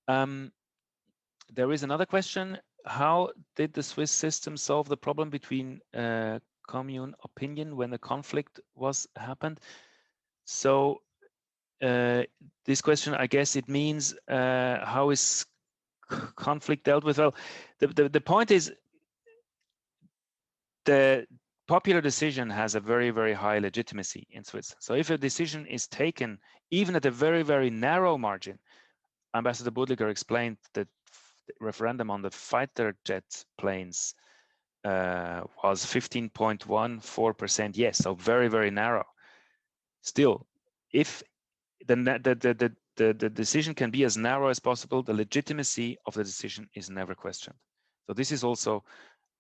There is another question. How did the Swiss system solve the problem between commune opinion when the conflict happened? So this question, I guess it means how is conflict dealt with? Well, the point is the popular decision has a very, very high legitimacy in Switzerland. So if a decision is taken, even at a very, very narrow margin, Ambassador Budliger explained that the referendum on the fighter jet planes was 15.14% yes, so very, very narrow. Still, if the decision can be as narrow as possible, the legitimacy of the decision is never questioned. So this is also,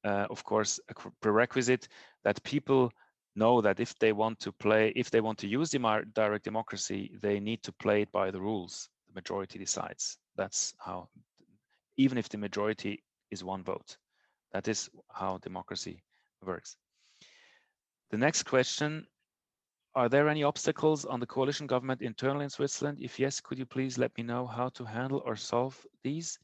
of course, a prerequisite that people know that if they want to use the direct democracy, they need to play it by the rules. The majority decides. That's how, even if the majority is one vote, that is how democracy works. The next question: are there any obstacles on the coalition government internally in Switzerland? If yes, could you please let me know how to handle or solve these?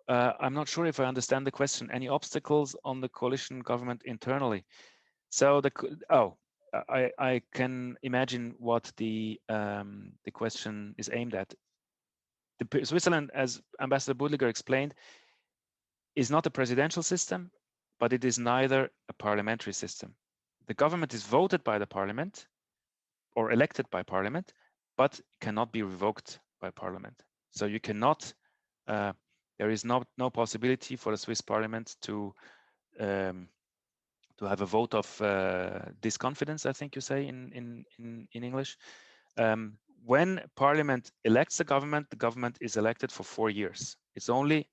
I'm not sure if I understand the question. Any obstacles on the coalition government internally? So I can imagine what the question is aimed at. Switzerland, as Ambassador Budliger explained, is not a presidential system, but it is neither a parliamentary system. The government is voted by the parliament or elected by parliament, but cannot be revoked by parliament. So you cannot, there is no possibility for the Swiss parliament to have a vote of disconfidence, I think you say in English. When parliament elects the government is elected for 4 years. It's only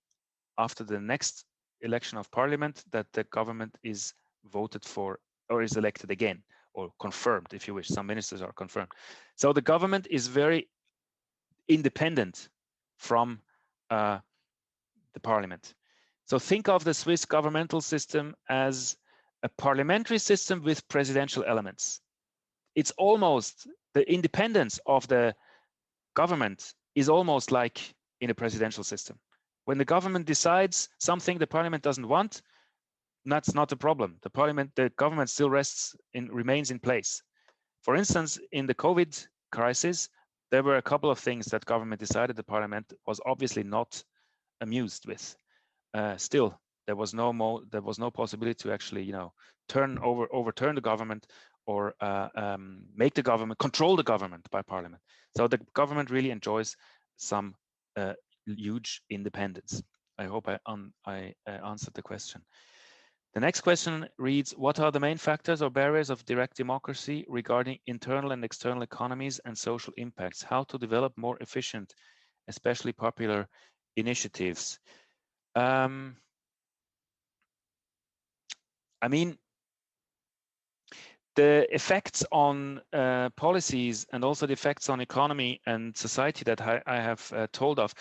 after the next election of parliament that the government is voted for or is elected again, or confirmed, if you wish. Some ministers are confirmed. So the government is very independent from the parliament. So think of the Swiss governmental system as a parliamentary system with presidential elements. It's almost the independence of the government is almost like in a presidential system. When the government decides something the parliament doesn't want, that's not a problem. The government still remains in place. For instance, in the COVID crisis, there were a couple of things that government decided the parliament was obviously not amused with. Still, there was no possibility to actually, overturn the government or control the government by parliament. So the government really enjoys some huge independence. I hope I answered the question. The next question reads, what are the main factors or barriers of direct democracy regarding internal and external economies and social impacts? How to develop more efficient, especially popular initiatives? I mean, the effects on policies and also the effects on economy and society that I have told of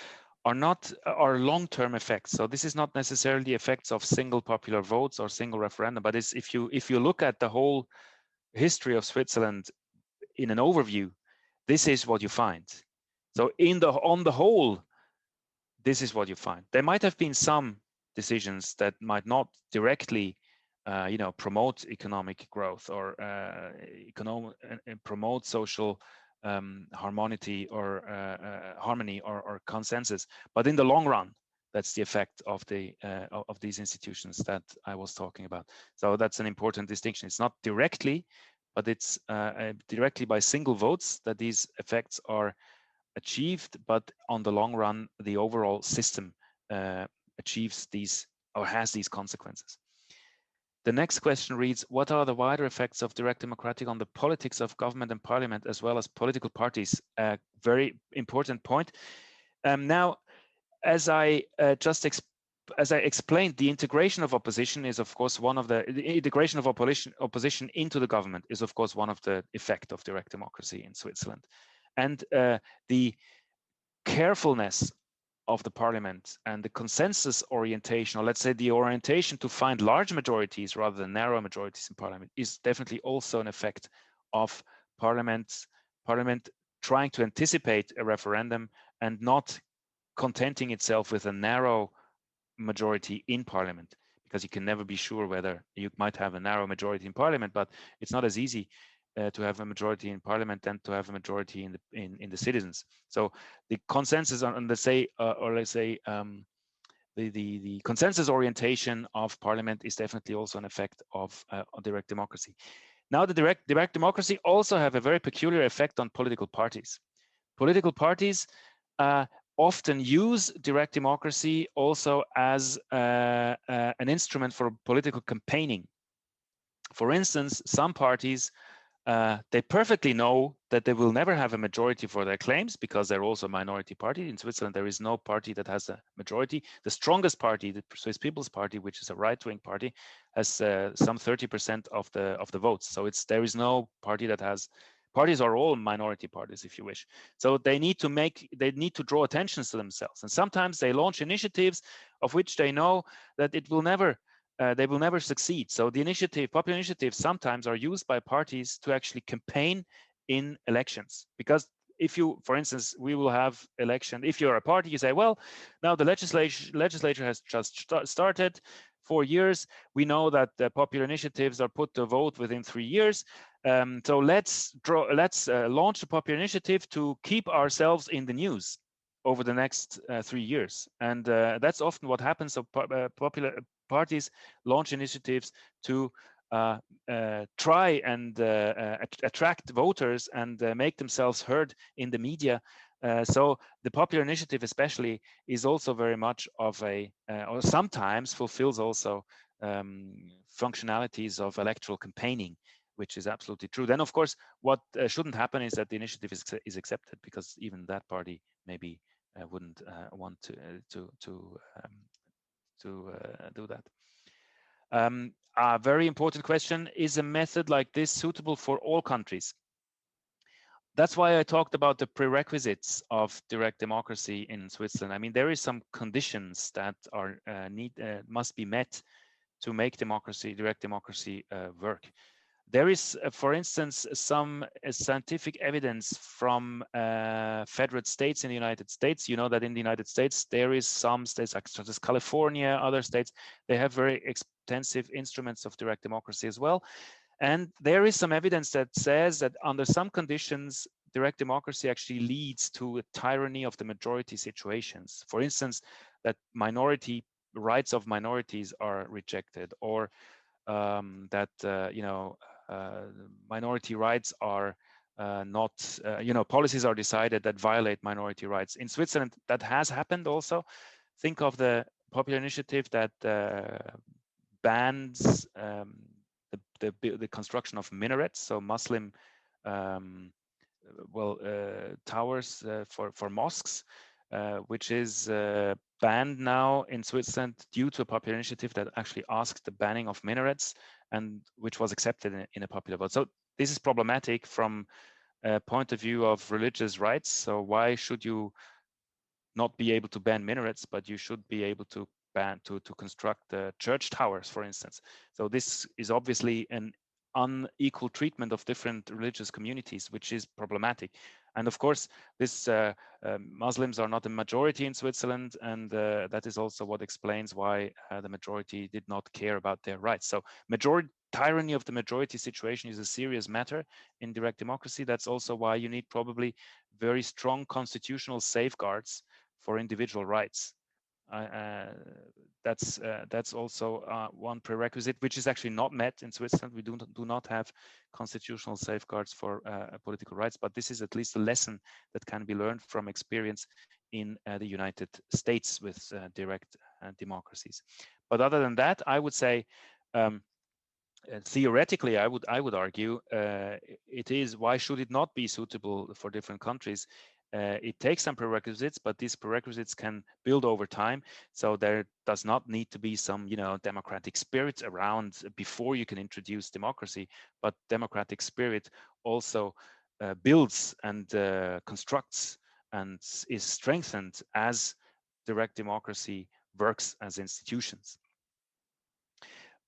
are long-term effects. So this is not necessarily the effects of single popular votes or single referendum, but it's if you look at the whole history of Switzerland in an overview, this is what you find. So on the whole, this is what you find. There might have been some decisions that might not directly promote economic growth or promote social harmony or consensus, but in the long run, that's the effect of these institutions that I was talking about. So that's an important distinction. It's not directly, but it's directly by single votes that these effects are achieved, but on the long run, the overall system achieves these or has these consequences. The next question reads, what are the wider effects of direct democracy on the politics of government and parliament, as well as political parties? A very important point. Now, as I explained, the integration of opposition is, of course, the integration of opposition into the government is, of course, one of the effects of direct democracy in Switzerland. And the carefulness of the parliament and the consensus orientation, or let's say the orientation to find large majorities rather than narrow majorities in parliament, is definitely also an effect of parliament trying to anticipate a referendum and not contenting itself with a narrow majority in parliament, because you can never be sure whether you might have a narrow majority in parliament, but it's not as easy to have a majority in parliament than to have a majority in the citizens. So the consensus on the consensus orientation of parliament is definitely also an effect of direct democracy. Now, the direct democracy also have a very peculiar effect on political parties. Political parties often use direct democracy also as an instrument for political campaigning. For instance, some parties they perfectly know that they will never have a majority for their claims because they're also a minority party. In Switzerland, there is no party that has a majority. The strongest party, the Swiss People's Party, which is a right-wing party, has some 30% of the votes. So there is no party that has. Parties are all minority parties, if you wish. So they need to draw attention to themselves, and sometimes they launch initiatives of which they know that they will never succeed. So the popular initiatives sometimes are used by parties to actually campaign in elections. Because for instance, we will have election. If you're a party, you say, well, now the legislature has just started 4 years. We know that the popular initiatives are put to vote within 3 years. So let's launch a popular initiative to keep ourselves in the news over the next 3 years. And that's often what happens. So popular parties launch initiatives to try and attract voters and make themselves heard in the media. So the popular initiative especially is also very much of or sometimes fulfills also functionalities of electoral campaigning, which is absolutely true. Then, of course, what shouldn't happen is that the initiative is accepted, because even that party maybe wouldn't want to do that. A very important question: is a method like this suitable for all countries? That's why I talked about the prerequisites of direct democracy in Switzerland. I mean, there is some conditions that must be met to make direct democracy work. There is, for instance, some scientific evidence from federate states in the United States. You know that in the United States, there is some states, like such as California, other states, they have very extensive instruments of direct democracy as well. And there is some evidence that says that under some conditions, direct democracy actually leads to a tyranny of the majority situations. For instance, that rights of minorities are rejected, or that minority rights are not, policies are decided that violate minority rights. In Switzerland, that has happened also. Think of the popular initiative that bans the construction of minarets, so Muslim towers for mosques, which is banned now in Switzerland due to a popular initiative that actually asked the banning of minarets, and which was accepted in a popular vote. So this is problematic from a point of view of religious rights. So why should you not be able to ban minarets, but you should be able to ban to construct church towers, for instance? So this is obviously an unequal treatment of different religious communities, which is problematic. And of course, this Muslims are not a majority in Switzerland, and that is also what explains why the majority did not care about their rights. So tyranny of the majority situation is a serious matter in direct democracy. That's also why you need probably very strong constitutional safeguards for individual rights. That's also one prerequisite, which is actually not met in Switzerland. We do not have constitutional safeguards for political rights, but this is at least a lesson that can be learned from experience in the United States with direct democracies. But other than that, I would say theoretically, I would argue why should it not be suitable for different countries? It takes some prerequisites, but these prerequisites can build over time. So there does not need to be some, democratic spirit around before you can introduce democracy. But democratic spirit also builds and constructs and is strengthened as direct democracy works as institutions.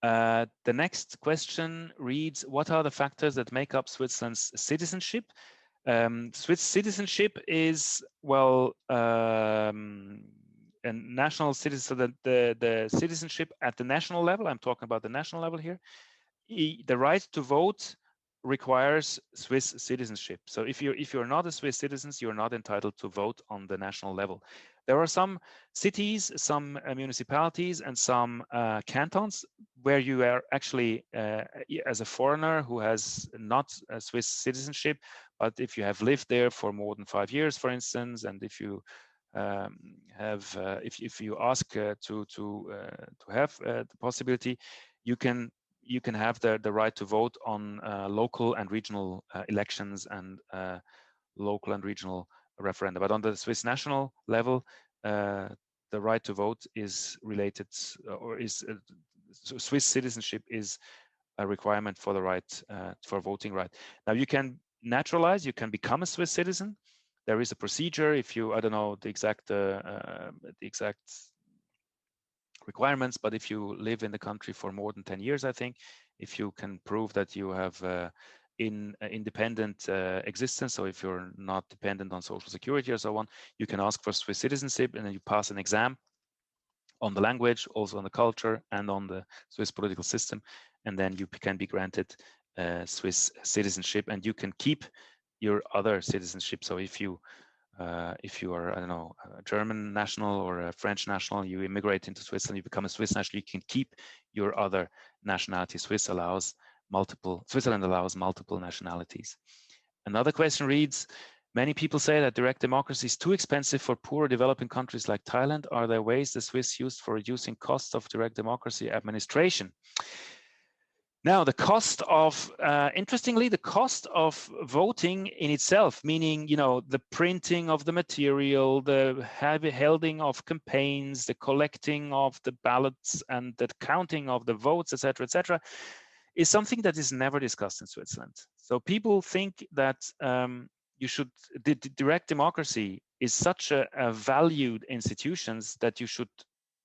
The next question reads, what are the factors that make up Switzerland's citizenship? Swiss citizenship is, a national citizen, so the citizenship at the national level, I'm talking about the national level here, the right to vote requires Swiss citizenship. So if you're not a Swiss citizen, you're not entitled to vote on the national level. There are some cities, some municipalities, and some cantons where you are actually, as a foreigner who has not a Swiss citizenship, but if you have lived there for more than 5 years, for instance, and if you if you ask to have the possibility, you can have the right to vote on local and regional elections and local and regional referenda. But on the Swiss national level, the right to vote is related, Swiss citizenship is a requirement for the right for voting right. Now you can naturalize, you can become a Swiss citizen. There is a procedure. If you, I don't know the exact requirements, but if you live in the country for more than 10 years, I think, if you can prove that you have independent existence, so if you're not dependent on social security or so on, you can ask for Swiss citizenship, and then you pass an exam on the language, also on the culture, and on the Swiss political system, and then you can be granted Swiss citizenship, and you can keep your other citizenship. So if you are, I don't know, a German national or a French national, you immigrate into Switzerland, you become a Swiss national, you can keep your other nationality. Switzerland allows multiple nationalities. Another question reads, many people say that direct democracy is too expensive for poor developing countries like Thailand. Are there ways the Swiss used for reducing costs of direct democracy administration? Now, the cost of, interestingly, the cost of voting in itself, meaning, the printing of the material, the holding of campaigns, the collecting of the ballots, and the counting of the votes, etc., is something that is never discussed in Switzerland. So people think that direct democracy is such a valued institution that you should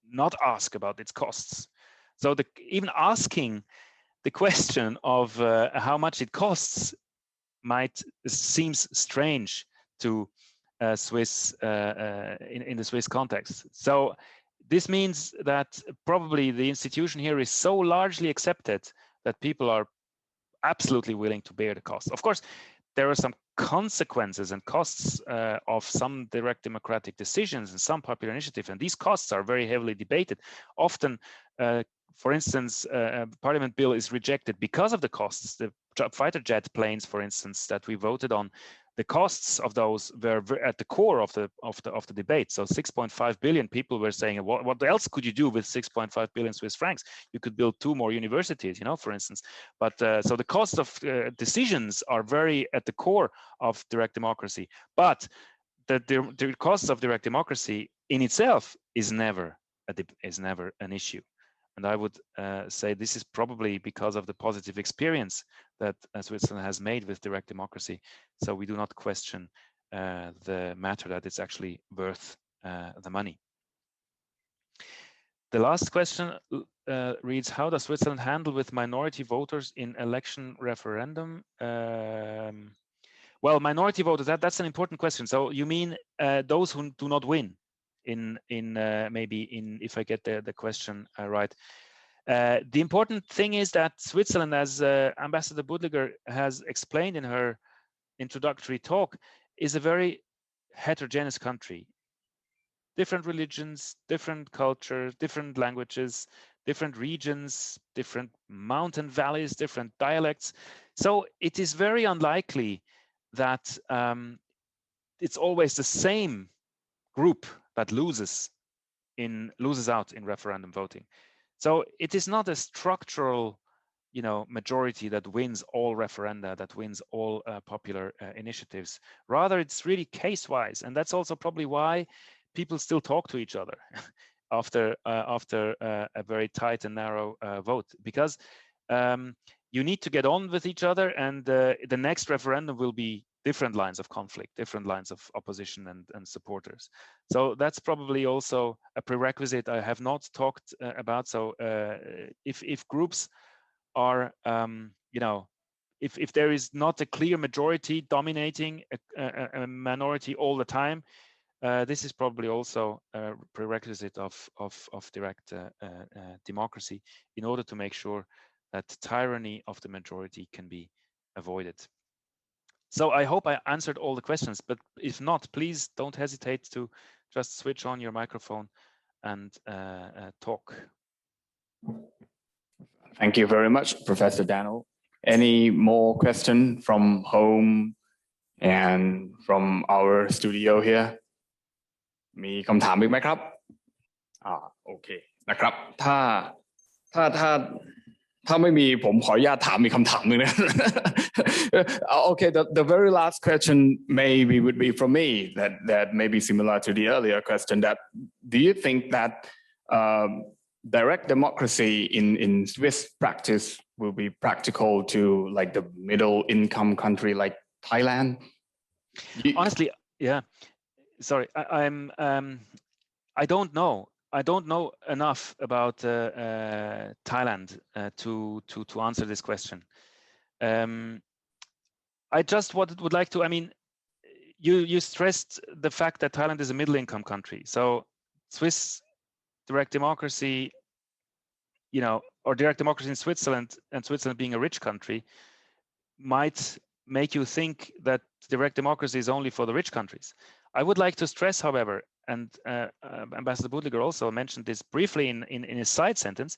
not ask about its costs. So even asking the question of how much it costs seems strange to Swiss in the Swiss context. So this means that probably the institution here is so largely accepted that people are absolutely willing to bear the cost. Of course, there are some consequences and costs of some direct democratic decisions and some popular initiative, and these costs are very heavily debated. Often, for instance, a parliament bill is rejected because of the costs. The fighter jet planes, for instance, that we voted on, the costs of those were at the core of the debate. So 6.5 billion people were saying, what else could you do with 6.5 billion Swiss francs? You could build 2 more universities, you know, for instance. But so the cost of decisions are very at the core of direct democracy. But the cost of direct democracy in itself is never an issue. And I would say this is probably because of the positive experience that Switzerland has made with direct democracy. So we do not question the matter that it's actually worth the money. The last question reads, how does Switzerland handle with minority voters in election referendum? Well, minority voters, that's an important question. So you mean those who do not win? If I get the question right. The important thing is that Switzerland, as Ambassador Budliger has explained in her introductory talk, is a very heterogeneous country. Different religions, different cultures, different languages, different regions, different mountain valleys, different dialects. So it is very unlikely that it's always the same group that loses out in referendum voting. So it is not a structural, majority that wins all referenda, that wins all popular initiatives. Rather, it's really case-wise, and that's also probably why people still talk to each other after a very tight and narrow vote, because you need to get on with each other, and the next referendum will be different lines of conflict, different lines of opposition and supporters. So that's probably also a prerequisite I have not talked about. So if groups are, if there is not a clear majority dominating a minority all the time, this is probably also a prerequisite of direct democracy in order to make sure that tyranny of the majority can be avoided. So I hope I answered all the questions, but if not, please don't hesitate to just switch on your microphone and talk. Thank you very much, Professor Daniel. Any more questions from home and from our studio here? มีคำถามอีกไหมครับโอเคนะครับถ้าไม่มีผมขออนุญาตถามอีกคำถามหนึ่งนะ Okay, the very last question maybe would be from me that may be similar to the earlier question, that do you think that direct democracy in Swiss practice will be practical to like the middle income country like Thailand? Honestly, yeah. Sorry, I don't know. I don't know enough about Thailand to answer this question. I just would like to. I mean, you stressed the fact that Thailand is a middle-income country. So Swiss direct democracy, or direct democracy in Switzerland, and Switzerland being a rich country, might make you think that direct democracy is only for the rich countries. I would like to stress, however, and Ambassador Budliger also mentioned this briefly in his side sentence,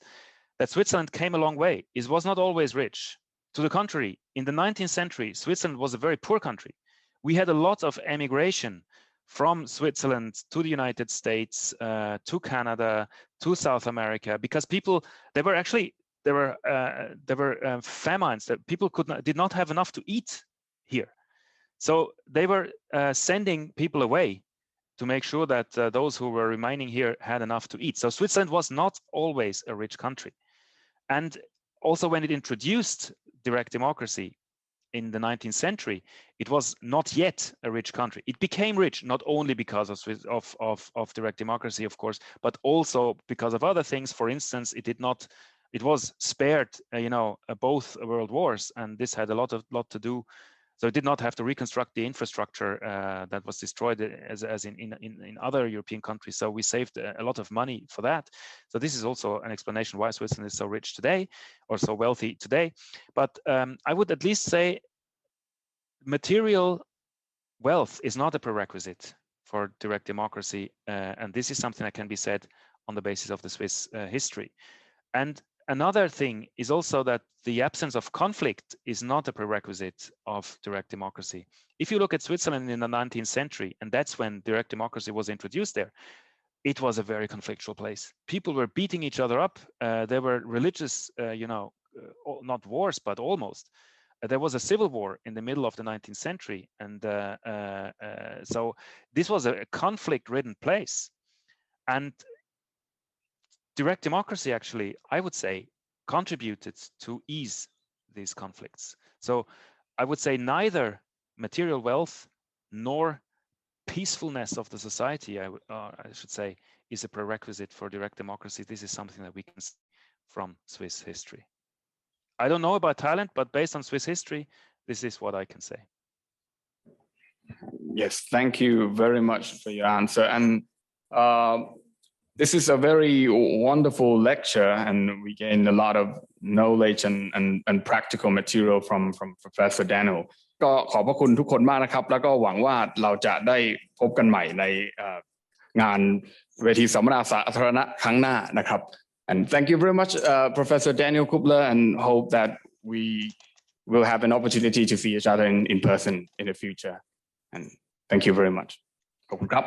that Switzerland came a long way. It was not always rich. To the contrary, in the 19th century, Switzerland was a very poor country. We had a lot of emigration from Switzerland to the United States, to Canada, to South America, because there were famines that people did not have enough to eat here. So they were sending people away to make sure that those who were remaining here had enough to eat. So Switzerland was not always a rich country. And also when it introduced direct democracy in the 19th century, it was not yet a rich country. It became rich, not only because of direct democracy, of course, but also because of other things. For instance, it did not it was spared, both world wars, and this had a lot to do. So it did not have to reconstruct the infrastructure that was destroyed as in other European countries. So we saved a lot of money for that. So this is also an explanation why Switzerland is so rich today, or so wealthy today. But I would at least say material wealth is not a prerequisite for direct democracy. And this is something that can be said on the basis of the Swiss history. And another thing is also that the absence of conflict is not a prerequisite of direct democracy. If you look at Switzerland in the 19th century, and that's when direct democracy was introduced there, it was a very conflictual place. People were beating each other up. There were religious, not wars, but almost. There was a civil war in the middle of the 19th century. And so this was a conflict-ridden place. And direct democracy, actually, I would say, contributed to ease these conflicts. So I would say neither material wealth nor peacefulness of the society, I should say, is a prerequisite for direct democracy. This is something that we can see from Swiss history. I don't know about Thailand, but based on Swiss history, this is what I can say. Yes, thank you very much for your answer. And this is a very wonderful lecture, and we gained a lot of knowledge and practical material from Professor Daniel. ก็ขอบพระคุณทุกคนมากนะครับ แล้วก็หวังว่าเราจะได้พบกันใหม่ในงานเวทีสัมมนาสาธารณะครั้งหน้านะครับ And thank you very much, Professor Daniel Kübler, and hope that we will have an opportunity to see each other in person in the future. And thank you very much. ขอบคุณครับ